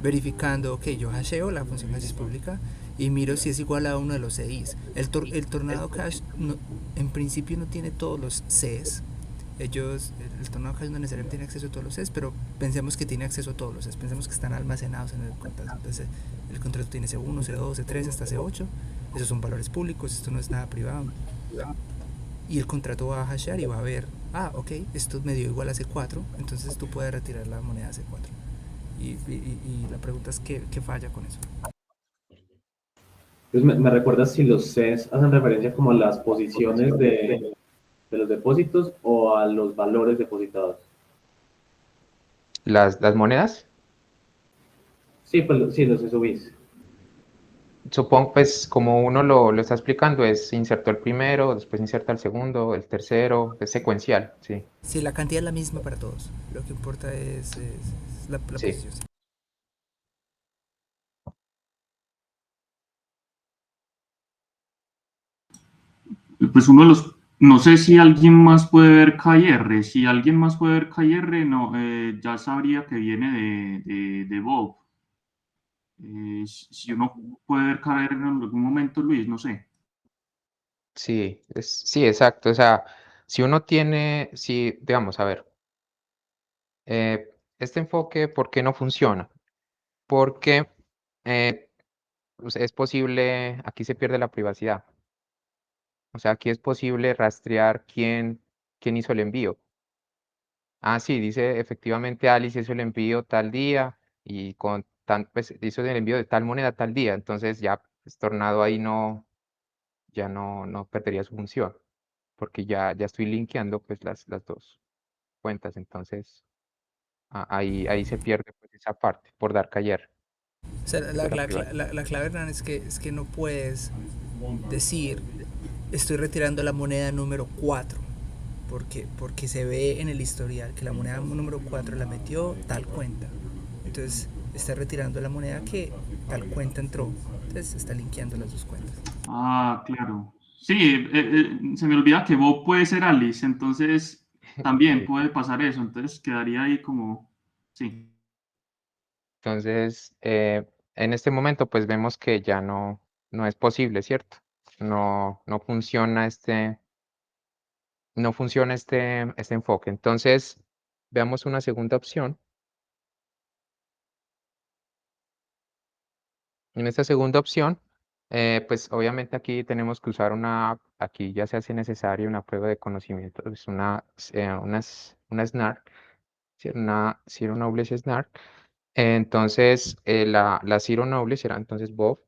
verificando, ok, yo hasheo, la función hash es pública, y miro si es igual a uno de los CIs. El tornado cache en principio no tiene todos los Cs. El tornado cache no necesariamente tiene acceso a todos los Cs, pero pensemos que tiene acceso a todos los Cs. Pensemos que están almacenados en el contrato. Entonces, el contrato tiene C1, C2, C3 hasta C8. Esos son valores públicos, esto no es nada privado. Y el contrato va a hashear y va a ver, ok, esto me dio igual a C4, entonces tú puedes retirar la moneda C4. Y la pregunta es, ¿qué falla con eso? Entonces, ¿me recuerdas si los Cs hacen referencia como a las posiciones de los depósitos o a los valores depositados? Las monedas, Sí, pues sí, los subís. supongo, pues como uno lo está explicando, es inserto el primero, después inserta el segundo, el tercero, es secuencial, sí, Si la cantidad es la misma para todos, lo que importa es la sí. posición. Pues uno de los, no sé si alguien más puede ver KR. Si alguien más puede ver KR, no, ya sabría que viene de Bob. Si uno puede ver KR en algún momento, Luis, no sé. Sí, sí, exacto. O sea, si uno tiene, si, digamos, a ver, este enfoque, ¿por qué no funciona? Porque pues, es posible, aquí se pierde la privacidad. O sea, aquí es posible rastrear quién hizo el envío. Ah, sí, dice efectivamente Alice hizo el envío tal día y pues, hizo el envío de tal moneda tal día. Entonces ya pues, Tornado ahí ya no perdería su función, porque ya estoy linkeando pues las dos cuentas. Entonces ahí se pierde pues, esa parte por dar callar. O sea, Pierde la privacidad. la clave, Hernán, es que no puedes decir, estoy retirando la moneda número 4, porque se ve en el historial que la moneda número 4 la metió tal cuenta. Entonces, está retirando la moneda que tal cuenta entró. Entonces, está linkeando las dos cuentas. Ah, claro. Sí, se me olvida que Bob puede ser Alice, entonces también Sí. puede pasar eso. Entonces quedaría ahí como, sí. Entonces, en este momento, pues vemos que ya no es posible, ¿cierto? No funciona este enfoque. Entonces, veamos una segunda opción. En esta segunda opción, pues obviamente aquí tenemos que usar aquí ya se hace necesaria una prueba de conocimiento, es una SNARK. zero knowledge snark. Entonces, la zero knowledge será entonces Bob.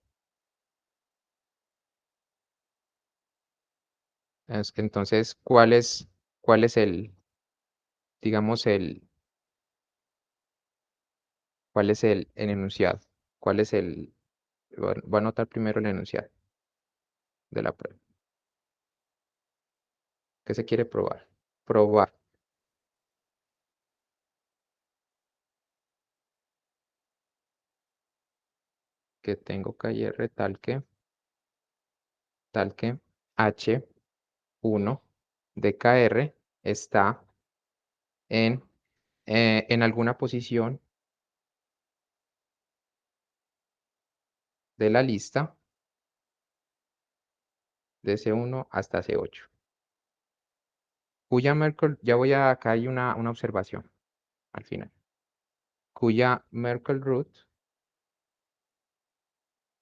Entonces, ¿cuál es digamos, el enunciado? ¿Cuál es voy a anotar primero el enunciado de la prueba? ¿Qué se quiere probar? Probar que tengo KR tal que H1 de KR está en alguna posición de la lista de C1 hasta C8. Cuya Merkle, acá hay una observación al final. Cuya Merkle root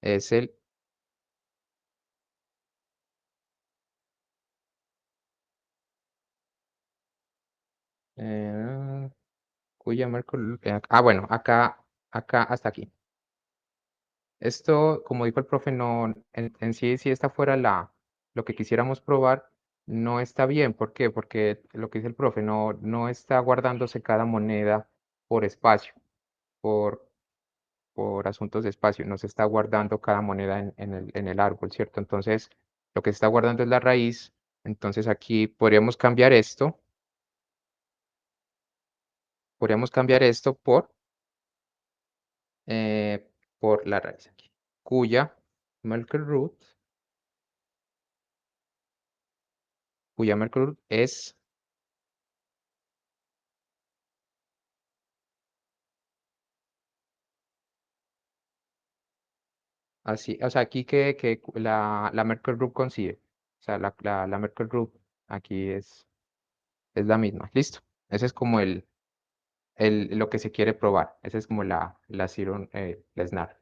es cuya Merkle, bueno, acá hasta aquí. Esto, como dijo el profe, no, en sí, si esta fuera lo que quisiéramos probar, no está bien. ¿Por qué? Porque lo que dice el profe, no está guardándose cada moneda por espacio, por, por asuntos de espacio, no se está guardando cada moneda en el árbol, ¿cierto? Entonces, lo que se está guardando es la raíz. Entonces, aquí podríamos cambiar esto por la raíz aquí, cuya Merkle root es así. O sea, aquí que la Merkle root coincide. O sea, la Merkle root aquí es la misma. Listo. Ese es como lo que se quiere probar. Ese es como la SNARK.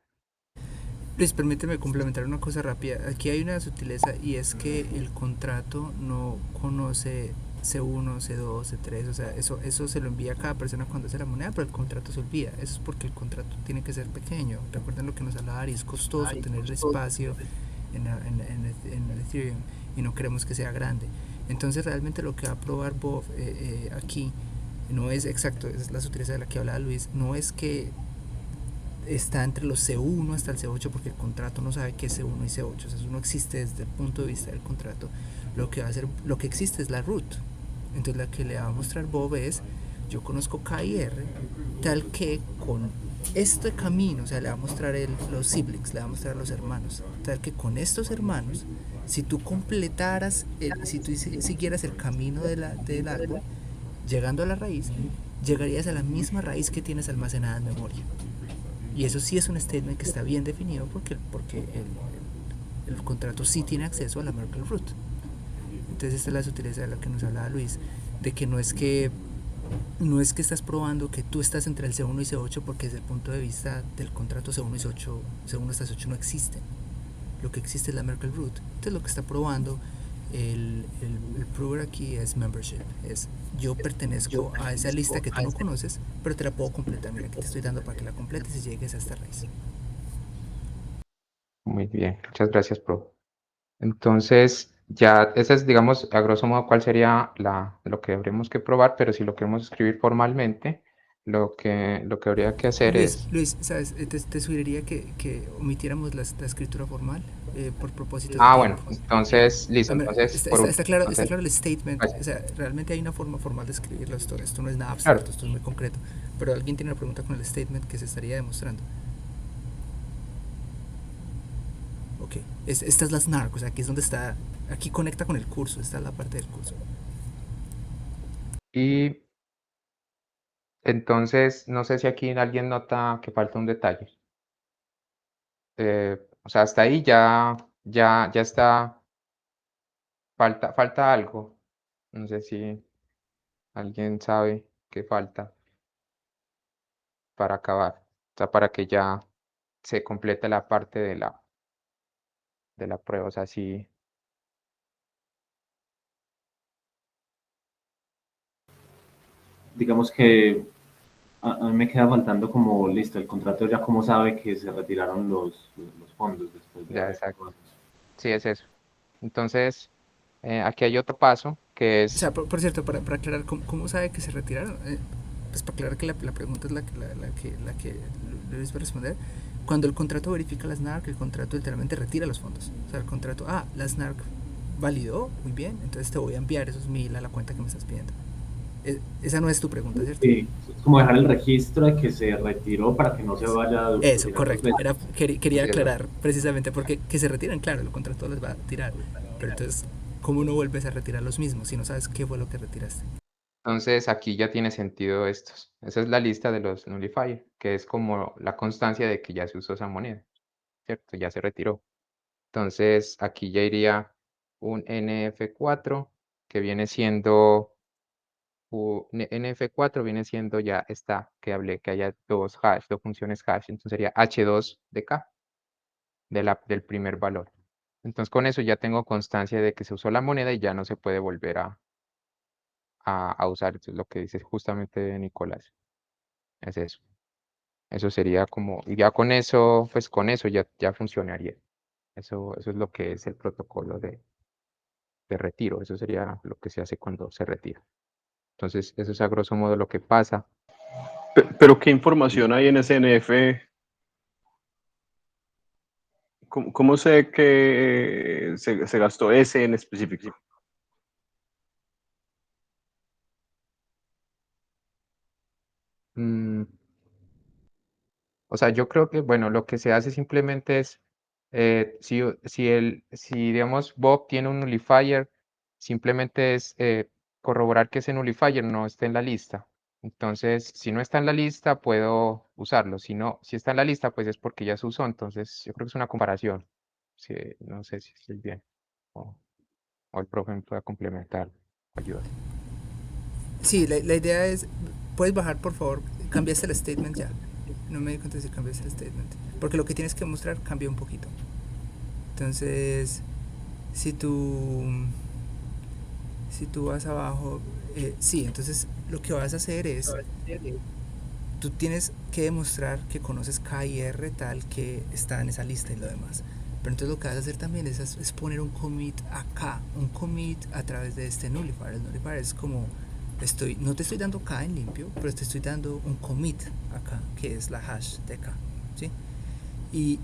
Luis, permíteme complementar una cosa rápida. Aquí hay una sutileza y es que el contrato no conoce C1, C2, C3, o sea, eso se lo envía a cada persona cuando hace la moneda, pero el contrato se olvida. Eso es porque el contrato tiene que ser pequeño. Recuerden lo que nos hablaba Ari, es costoso tener el espacio en el Ethereum y no queremos que sea grande. Entonces realmente lo que va a probar Bob aquí no es exacto, es la sutileza de la que hablaba Luis, no es que está entre los C1 hasta el C8 porque el contrato no sabe qué es C1 y C8, o sea, eso no existe desde el punto de vista del contrato. Lo que existe es la root. Entonces la que le va a mostrar Bob es, yo conozco K y R, tal que con este camino, o sea, le va a mostrar los siblings, le va a mostrar los hermanos, tal que con estos hermanos, si tú completaras, si tú siguieras el camino del árbol, llegando a la raíz, llegarías a la misma raíz que tienes almacenada en memoria. Y eso sí es un statement que está bien definido porque el contrato sí tiene acceso a la Merkle root. Entonces esta es la sutileza de la que nos hablaba Luis, de que no es que estás probando que tú estás entre el C1 y C8 porque desde el punto de vista del contrato C1 y C1 hasta C8 no existen. Lo que existe es la Merkle root. Entonces lo que está probando el prover aquí es membership, es yo pertenezco a esa lista que tú no conoces, pero te la puedo completar. Mira, que te estoy dando para que la completes y llegues a esta raíz. Muy bien, muchas gracias, profe. Entonces, ya, ese es, digamos, a grosso modo, cuál sería lo que habríamos que probar, pero si lo queremos escribir formalmente, lo que habría que hacer es... Luis, ¿sabes? Te sugeriría que omitiéramos la escritura formal por propósitos de Bueno, tiempo. entonces, listo, entonces, Está claro entonces, el statement, gracias. o sea, realmente hay una forma formal de escribirlo, esto no es nada Claro. abstracto, esto es muy concreto, pero alguien tiene una pregunta con el statement que se estaría demostrando. Ok, esta es la SNARK, o sea, aquí es donde está, aquí conecta con el curso, esta es la parte del curso. Y entonces, no sé si aquí alguien nota que falta un detalle. O sea, hasta ahí ya está, falta algo. No sé si alguien sabe qué falta para acabar. O sea, para que ya se complete la parte de la prueba. O sea, sí. Digamos que a mí me queda faltando como, listo, el contrato ya como sabe que se retiraron los fondos después de Ya, haber exacto. jugado. Sí, es eso. Entonces, aquí hay otro paso que O sea, es, por cierto, para aclarar, ¿cómo sabe que se retiraron? Pues para aclarar que la pregunta es la que Luis va a responder. Cuando el contrato verifica la SNARK, el contrato literalmente retira los fondos. O sea, el contrato, la SNARK validó, muy bien, entonces te voy a enviar esos 1000 a la cuenta que me estás pidiendo. Esa no es tu pregunta, ¿cierto? Sí, es como dejar el registro de que se retiró para que no se vaya a Eso, duplicar dos correcto. veces. Quería Sí, es verdad. aclarar precisamente porque que se retiran, claro, el contrato les va a tirar. Pero entonces, ¿cómo no vuelves a retirar los mismos si no sabes qué fue lo que retiraste? Entonces aquí ya tiene sentido estos. Esa es la lista de los nullifier, que es como la constancia de que ya se usó esa moneda, ¿cierto? Ya se retiró. Entonces aquí ya iría un NF4 que viene siendo, NF4 viene siendo ya esta que hablé, que haya dos hash, dos funciones hash, entonces sería H2 de K, del primer valor. Entonces con eso ya tengo constancia de que se usó la moneda y ya no se puede volver a usar. Esto es lo que dice justamente Nicolás. Es eso. Eso sería como, y ya con eso, pues con eso ya funcionaría. Eso es lo que es el protocolo de retiro. Eso sería lo que se hace cuando se retira. Entonces, eso es a grosso modo lo que pasa. Pero ¿qué información hay en ese NF? ¿Cómo sé que se gastó ese en específico? Mm, o sea, yo creo que, bueno, lo que se hace simplemente es, si digamos Bob tiene un nullifier, simplemente es corroborar que ese nullifier no esté en la lista. Entonces, si no está en la lista, puedo usarlo. Si no, si está en la lista, pues es porque ya se usó. Entonces, yo creo que es una comparación. Sí, no sé si estoy bien. O, o el profe me pueda complementar, ayudar. Sí, la idea es, puedes bajar por favor, cambiaste el statement ya. No me di cuenta si cambiaste el statement. Porque lo que tienes que mostrar cambia un poquito. Entonces, si tú, si tú vas abajo, sí, entonces lo que vas a hacer es, tú tienes que demostrar que conoces K y R tal que está en esa lista y lo demás. Pero entonces lo que vas a hacer también es poner un commit acá, un commit a través de este nullifier. El nullifier es como, no te estoy dando K en limpio, pero te estoy dando un commit acá, que es la hash de K, ¿sí? Y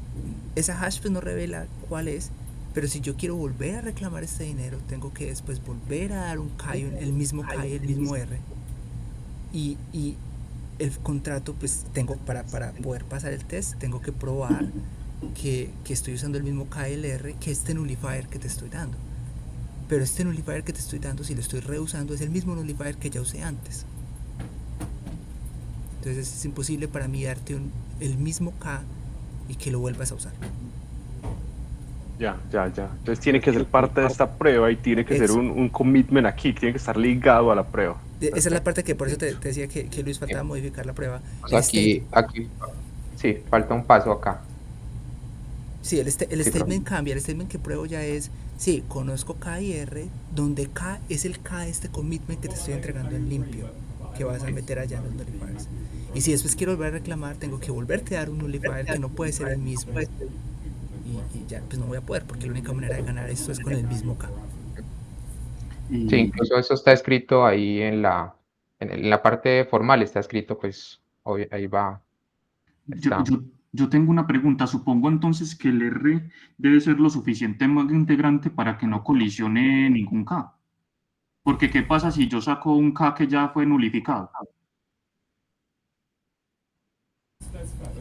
esa hash pues no revela cuál es, pero si yo quiero volver a reclamar este dinero, tengo que después volver a dar un K, el mismo K y el mismo R. Y el contrato, pues tengo para poder pasar el test, tengo que probar que estoy usando el mismo KLR que este nullifier que te estoy dando. Pero este nullifier que te estoy dando, si lo estoy reusando, es el mismo nullifier que ya usé antes. Entonces es imposible para mí darte el mismo K y que lo vuelvas a usar. Ya. Entonces tiene que ser parte de esta prueba y tiene que ser Eso. un commitment aquí, tiene que estar ligado a la prueba. Esa es la parte que por eso Sí. te decía que Luis faltaba Bien. modificar la prueba. O sea, aquí, sí, falta un paso acá. Sí, el Sí, profe. statement cambia. El statement que pruebo ya es, sí, conozco K y R, donde K es el K de este commitment que te estoy entregando en limpio, que vas a meter allá en los nullifiers. Y si después quiero volver a reclamar, tengo que volverte a dar un nullifier que no puede ser el mismo. Y ya, pues no voy a poder, porque la única manera de ganar esto es con el mismo K. Sí, Y incluso eso está escrito ahí en la parte formal, está escrito, pues, ahí va, yo, está. yo, yo tengo una pregunta. Supongo entonces que el R debe ser lo suficientemente grande para que no colisione ningún K. Porque ¿qué pasa si yo saco un K que ya fue nulificado?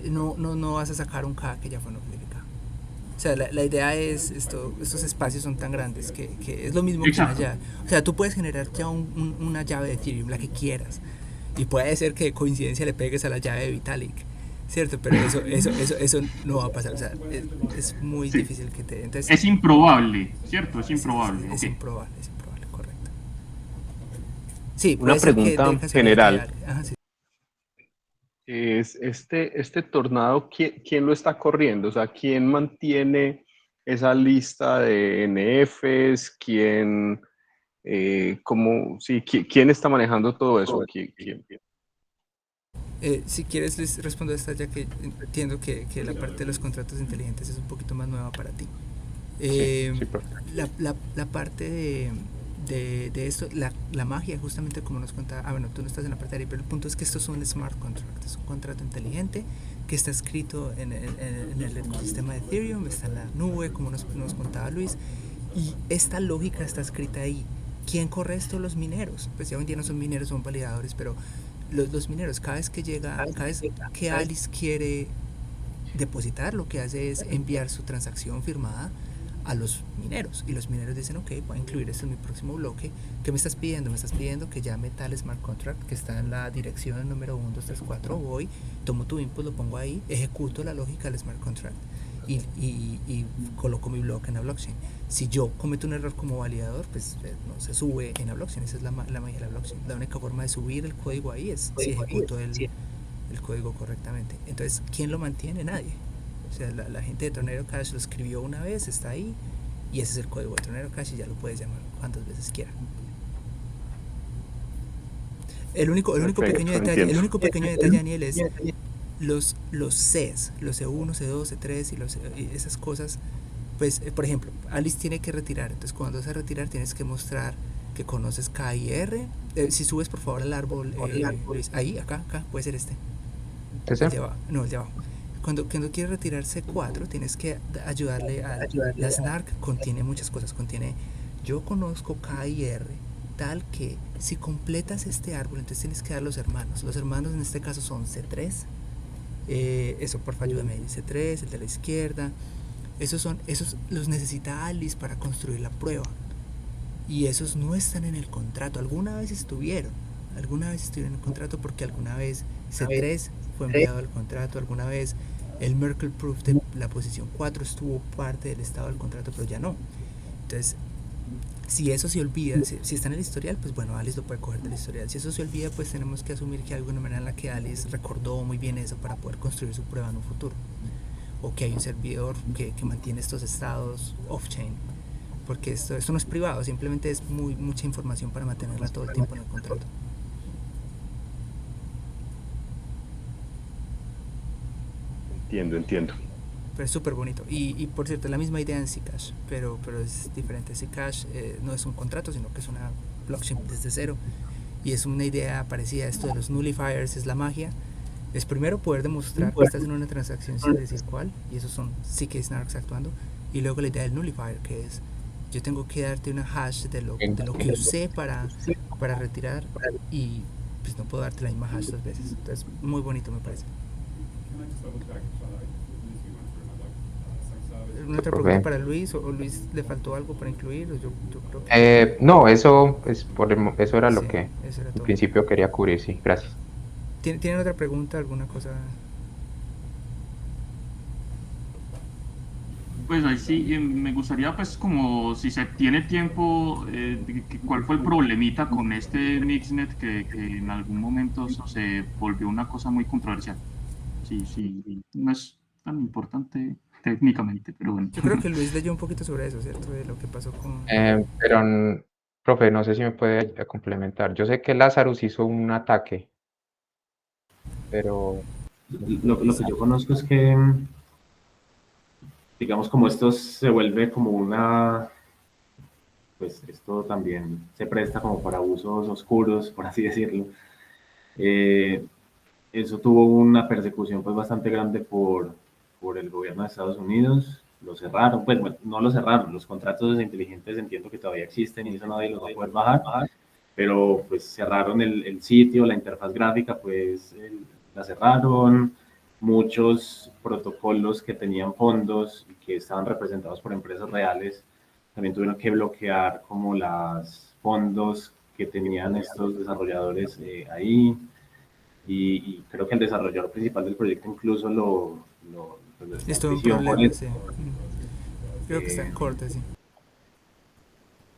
No vas a sacar un K que ya fue nulificado. O sea, la idea es, estos espacios son tan grandes que es lo mismo que una Exacto. llave. O sea, tú puedes generar ya una llave de Ethereum, la que quieras. Y puede ser que de coincidencia le pegues a la llave de Vitalik, ¿cierto? Pero eso no va a pasar. O sea, es muy Sí. difícil que te... Entonces, Es improbable, ¿cierto? Es sí, improbable. es Ok. improbable, correcto. Sí, Una puede ser que de pregunta casualidad te dé general. algo. Ajá, sí. Es este tornado, ¿quién lo está corriendo? O sea, ¿quién mantiene esa lista de NFs? ¿Quién está manejando todo eso? ¿Quién? Si quieres, Luis, respondo a esta, ya que entiendo que la parte de los contratos inteligentes es un poquito más nueva para ti. Sí, profe. La parte de esto, la magia, justamente como nos contaba, bueno, tú no estás en la parte de ahí, pero el punto es que estos son smart contracts, es un contrato inteligente que está escrito en el ecosistema de Ethereum, está en la nube, como nos contaba Luis, y esta lógica está escrita ahí. ¿Quién corre esto? Los mineros. Pues ya hoy en día no son mineros, son validadores, pero los mineros, cada vez que Alice quiere depositar, lo que hace es enviar su transacción firmada a los mineros, y los mineros dicen, ok, voy a incluir esto en mi próximo bloque. ¿Qué me estás pidiendo? Me estás pidiendo que llame tal smart contract que está en la dirección número 1, 2, 3, 4, voy, tomo tu input, lo pongo ahí, ejecuto la lógica del smart contract y coloco mi bloque en la blockchain. Si yo cometo un error como validador, pues no se sube en la blockchain. Esa es la magia de la blockchain. La única forma de subir el código ahí es si ejecuto el código correctamente. Entonces, ¿quién lo mantiene? Nadie. O sea, la gente de Tornado Cash lo escribió una vez, está ahí, y ese es el código de Tornado Cash y ya lo puedes llamar cuantas veces quieras. El único pequeño detalle, Daniel, es los Cs, los C1, C2, C3 y esas cosas. Pues, por ejemplo, Alice tiene que retirar, entonces cuando vas a retirar tienes que mostrar que conoces K y R. Si subes por favor al árbol, Luis, ahí, acá, puede ser este. El de abajo, no, el de abajo. Cuando quieres retirar C4, tienes que ayudarle a la SNARK. Contiene muchas cosas, contiene yo conozco K y R, tal que si completas este árbol, entonces tienes que dar los hermanos. Los hermanos en este caso son C3. Eso, porfa, ayúdame ahí. C3, el de la izquierda. Esos los necesita Alice para construir la prueba. Y esos no están en el contrato. Alguna vez estuvieron en el contrato porque alguna vez C3 fue enviado al contrato, alguna vez el Merkle Proof de la posición 4 estuvo parte del estado del contrato, pero ya no. Entonces, si eso se olvida, si está en el historial, pues bueno, Alice lo puede coger del historial. Si eso se olvida, pues tenemos que asumir que hay alguna manera en la que Alice recordó muy bien eso para poder construir su prueba en un futuro. O que hay un servidor que mantiene estos estados off-chain. Porque esto no es privado, simplemente es mucha información para mantenerla todo el tiempo en el contrato. Entiendo. Pero es súper bonito. Y por cierto, es la misma idea en Zcash, pero es diferente. Zcash no es un contrato, sino que es una blockchain desde cero. Y es una idea parecida a esto de los nullifiers, es la magia. Es primero poder demostrar que estás en una transacción sin decir cuál, y esos son zk-SNARKs actuando. Y luego la idea del nullifier, que es yo tengo que darte una hash de lo que usé para retirar, y pues no puedo darte la misma hash dos veces. Entonces, muy bonito me parece. ¿Alguna otra pregunta para Luis? ¿O Luis le faltó algo para incluir? Yo creo que... No, eso eso era lo Sí, que eso era al todo. principio quería cubrir, sí, gracias. ¿Tienen otra pregunta, alguna cosa? Pues ahí sí, me gustaría pues como si se tiene tiempo, ¿cuál fue el problemita con este Mixnet que en algún momento se volvió una cosa muy controversial? Sí, no es tan importante técnicamente, pero bueno. Yo creo que Luis leyó un poquito sobre eso, ¿cierto? De lo que pasó con... Pero, profe, no sé si me puede complementar. Yo sé que Lazarus hizo un ataque, pero... Lo que yo conozco es que, digamos, como esto se vuelve como una, pues esto también se presta como para usos oscuros, por así decirlo. Eso tuvo una persecución pues bastante grande por el gobierno de Estados Unidos. Lo cerraron, pues bueno, no lo cerraron, los contratos inteligentes entiendo que todavía existen y eso nadie los va a poder bajar, pero pues cerraron el sitio, la interfaz gráfica, pues la cerraron. Muchos protocolos que tenían fondos y que estaban representados por empresas reales también tuvieron que bloquear como los fondos que tenían estos desarrolladores ahí. Y creo que el desarrollador principal del proyecto incluso lo Esto es un prisión por problema, eso. sí. Creo que está en corte, sí.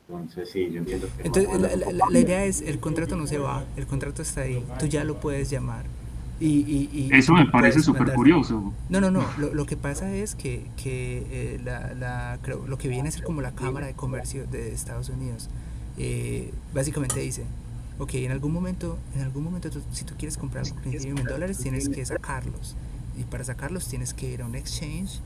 Entonces, sí, yo entiendo que... Entonces, la idea es, el contrato no se va, el contrato está ahí, tú ya lo puedes llamar. Eso me parece puedes súper mandarle. curioso. No, lo que pasa es que creo, lo que viene a ser como la Cámara de Comercio de Estados Unidos, básicamente dice, Ok, en algún momento si tú quieres comprar algo con Ethereum en dólares, tienes que sacarlos. Y para sacarlos tienes que ir a un exchange,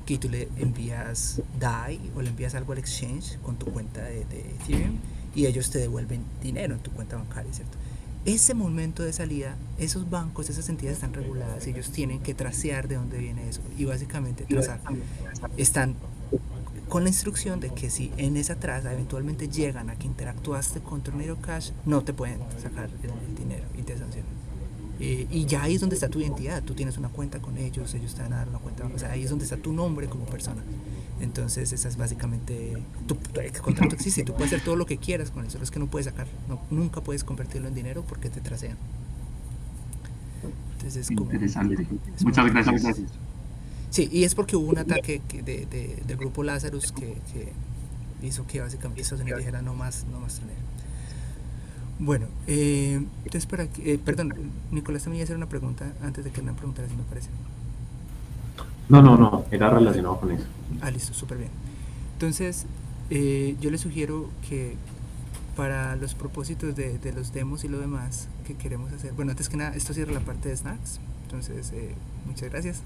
que tú le envías DAI o le envías algo al exchange con tu cuenta de Ethereum, y ellos te devuelven dinero en tu cuenta bancaria, ¿cierto? Ese momento de salida, esos bancos, esas entidades están reguladas, ellos tienen que tracear de dónde viene eso, y básicamente trazar. Están con la instrucción de que si en esa traza eventualmente llegan a que interactuaste con Tornado Cash, no te pueden sacar el dinero y te sancionan. Y ya ahí es donde está tu identidad, tú tienes una cuenta con ellos, ellos te van a dar una cuenta, o sea, ahí es donde está tu nombre como persona. Entonces esa es básicamente, el contrato existe y tú puedes hacer todo lo que quieras con eso, es que no puedes sacar, nunca pudes convertirlo en dinero porque te tracean. Entonces es como, interesante. Muchas gracias. Sí, y es porque hubo un ataque del grupo Lazarus que hizo que básicamente Estados Unidos dijera no más tener. Bueno, entonces perdón, Nicolás también iba a hacer una pregunta antes de que me preguntara, si me parece. No, era relacionado con eso. Listo, súper bien. Entonces, yo les sugiero que para los propósitos de los demos y lo demás que queremos hacer, bueno, antes que nada, esto cierra la parte de SNARKs, entonces muchas gracias.